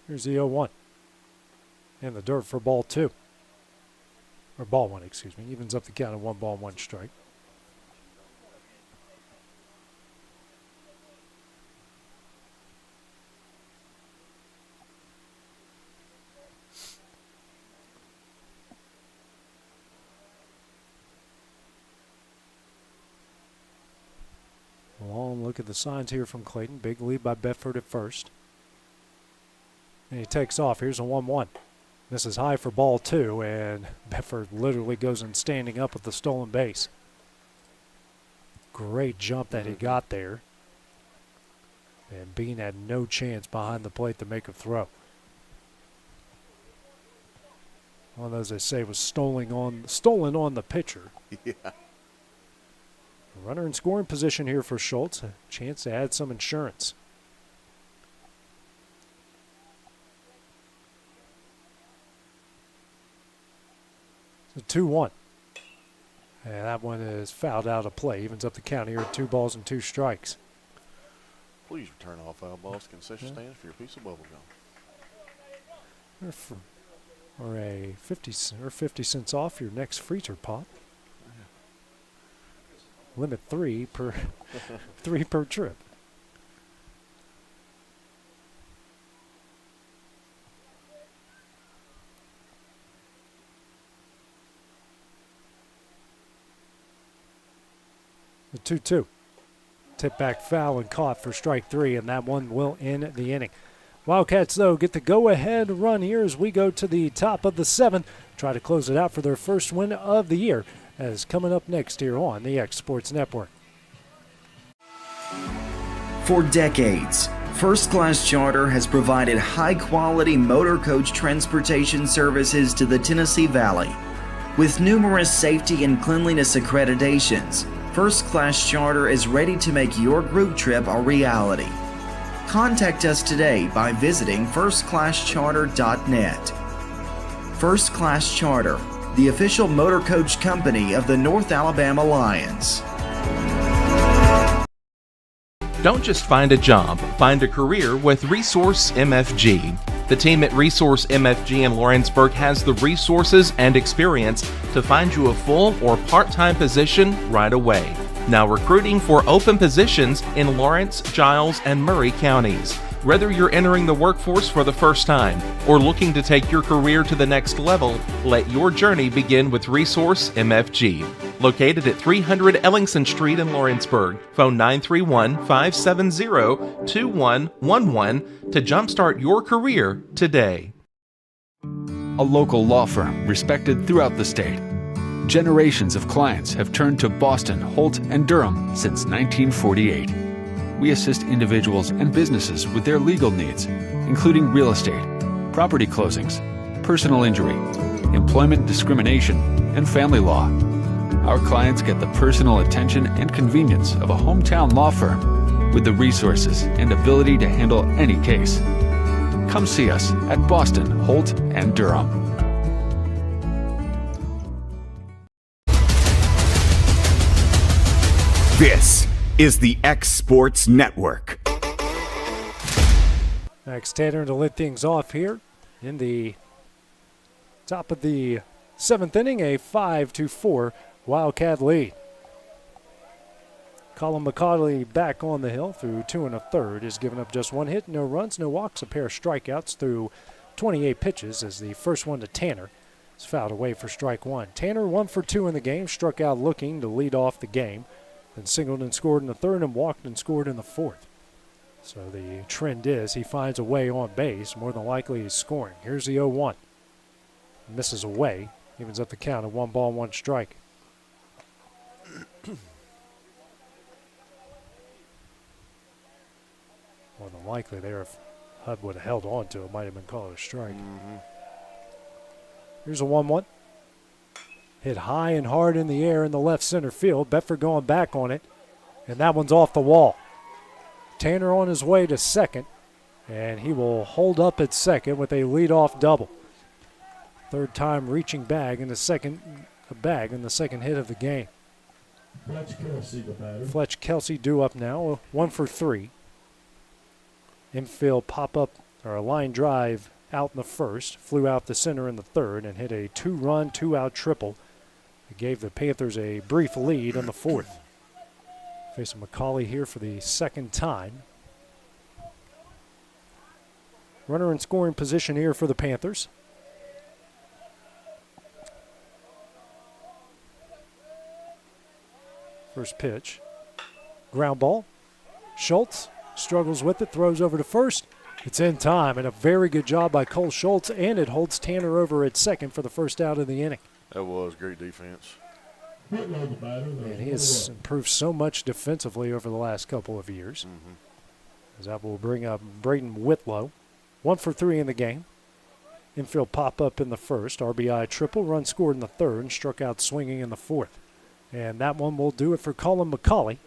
G: Here's the 0-1. In the dirt for ball 2. Or ball 1, excuse me. Evens up the count of 1 ball, 1 strike. Long look at the signs here from Clayton. Big lead by Bedford at first. And he takes off. Here's a 1-1. This is high for ball 2, and Bedford literally goes in standing up with the stolen base. Great jump that he got there. And Bean had no chance behind the plate to make a throw. One of those they say was stolen on the pitcher.
E: Yeah.
G: Runner in scoring position here for Schultz. A chance to add some insurance. It's a 2-1. And that one is fouled out of play. Evens up the count here at 2 balls and 2 strikes.
E: Please return all foul balls to concession stand for your piece of bubble gum.
G: Or a 50 cents off your next freezer pop. Limit 3 per 3 per trip. The 2-2. Tip back foul and caught for strike 3, and that one will end the inning. Wildcats, though, get the go-ahead run here as we go to the top of the 7th. Try to close it out for their first win of the year, as coming up next here on the X Sports Network.
O: For decades, First Class Charter has provided high-quality motor coach transportation services to the Tennessee Valley. With numerous safety and cleanliness accreditations, First Class Charter is ready to make your group trip a reality. Contact us today by visiting firstclasscharter.net. First Class Charter, the official motor coach company of the North Alabama Lions.
D: Don't just find a job, find a career with Resource MFG. The team at Resource MFG in Lawrenceburg has the resources and experience to find you a full or part-time position right away. Now recruiting for open positions in Lawrence, Giles, and Murray counties. Whether you're entering the workforce for the first time or looking to take your career to the next level, let your journey begin with Resource MFG. Located at 300 Ellingson Street in Lawrenceburg. Phone 931-570-2111 to jumpstart your career today.
M: A local law firm respected throughout the state. Generations of clients have turned to Boston, Holt, and Durham since 1948. We assist individuals and businesses with their legal needs, including real estate, property closings, personal injury, employment discrimination, and family law. Our clients get the personal attention and convenience of a hometown law firm with the resources and ability to handle any case. Come see us at Boston, Holt, and Durham.
A: This is the X Sports Network.
G: Max Tanner to lead things off here in the top of the 7th inning, a 5-4 Wildcat lead. Colin McCauley back on the hill through 2 1/3. Has given up just 1 hit, no runs, no walks, a pair of strikeouts through 28 pitches as the first one to Tanner is fouled away for strike 1. Tanner 1 for 2 in the game, struck out looking to lead off the game. Then singled and scored in the 3rd and walked and scored in the 4th. So the trend is he finds a way on base. More than likely he's scoring. Here's the 0-1. Misses away. Evens up the count at 1 ball, 1 strike. More than likely there, if Hud would have held on to it, might have been called a strike. Here's a 1-1. Hit high and hard in the air in the left center field. Bedford going back on it, and that one's off the wall. Tanner on his way to second, and he will hold up at second with a leadoff double. 3rd time reaching bag in the second hit of the game. Fletch Kelsey due up now, 1 for 3. Infield pop-up, or a line drive out in the 1st, flew out the center in the 3rd, and hit a 2-run, 2-out triple. It gave the Panthers a brief lead on the 4th. Facing McCauley here for the 2nd time. Runner in scoring position here for the Panthers. First pitch. Ground ball. Schultz struggles with it, throws over to first. It's in time, and a very good job by Cole Schultz, and it holds Tanner over at second for the first out of the inning.
E: That was great defense.
G: And he has improved so much defensively over the last couple of years. As that will bring up Braden Whitlow. 1 for 3 in the game. Infield pop-up in the 1st. RBI triple, run scored in the 3rd, and struck out swinging in the 4th. And that one will do it for Colin McCauley.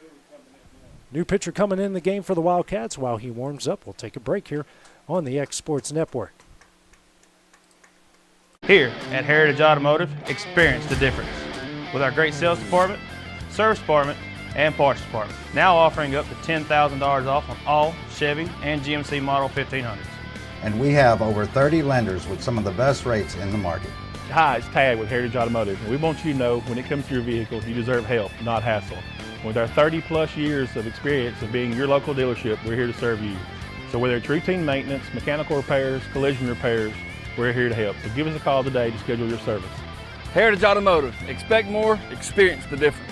G: New pitcher coming in the game for the Wildcats. While he warms up, we'll take a break here on the X Sports Network.
F: Here at Heritage Automotive, experience the difference. With our great sales department, service department, and parts department. Now offering up to $10,000 off on all Chevy and GMC Model 1500s.
P: And we have over 30 lenders with some of the best rates in the market.
W: Hi, it's Tad with Heritage Automotive, and we want you to know when it comes to your vehicle, you deserve help, not hassle. With our 30-plus years of experience of being your local dealership, we're here to serve you. So whether it's routine maintenance, mechanical repairs, collision repairs, we're here to help. So give us a call today to schedule your service.
X: Heritage Automotive. Expect more, experience the difference.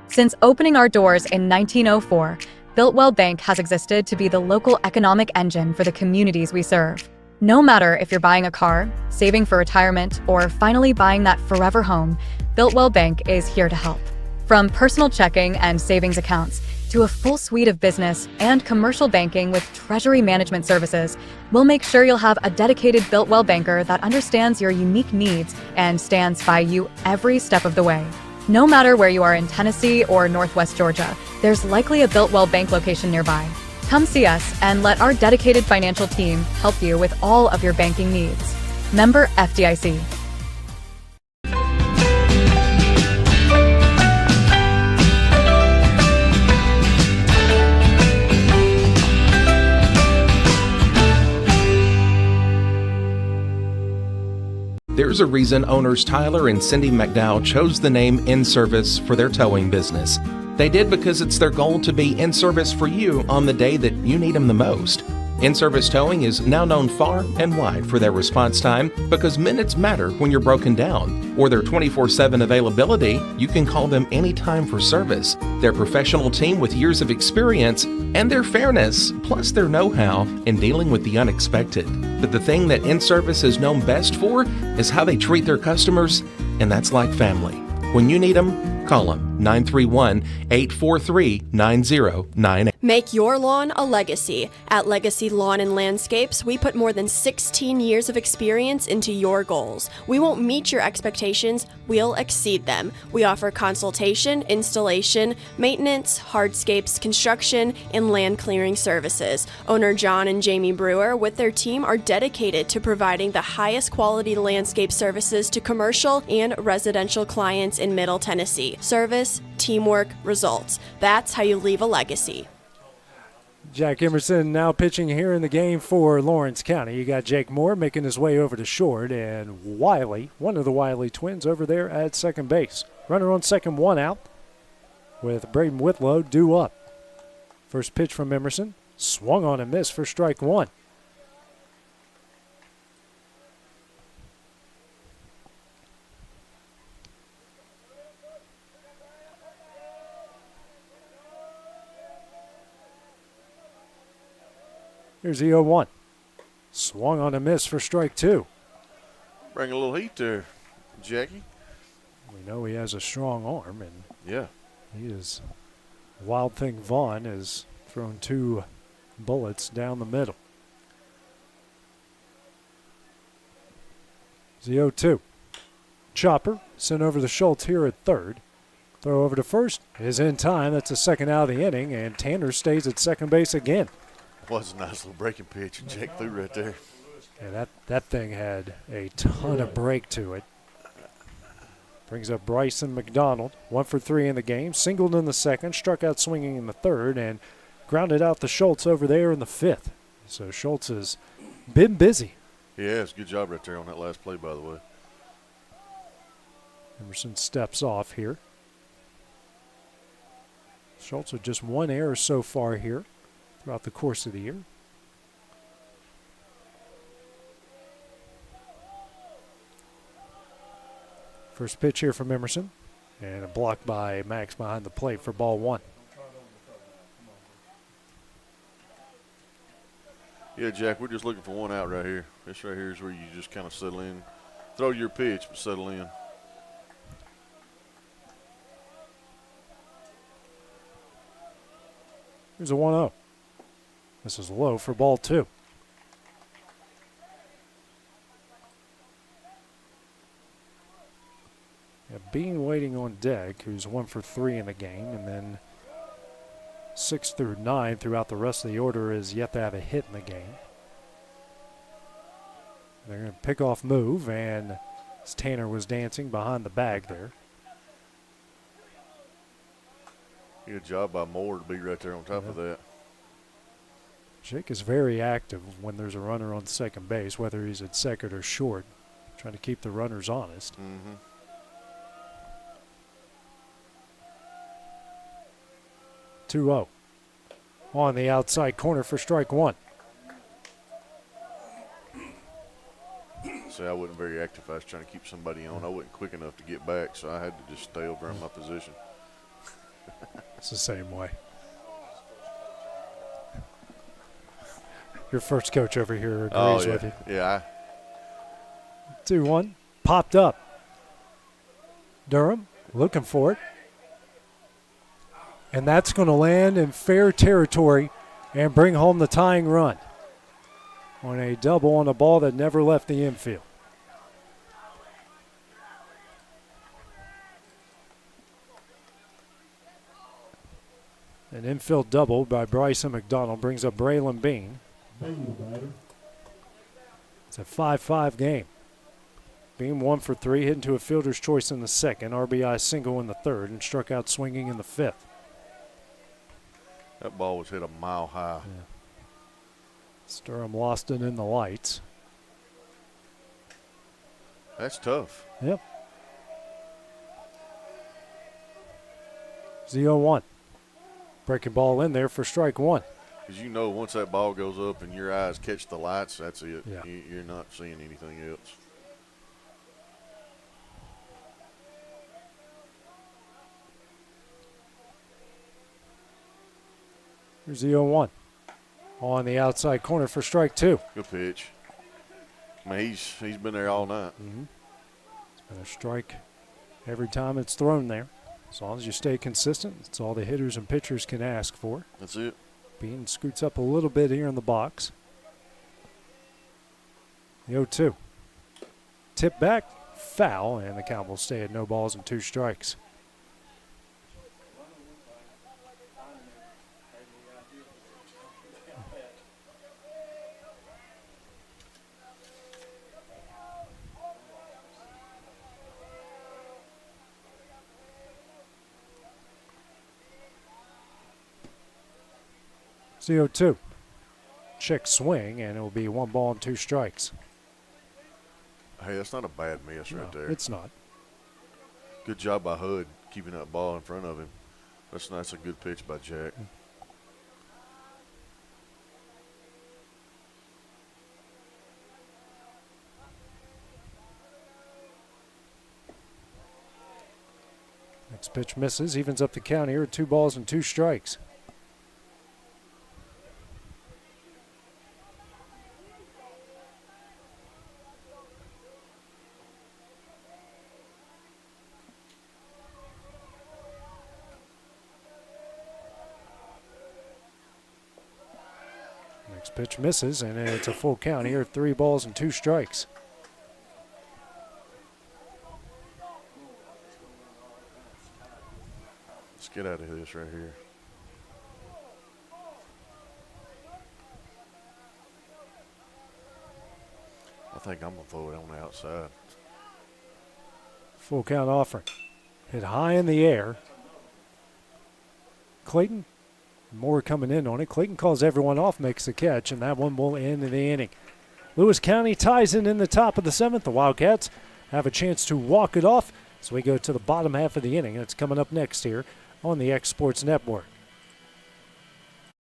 Y: Since opening our doors in 1904, Builtwell Bank has existed to be the local economic engine for the communities we serve. No matter if you're buying a car, saving for retirement, or finally buying that forever home, Builtwell Bank is here to help. From personal checking and savings accounts to a full suite of business and commercial banking with treasury management services, we'll make sure you'll have a dedicated Built Well banker that understands your unique needs and stands by you every step of the way. No matter where you are in Tennessee or Northwest Georgia, there's likely a Built Well bank location nearby. Come see us and let our dedicated financial team help you with all of your banking needs. Member FDIC.
D: There's a reason owners Tyler and Cindy McDowell chose the name In Service for their towing business. They did because it's their goal to be in service for you on the day that you need them the most. In-Service Towing is now known far and wide for their response time because minutes matter when you're broken down. Or their 24/7 availability, you can call them anytime for service. Their professional team with years of experience and their fairness, plus their know-how in dealing with the unexpected. But the thing that In-Service is known best for is how they treat their customers, and that's like family. When you need them, call them 931-843-9098.
B: Make your lawn a legacy. At Legacy Lawn and Landscapes, we put more than 16 years of experience into your goals. We won't meet your expectations, we'll exceed them. We offer consultation, installation, maintenance, hardscapes, construction, and land clearing services. Owner John and Jamie Brewer with their team are dedicated to providing the highest quality landscape services to commercial and residential clients in Middle Tennessee. Service, teamwork, results. That's how you leave a legacy.
G: Jack Emerson now pitching here in the game for Lawrence County. You got Jake Moore making his way over to short, and Wiley, one of the Wiley twins, over there at second base. Runner on second, one out, with Braden Whitlow due up. First pitch from Emerson, swung on and missed for strike one. Here's the 0-1. Swung on a miss for strike two.
E: Bring a little heat there, Jackie.
G: We know he has a strong arm, and
E: yeah,
G: he is. Wild Thing Vaughn has thrown two bullets down the middle. The 0-2. Chopper sent over to Schultz here at third. Throw over to first is in time. That's the second out of the inning, and Tanner stays at second base again.
E: Was a nice little breaking pitch, and Jake threw right there.
G: Yeah, that thing had a ton of break to it. Brings up Bryson McDonald, 1 for 3 in the game. Singled in the second, struck out swinging in the third, and grounded out to Schultz over there in the fifth. So Schultz has been busy.
E: Yeah, it's a good job right there on that last play, by the way.
G: Emerson steps off here. Schultz with just one error so far here throughout the course of the year. First pitch here from Emerson, and a block by Max behind the plate for ball one.
E: Yeah, Jack, we're just looking for one out right here. This right here is where you just kind of settle in. Throw your pitch, but settle in.
G: Here's a 1-0. This is low for ball two. Bean waiting on deck, who's 1 for 3 in the game, and then 6 through 9 throughout the rest of the order is yet to have a hit in the game. They're going to pick off move, and Tanner was dancing behind the bag there.
E: Good job by Moore to be right there on top of that.
G: Jake is very active when there's a runner on second base, whether he's at second or short, trying to keep the runners honest.
E: Mm-hmm.
G: 2-0. On the outside corner for strike one.
E: See, I wasn't very active. I was trying to keep somebody on. I wasn't quick enough to get back, so I had to just stay over in my position.
G: It's the same way. Your first coach over here agrees with you.
E: Yeah.
G: 2-1. Popped up. Durham looking for it. And that's going to land in fair territory and bring home the tying run on a double on a ball that never left the infield. An infield double by Bryson McDonald brings up Braylon Bean. It's a 5-5 game. Bean 1 for 3, hit into a fielder's choice in the second, RBI single in the third, and struck out swinging in the fifth.
E: That ball was hit a mile high.
G: Yeah. Sturm lost it in the lights.
E: That's tough.
G: Yep. 0-1. Breaking ball in there for strike one.
E: Because you know once that ball goes up and your eyes catch the lights, that's it.
G: Yeah.
E: You're not seeing anything else.
G: Here's the 0-1. On the outside corner for strike two.
E: Good pitch. I mean, he's been there all night.
G: Mm-hmm. It's been a strike every time it's thrown there. As long as you stay consistent, it's all the hitters and pitchers can ask for.
E: That's it.
G: Bean scoots up a little bit here in the box. The 0-2. Tip back, foul, and the count will stay at no balls and 2 strikes. CO2. Check swing, and it will be 1 ball and 2 strikes.
E: Hey, that's not a bad miss right there.
G: It's not.
E: Good job by Hood keeping that ball in front of him. That's a good pitch by Jack.
G: Next pitch misses, evens up the count here at 2 balls and 2 strikes. Next pitch misses, and it's a full count here, 3 balls and 2 strikes.
E: Let's get out of this right here. I think I'm going to throw it on the outside.
G: Full count offering. Hit high in the air. Clayton, more coming in on it. Clayton calls everyone off, makes the catch, and that one will end the inning. Lewis County ties in the top of the 7th. The Wildcats have a chance to walk it off as we go to the bottom half of the inning. It's coming up next here on the X Sports Network.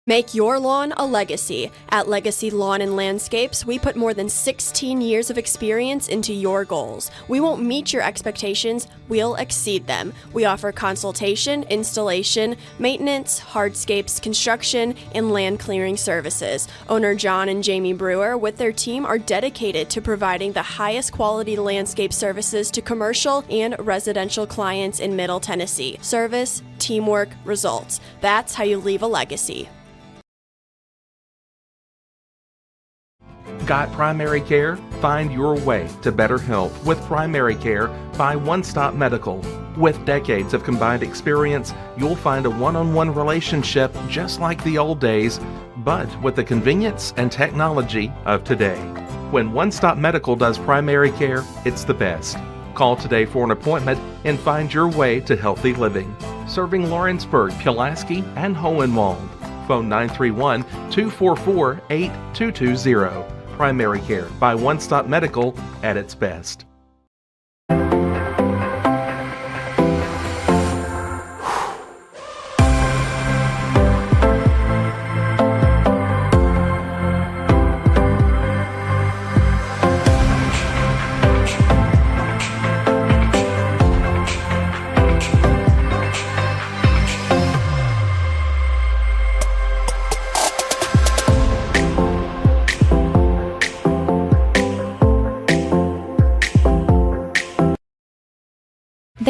B: Make your lawn a legacy. At Legacy Lawn and Landscapes, we put more than 16 years of experience into your goals. We won't meet your expectations, we'll exceed them. We offer consultation, installation, maintenance, hardscapes, construction, and land clearing services. Owner John and Jamie Brewer with their team are dedicated to providing the highest quality landscape services to commercial and residential clients in Middle Tennessee. Service, teamwork, results. That's how you leave a legacy.
D: Got primary care? Find your way to better health with primary care by One Stop Medical. With decades of combined experience, you'll find a one-on-one relationship just like the old days, but with the convenience and technology of today. When One Stop Medical does primary care, it's the best. Call today for an appointment and find your way to healthy living. Serving Lawrenceburg, Pulaski, and Hohenwald. Phone 931-244-8220. Primary care by One Stop Medical at its best.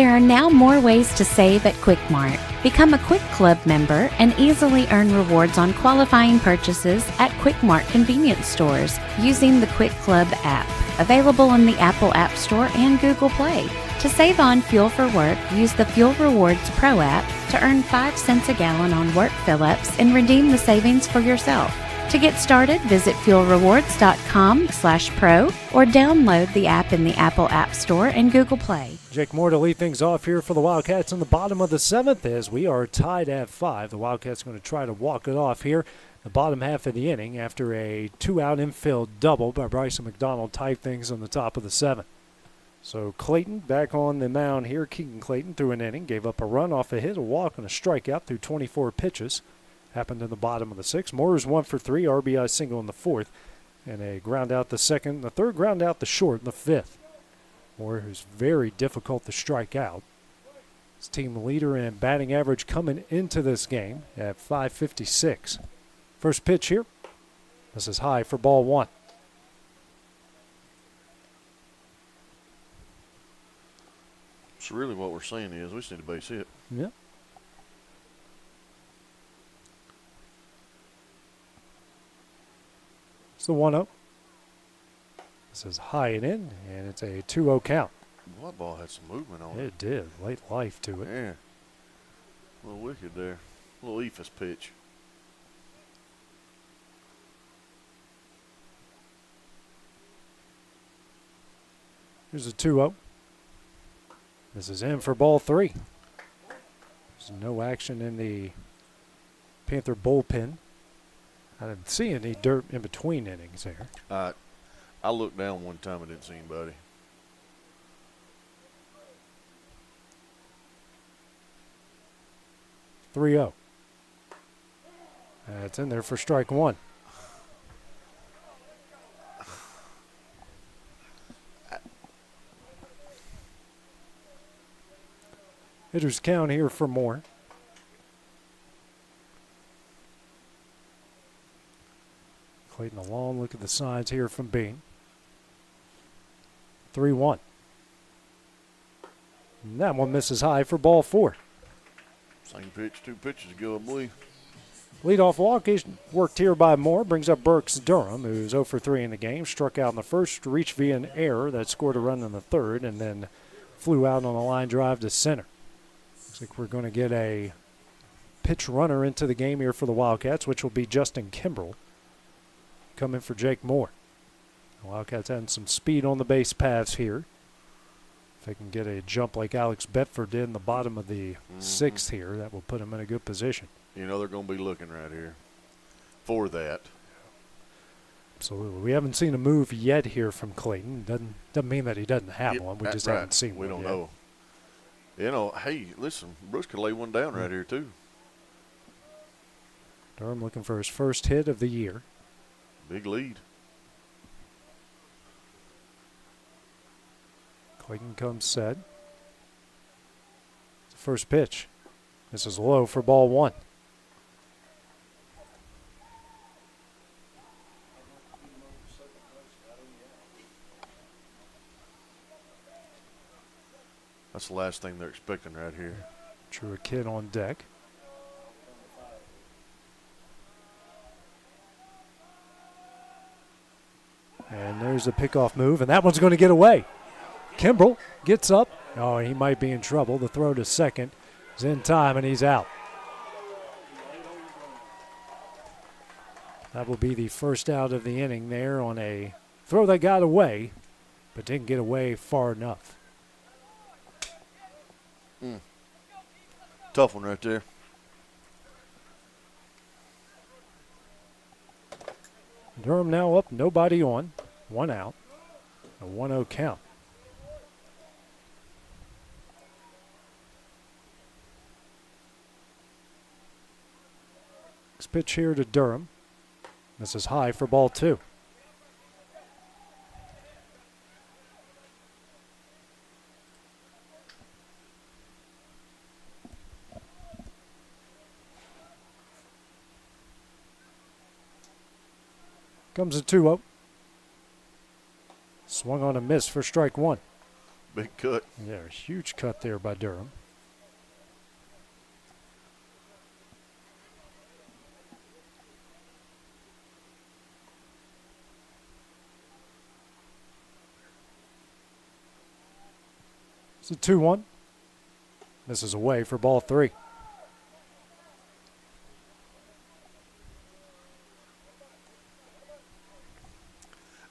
Q: There are now more ways to save at Quick Mart. Become a Quick Club member and easily earn rewards on qualifying purchases at Quick Mart convenience stores using the Quick Club app, available in the Apple App Store and Google Play. To save on fuel for work, use the Fuel Rewards Pro app to earn 5 cents a gallon on work fill-ups and redeem the savings for yourself. To get started, visit fuelrewards.com/pro or download the app in the Apple App Store and Google Play.
G: Jake Moore to lead things off here for the Wildcats in the bottom of the 7th as we are tied at 5. The Wildcats going to try to walk it off here the bottom half of the inning after a 2-out infield double by Bryson McDonald tied things on the top of the 7th. So Clayton back on the mound here. Keegan Clayton threw an inning, gave up a run off a hit, a walk, and a strikeout through 24 pitches. Happened in the bottom of the 6th. Moore is 1 for 3, RBI single in the 4th, and a ground out the 2nd, the 3rd ground out the short in the 5th. Moore, who's very difficult to strike out. His team leader in batting average coming into this game at .556. First pitch here. This is high for ball 1.
E: So really what we're saying is we just need a base hit.
G: Yep. It's the 1-0. This is high and in, and it's a 2-0 count.
E: Well, that ball had some movement on it.
G: It did. Late life to it.
E: Yeah. A little wicked there. A little eephus pitch.
G: Here's a 2-0. This is in for ball 3. There's no action in the Panther bullpen. I didn't see any dirt in between innings there.
E: I looked down one time and didn't see anybody.
G: .30. It's in there for strike 1. Hitters count here for Moore. Clayton a long look at the signs here from Bean. 3-1. And that one misses high for ball 4.
E: Same pitch, 2 pitches ago, I believe.
G: Leadoff walk is worked here by Moore. Brings up Burks Durham, who's 0 for 3 in the game. Struck out in the first, reached via an error that scored a run in the 3rd, and then flew out on a line drive to center. Looks like we're going to get a pitch runner into the game here for the Wildcats, which will be Justin Kimbrell coming for Jake Moore. The Wildcats having some speed on the base paths here. If they can get a jump like Alex Bedford did in the bottom of the 6th here, that will put him in a good position.
E: You know they're going to be looking right here for that.
G: Absolutely. We haven't seen a move yet here from Clayton. Doesn't mean that he doesn't have one. We just haven't seen one.
E: We don't
G: yet.
E: know. You know, hey, listen, Brooks could lay one down right here too.
G: Durham looking for his first hit of the year.
E: Big lead.
G: Clayton comes set. It's the first pitch. This is low for ball 1.
E: That's the last thing they're expecting right here.
G: Drew a kid on deck. And there's a pickoff move, and that one's going to get away. Kimbrell gets up. Oh, he might be in trouble. The throw to second is in time, and he's out. That will be the first out of the inning there on a throw that got away, but didn't get away far enough.
E: Tough one right there.
G: Durham now up, nobody on, 1 out, a 1-0 count. Next pitch here to Durham. This is high for ball 2. Comes a 2-0. Swung on a miss for strike 1.
E: Big cut.
G: Yeah, huge cut there by Durham. It's a 2-1. This is away for ball 3.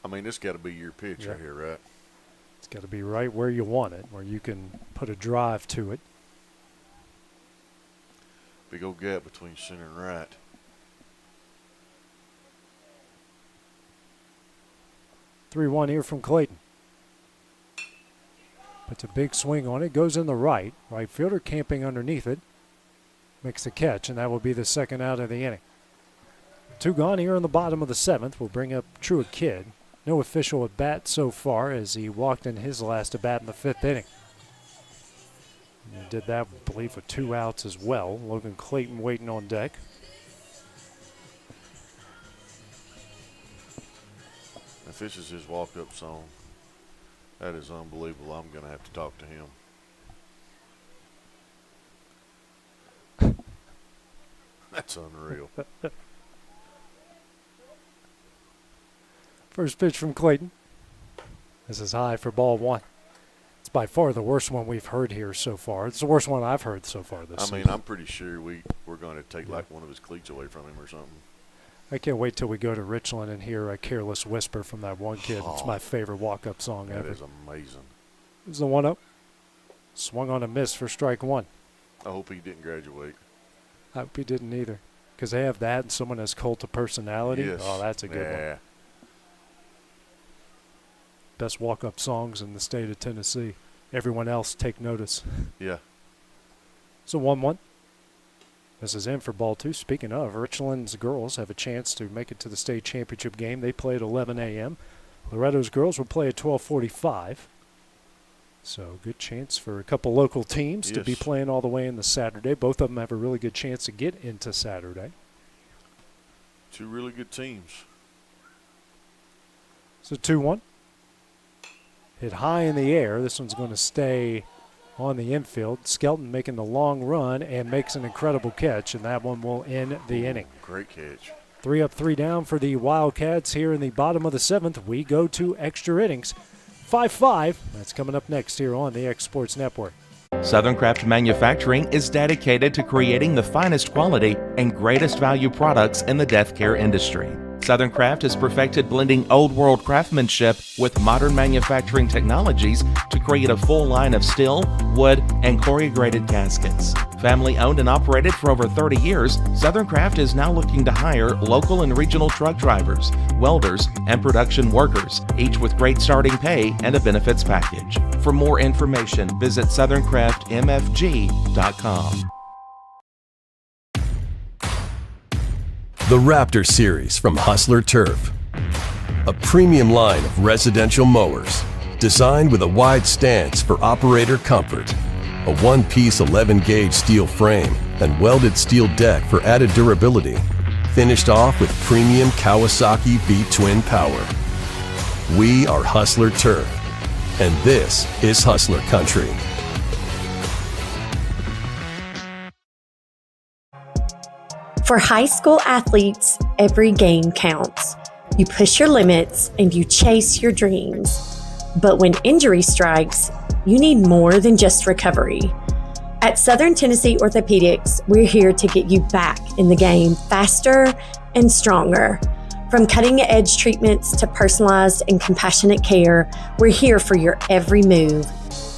E: I mean, this got to be your pitch right here, right?
G: It's got to be right where you want it, where you can put a drive to it.
E: Big old gap between center and right.
G: (3-1) here from Clayton. Puts a big swing on it, goes in the right. Right fielder camping underneath it. Makes the catch, and that will be the second out of the inning. 2 gone here in the bottom of the 7th. We'll bring up Truett Kidd. No official at bat so far as he walked in his last at bat in the 5th inning. And he did that, I believe, with 2 outs as well. Logan Clayton waiting on deck.
E: If this is his walk-up song, that is unbelievable. I'm going to have to talk to him. That's unreal.
G: First pitch from Clayton. This is high for ball 1. It's by far the worst one we've heard here so far. It's the worst one I've heard so far this season.
E: I mean, I'm pretty sure we're going to take like one of his cleats away from him or something.
G: I can't wait till we go to Richland and hear a Careless Whisper from that one kid. It's my favorite walk-up song ever.
E: That is amazing.
G: Here's the 1-0. Swung on a miss for strike 1.
E: I hope he didn't graduate.
G: I hope he didn't either. Because they have that and someone has Cult of Personality.
E: Yes.
G: Oh, that's a good one. Best walk-up songs in the state of Tennessee. Everyone else take notice.
E: Yeah.
G: So 1-1. This is in for ball 2. Speaking of, Richland's girls have a chance to make it to the state championship game. They play at 11 a.m. Loretto's girls will play at 12:45. So good chance for a couple local teams to be playing all the way in the Saturday. Both of them have a really good chance to get into Saturday.
E: 2 really good teams.
G: So 2-1. Hit high in the air. This one's going to stay on the infield. Skelton making the long run and makes an incredible catch, and that one will end the inning.
E: Great catch.
G: 3 up, 3 down for the Wildcats here in the bottom of the 7th. We go to extra innings. 5-5. That's coming up next here on the X Sports Network.
D: Southern Craft Manufacturing is dedicated to creating the finest quality and greatest value products in the death care industry. Southern Craft has perfected blending old world craftsmanship with modern manufacturing technologies to create a full line of steel, wood, and corrugated caskets. Family owned and operated for over 30 years, Southern Craft is now looking to hire local and regional truck drivers, welders, and production workers, each with great starting pay and a benefits package. For more information, visit SouthernCraftMFG.com.
C: The Raptor Series from Hustler Turf. A premium line of residential mowers designed with a wide stance for operator comfort. A one-piece 11-gauge steel frame and welded steel deck for added durability. Finished off with premium Kawasaki V-twin power. We are Hustler Turf, and this is Hustler Country.
S: For high school athletes, every game counts. You push your limits and you chase your dreams. But when injury strikes, you need more than just recovery. At Southern Tennessee Orthopedics, we're here to get you back in the game faster and stronger. From cutting-edge treatments to personalized and compassionate care, we're here for your every move.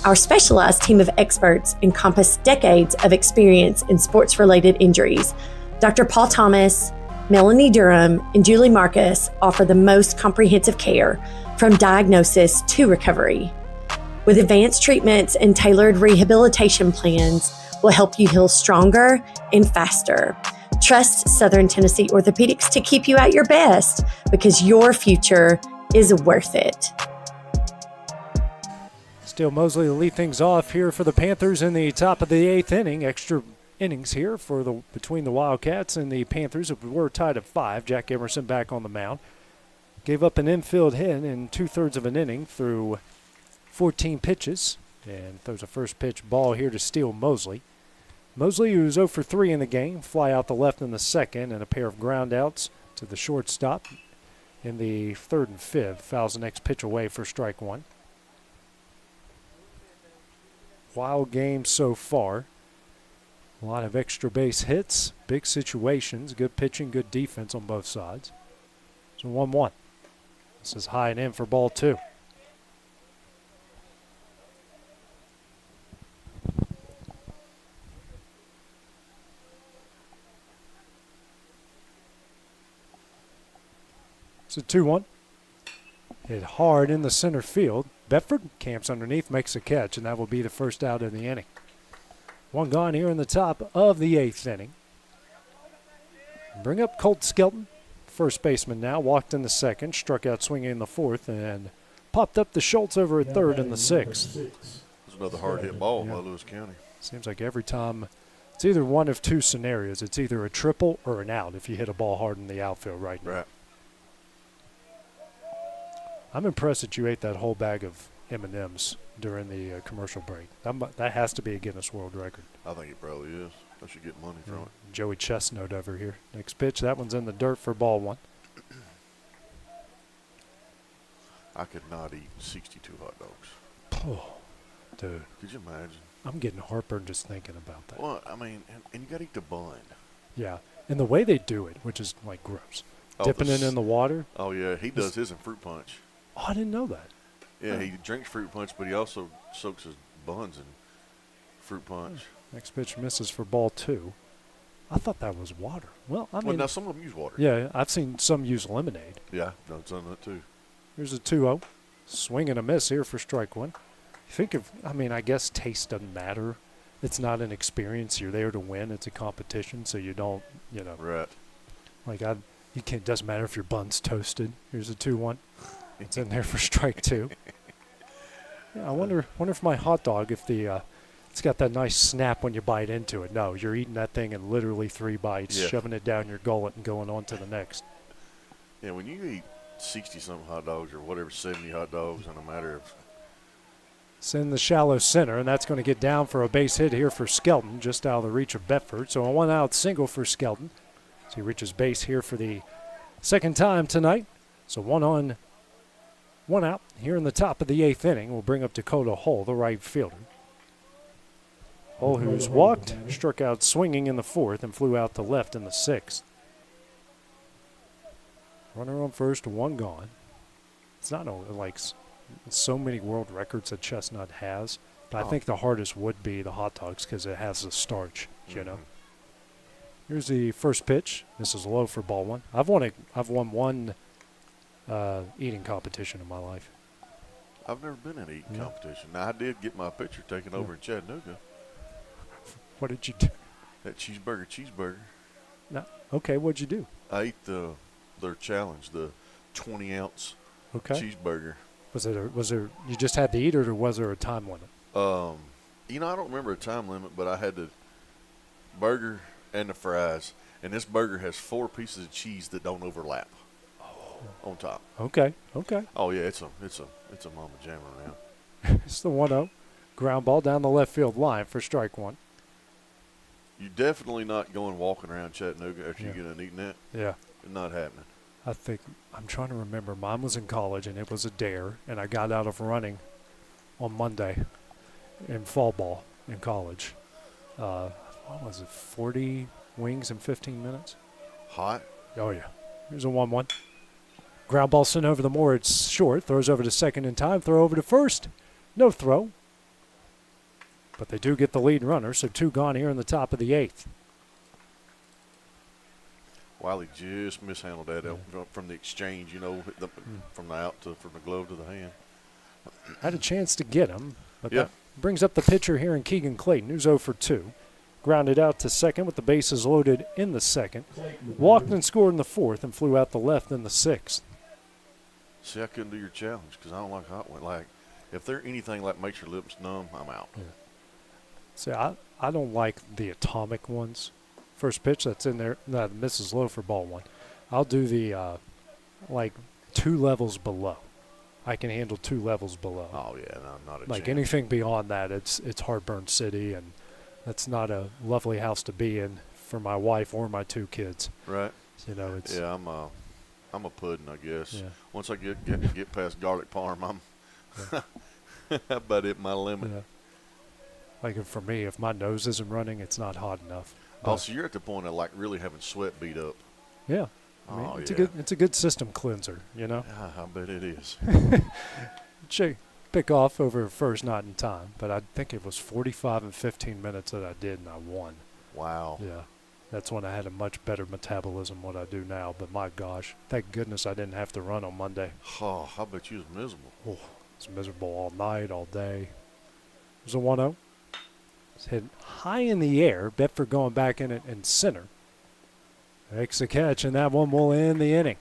S: Our specialized team of experts encompass decades of experience in sports-related injuries. Dr. Paul Thomas, Melanie Durham, and Julie Marcus offer the most comprehensive care from diagnosis to recovery. With advanced treatments and tailored rehabilitation plans, we'll help you heal stronger and faster. Trust Southern Tennessee Orthopedics to keep you at your best because your future is worth it.
G: Steele Mosley to lead things off here for the Panthers in the top of the 8th inning. Extra innings here for between the Wildcats and the Panthers. We're tied at 5. Jack Emerson back on the mound. Gave up an infield hit in 2/3 of an inning through 14 pitches, and throws a first pitch ball here to Steele Mosley. Mosley, who's 0 for 3 in the game, fly out the left in the second, and a pair of ground outs to the shortstop in the third and fifth. Fouls the next pitch away for strike one. Wild game so far. A lot of extra base hits, big situations, good pitching, good defense on both sides. So 1-1. This is high and in for ball two. It's a 2-1. Hit hard in the center field. Bedford camps underneath, makes a catch, and that will be the first out of the inning. One gone here in the top of the eighth inning. Bring up Colt Skelton, first baseman now. Walked in the second, struck out swinging in the fourth, and popped up the Schultz over at third in the sixth.
E: It's another hard hit ball by Lewis County.
G: Seems like every time it's either one of two scenarios. It's either a triple or an out if you hit a ball hard in the outfield right now.
E: Right.
G: I'm impressed that you ate that whole bag of M&Ms during the commercial break. That has to be a Guinness World Record.
E: I think it probably is. I should get money from it.
G: Joey Chestnut over here. Next pitch, that one's in the dirt for ball one.
E: I could not eat 62 hot dogs.
G: Oh, dude.
E: Could you imagine?
G: I'm getting heartburn just thinking about that.
E: Well, I mean, and you got to eat the bun.
G: Yeah, and the way they do it, which is like gross. Dipping it in the water.
E: Oh, yeah. He does his in fruit punch.
G: Oh, I didn't know that.
E: Yeah, he drinks fruit punch, but he also soaks his buns in fruit punch.
G: Next pitch misses for ball two. I thought that was water. Well, I mean,
E: now some of them use water.
G: Yeah, I've seen some use lemonade.
E: Yeah, I've done that too.
G: Here's a 2-0. Swing and a miss here for strike one. I guess taste doesn't matter. It's not an experience. You're there to win. It's a competition, so you don't,
E: Right.
G: It doesn't matter if your bun's toasted. Here's a 2-1. It's in there for strike two. Yeah, I wonder if my hot dog, if it's got that nice snap when you bite into it. No, you're eating that thing in literally 3 bites, shoving it down your gullet and going on to the next.
E: Yeah, when you eat 60-something hot dogs or whatever, 70 hot dogs in a matter of...
G: It's in the shallow center, and that's going to get down for a base hit here for Skelton, just out of the reach of Bedford. So a one-out single for Skelton. So he reaches base here for the second time tonight. So 1 on, 1 out here in the top of the eighth inning. We'll bring up Dakota Hull, the right fielder. Hull, who's walked, struck out swinging in the fourth, and flew out to left in the sixth. Runner on first, 1 gone. It's not like so many world records that Chestnut has, but I think the hardest would be the hot dogs because it has the starch, Here's the first pitch. This is low for ball one. I've won one eating competition in my life.
E: I've never been in an eating competition. Now, I did get my picture taken over in Chattanooga.
G: What did you do?
E: That cheeseburger.
G: No. Okay, what'd you do?
E: I ate their challenge, the 20-ounce cheeseburger.
G: Was there? You just had to eat it, or was there a time limit?
E: I don't remember a time limit, but I had the burger and the fries, and this burger has 4 pieces of cheese that don't overlap on top.
G: Okay.
E: Oh yeah, it's a mama jammer now.
G: It's the 1-0 ground ball down the left field line for strike one.
E: You're definitely not going walking around Chattanooga after you get done eating that.
G: Yeah,
E: it's not happening.
G: I'm trying to remember. Mine was in college, and it was a dare, and I got out of running on Monday in fall ball in college. What was it, 40 wings in 15 minutes?
E: Hot?
G: Oh, yeah. Here's a 1-1. Ground ball sent over the moor. It's short. Throws over to second in time. Throw over to first. No throw. But they do get the lead runner, so 2 gone here in the top of the eighth.
E: Wiley just mishandled that from the exchange, from the glove to the hand.
G: Had a chance to get him, but that brings up the pitcher here in Keegan Clayton, who's 0 for 2. Grounded out to second with the bases loaded in the second. Walked and scored in the fourth and flew out the left in the sixth.
E: See, I couldn't do your challenge because I don't like hot ones. Like, if they're anything like makes your lips numb, I'm out.
G: Yeah. See, I don't like the atomic ones. First pitch that's in there, that misses low for ball one. I'll do the 2 levels below. I can handle 2 levels below.
E: Oh yeah, no, not a
G: Like
E: chance.
G: anything beyond that, it's Heartburn City, and that's not a lovely house to be in for my wife or my 2 kids.
E: Right.
G: You know, it's
E: Yeah, I'm a pudding, I guess.
G: Yeah.
E: Once I get past garlic parm, I'm about at my limit.
G: Yeah. Like for me, if my nose isn't running, it's not hot enough.
E: Oh, so you're at the point of like really having sweat beat up.
G: Yeah. I mean,
E: Oh,
G: it's a good system cleanser, you know.
E: I bet it is.
G: Pick off over first not in time, but I think it was 45 and 15 minutes that I did, and I won.
E: Wow.
G: Yeah. That's when I had a much better metabolism than what I do now. But my gosh, thank goodness I didn't have to run on Monday.
E: Oh, I bet you was miserable.
G: Oh, it was miserable all night, all day. It was a 1-0. It's hit high in the air. Bedford going back in it in center. Makes the catch, and that one will end the inning.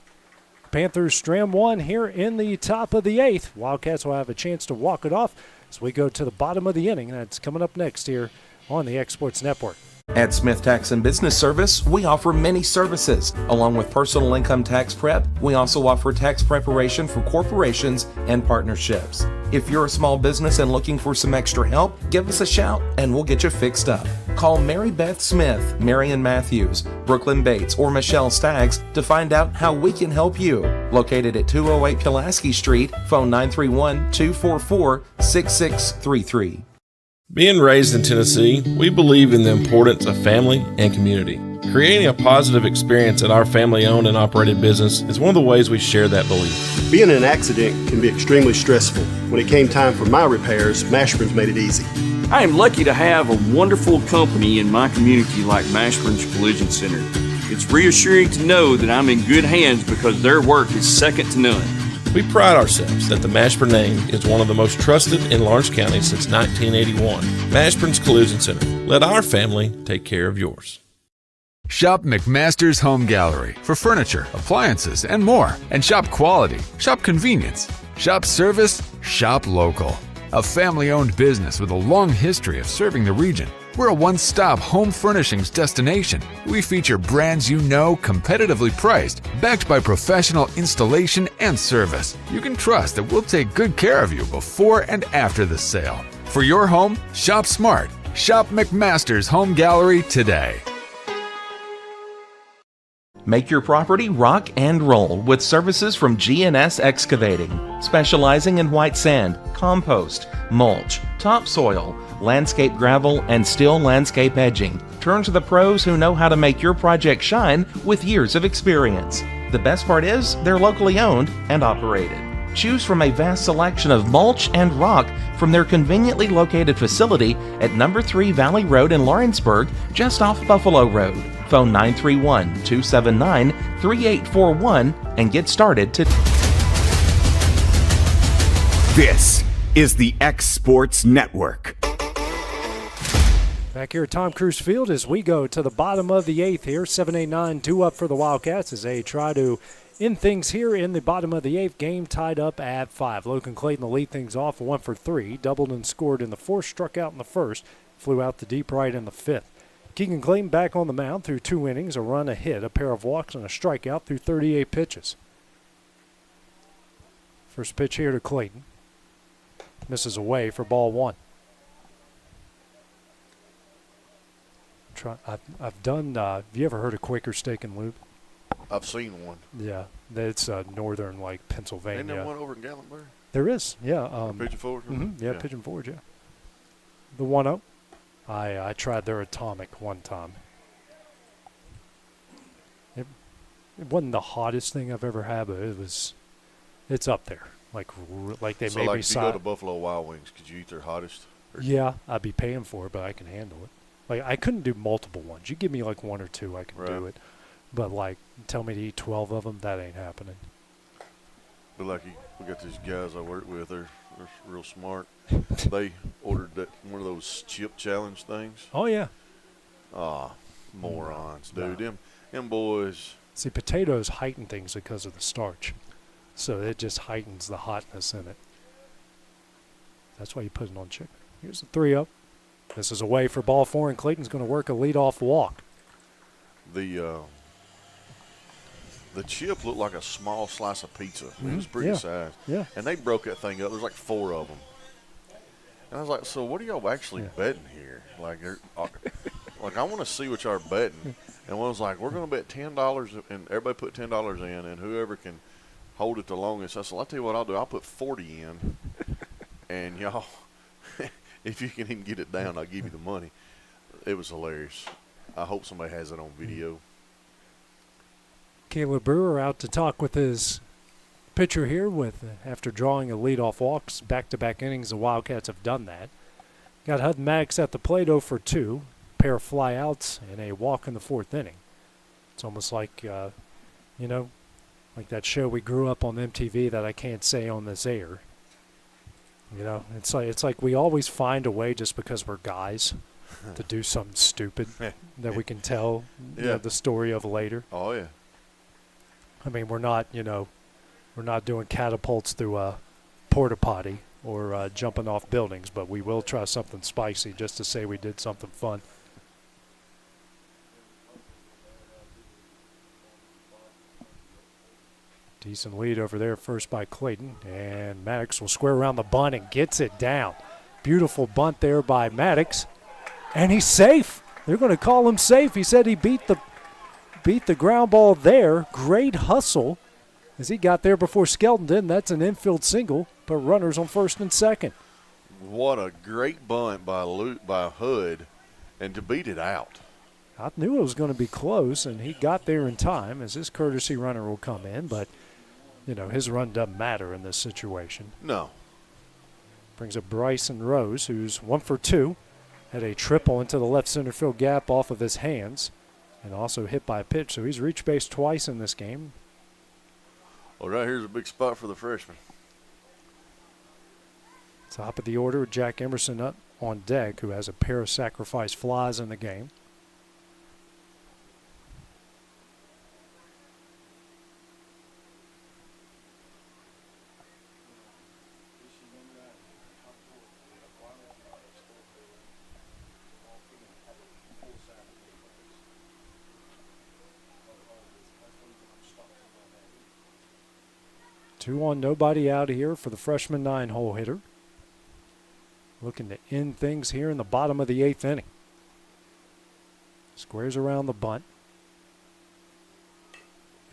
G: Panthers strand 1 here in the top of the 8th. Wildcats will have a chance to walk it off as we go to the bottom of the inning. That's coming up next here on the X Sports Network.
D: At Smith Tax and Business Service, we offer many services. Along with personal income tax prep, we also offer tax preparation for corporations and partnerships. If you're a small business and looking for some extra help, give us a shout and we'll get you fixed up. Call Mary Beth Smith, Marion Matthews, Brooklyn Bates, or Michelle Staggs to find out how we can help you. Located at 208 Pulaski Street, phone 931-244-6633.
H: Being raised in Tennessee, we believe in the importance of family and community. Creating a positive experience at our family-owned and operated business is one of the ways we share that belief.
I: Being in an accident can be extremely stressful. When it came time for my repairs, Mashburn's made it easy.
T: I am lucky to have a wonderful company in my community like Mashburn's Collision Center. It's reassuring to know that I'm in good hands because their work is second to none.
H: We pride ourselves that the Mashburn name is one of the most trusted in Lawrence County since 1981. Mashburn's Collision Center. Let our family take care of yours.
M: Shop McMaster's Home Gallery for furniture, appliances, and more. And shop quality, shop convenience, shop service, shop local. A family-owned business with a long history of serving the region. We're a one-stop home furnishings destination. We feature brands you know, competitively priced, backed by professional installation and service. You can trust that we'll take good care of you before and after the sale. For your home, shop smart. Shop McMaster's Home Gallery today.
D: Make your property rock and roll with services from GNS Excavating, specializing in white sand, compost, mulch, topsoil, landscape gravel, and steel landscape edging. Turn to the pros who know how to make your project shine with years of experience. The best part is they're locally owned and operated. Choose from a vast selection of mulch and rock from their conveniently located facility at number 3 Valley Road in Lawrenceburg, just off Buffalo Road. Phone 931-279-3841 and get started today.
A: This is the X Sports Network.
G: Back here at Tom Cruise Field as we go to the bottom of the 8th here. 7-8-9, 2 up for the Wildcats as they try to end things here in the bottom of the 8th. Game tied up at 5. Logan Clayton will lead things off 1 for 3. Doubled and scored in the 4th, struck out in the 1st, flew out to deep right in the 5th. Keegan Clayton back on the mound through 2 innings, a run, a hit, a pair of walks, and a strikeout through 38 pitches. First pitch here to Clayton. Misses away for ball 1. I've done, have you ever heard of Quaker Steak and Lube?
E: I've seen one.
G: Yeah, it's northern, like, Pennsylvania.
E: Ain't there one over in Gatlinburg?
G: There is, yeah.
E: Pigeon Forge?
G: Yeah, Pigeon Forge, yeah. The 1-0. I tried their Atomic one time. It wasn't the hottest thing I've ever had, but it's up there. Like they
E: so
G: made
E: like
G: me
E: if
G: sign.
E: you go to Buffalo Wild Wings, could you eat their hottest?
G: Yeah, I'd be paying for it, but I can handle it. Like I couldn't do multiple ones. You give me like 1 or 2, I can do it. But like, tell me to eat 12 of them, that ain't happening.
E: But like we got these guys I work with, they're real smart. They ordered that one of those chip challenge things.
G: Oh yeah.
E: Morons, dude. Them boys.
G: See, potatoes heighten things because of the starch. So it just heightens the hotness in it. That's why you put it on chicken. Here's the 3-0. This is away for ball 4, and Clayton's going to work a leadoff walk.
E: The The chip looked like a small slice of pizza. It was pretty size.
G: Yeah.
E: And they broke that thing up. There's like 4 of them. And I was like, so what are y'all actually betting here? Like, like I want to see what y'all are betting. And one was like, we're going to bet $10, and everybody put $10 in, and whoever can hold it the longest. I said, I'll tell you what I'll do. I'll put 40 in, and y'all, if you can even get it down, I'll give you the money. It was hilarious. I hope somebody has it on video.
G: Caleb Brewer out to talk with his pitcher here after drawing a leadoff walk. Back-to-back innings, the Wildcats have done that. Got Hutton Maddox at the plate 0 for 2. Pair of flyouts and a walk in the 4th inning. It's almost like, like that show we grew up on MTV that I can't say on this air. It's like we always find a way just because we're guys to do something stupid that we can tell the story of later.
E: Oh, yeah.
G: I mean, we're not doing catapults through a porta potty or jumping off buildings, but we will try something spicy just to say we did something fun. Decent lead over there, first by Clayton, and Maddox will square around the bunt and gets it down. Beautiful bunt there by Maddox, and he's safe. They're going to call him safe. He said he beat the ground ball there. Great hustle as he got there before Skelton did. That's an infield single, but runners on first and second.
E: What a great bunt by Hood, and to beat it out.
G: I knew it was going to be close, and he got there in time as his courtesy runner will come in, but his run doesn't matter in this situation.
E: No.
G: Brings up Bryson Rose, who's 1 for 2. Had a triple into the left center field gap off of his hands and also hit by a pitch. So he's reached base twice in this game.
E: Well, right here's a big spot for the freshman.
G: Top of the order, Jack Emerson up on deck, who has a pair of sacrifice flies in the game. Two on, nobody out here for the freshman 9-hole hitter. Looking to end things here in the bottom of the 8th inning. Squares around the bunt.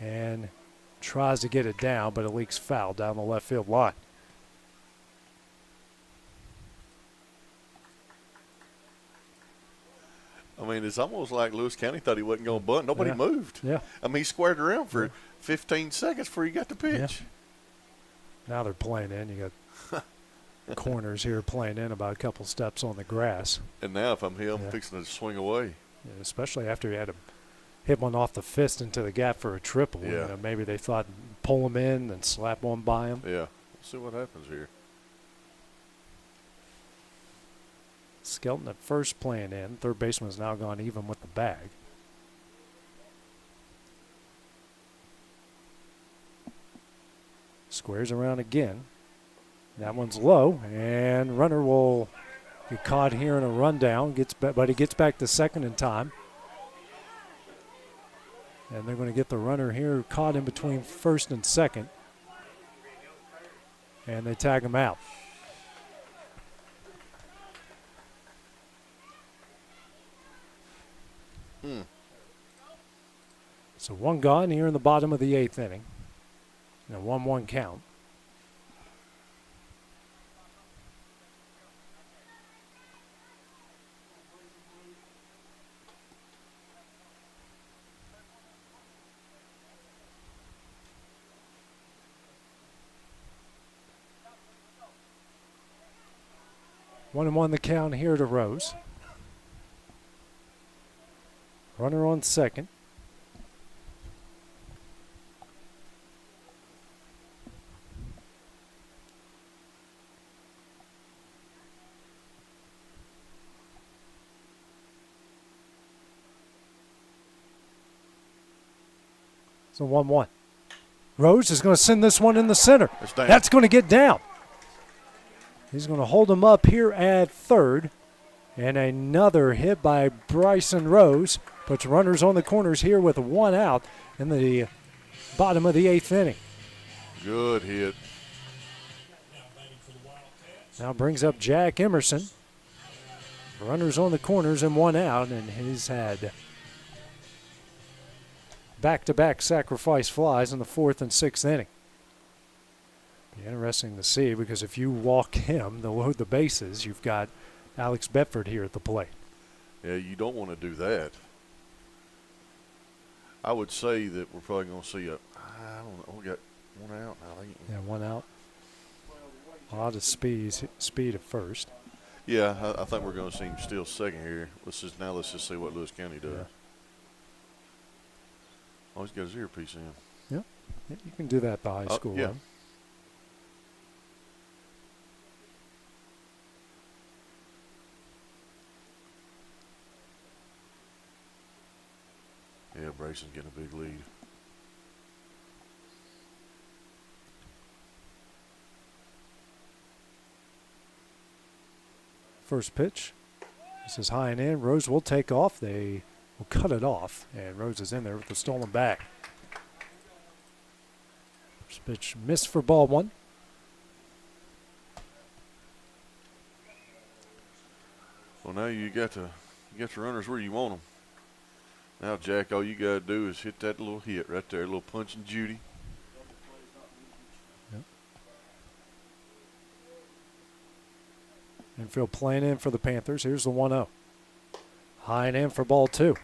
G: And tries to get it down, but it leaks foul down the left field line.
E: I mean, it's almost like Lewis County thought he wasn't going to bunt. Nobody moved.
G: Yeah.
E: I mean, he squared around for 15 seconds before he got the pitch.
G: Yeah. Now they're playing in. You got corners here playing in about a couple steps on the grass.
E: And now if I'm him, I'm fixing to swing away.
G: Yeah, especially after he had to hit one off the fist into the gap for a triple.
E: Yeah.
G: Maybe they thought pull him in and slap one by him.
E: Yeah. We'll see what happens here.
G: Skelton at first playing in. Third baseman's now gone even with the bag. Squares around again. That one's low, and runner will get caught here in a rundown. But he gets back to second in time. And they're going to get the runner here caught in between first and second. And they tag him out. So one gone here in the bottom of the 8th inning. And a 1-1 count. One and one the count here to Rose. Runner on second. So 1-1. Rose is going to send this one in the center. That's going to get down. He's going to hold him up here at third. And another hit by Bryson Rose. Puts runners on the corners here with one out in the Bottom of the 8th inning.
E: Good hit.
G: Now brings up Jack Emerson. Runners on the corners and 1 out, and he's had back-to-back sacrifice flies in the 4th and 6th inning. Be interesting to see, because if you walk him to load the bases, you've got Alex Bedford here at the plate.
E: Yeah, you don't want to do that. I would say that we're probably going to see I don't know, we got 1 out now.
G: Yeah, 1 out. A lot of speed at first.
E: Yeah, I think we're going to see him still second here. Let's just see what Lewis County does.
G: Yeah.
E: Oh, he's got his earpiece in.
G: Yeah, you can do that at the high school.
E: Yeah.
G: Right?
E: Yeah, Brayson's getting a big lead.
G: First pitch. This is high and in. Rose will take off. They will cut it off, and Rose is in there with the stolen bag. First pitch missed for ball 1.
E: Well, now you got the runners where you want them. Now, Jack, all you got to do is hit that little hit right there, a little Punch and Judy.
G: Yep. Infield playing in for the Panthers. Here's the 1-0. High and in for ball 2.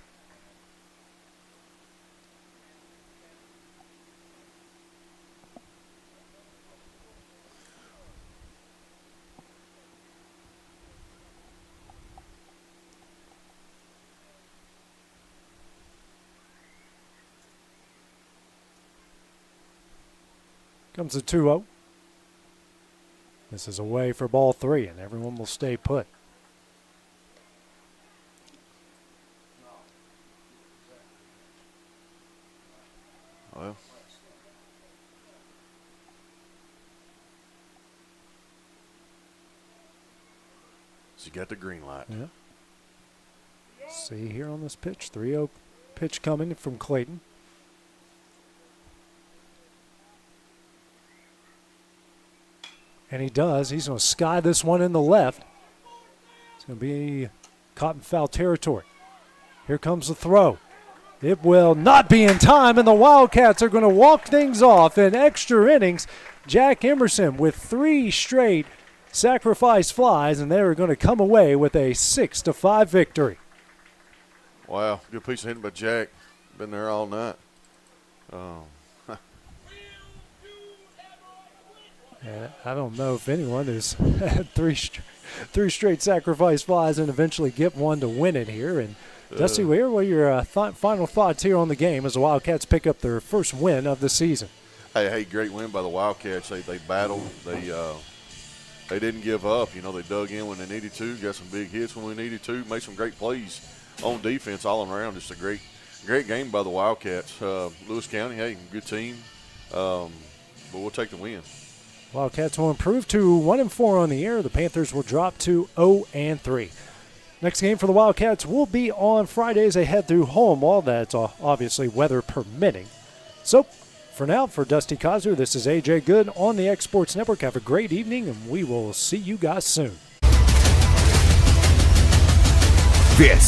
G: Comes the 2-0. This is away for ball 3, and everyone will stay put.
E: Well, so you got the green light.
G: Yeah. See here on this pitch, 3-0 pitch coming from Clayton. And he does. He's going to sky this one in the left. It's going to be caught in foul territory. Here comes the throw. It will not be in time, and the Wildcats are going to walk things off in extra innings. Jack Emerson with 3 straight sacrifice flies, and they are going to come away with a 6-5 victory.
E: Wow, good piece of hitting by Jack. Been there all night.
G: And I don't know if anyone has had three straight sacrifice flies and eventually get one to win it here. And Dusty Weir, what are your final thoughts here on the game as the Wildcats pick up their first win of the season?
E: Hey, great win by the Wildcats. They battled. They didn't give up. You know, they dug in when they needed to, got some big hits when we needed to, made some great plays on defense all around. Just a great game by the Wildcats. Lewis County, hey, good team, but we'll take the win.
G: Wildcats will improve to 1-4 on the year. The Panthers will drop to 0-3. Next game for the Wildcats will be on Friday as they head through Holmwell. That's obviously weather permitting. So, for now, for Dusty Kaiser, this is AJ Good on the X Sports Network. Have a great evening, and we will see you guys soon.
A: This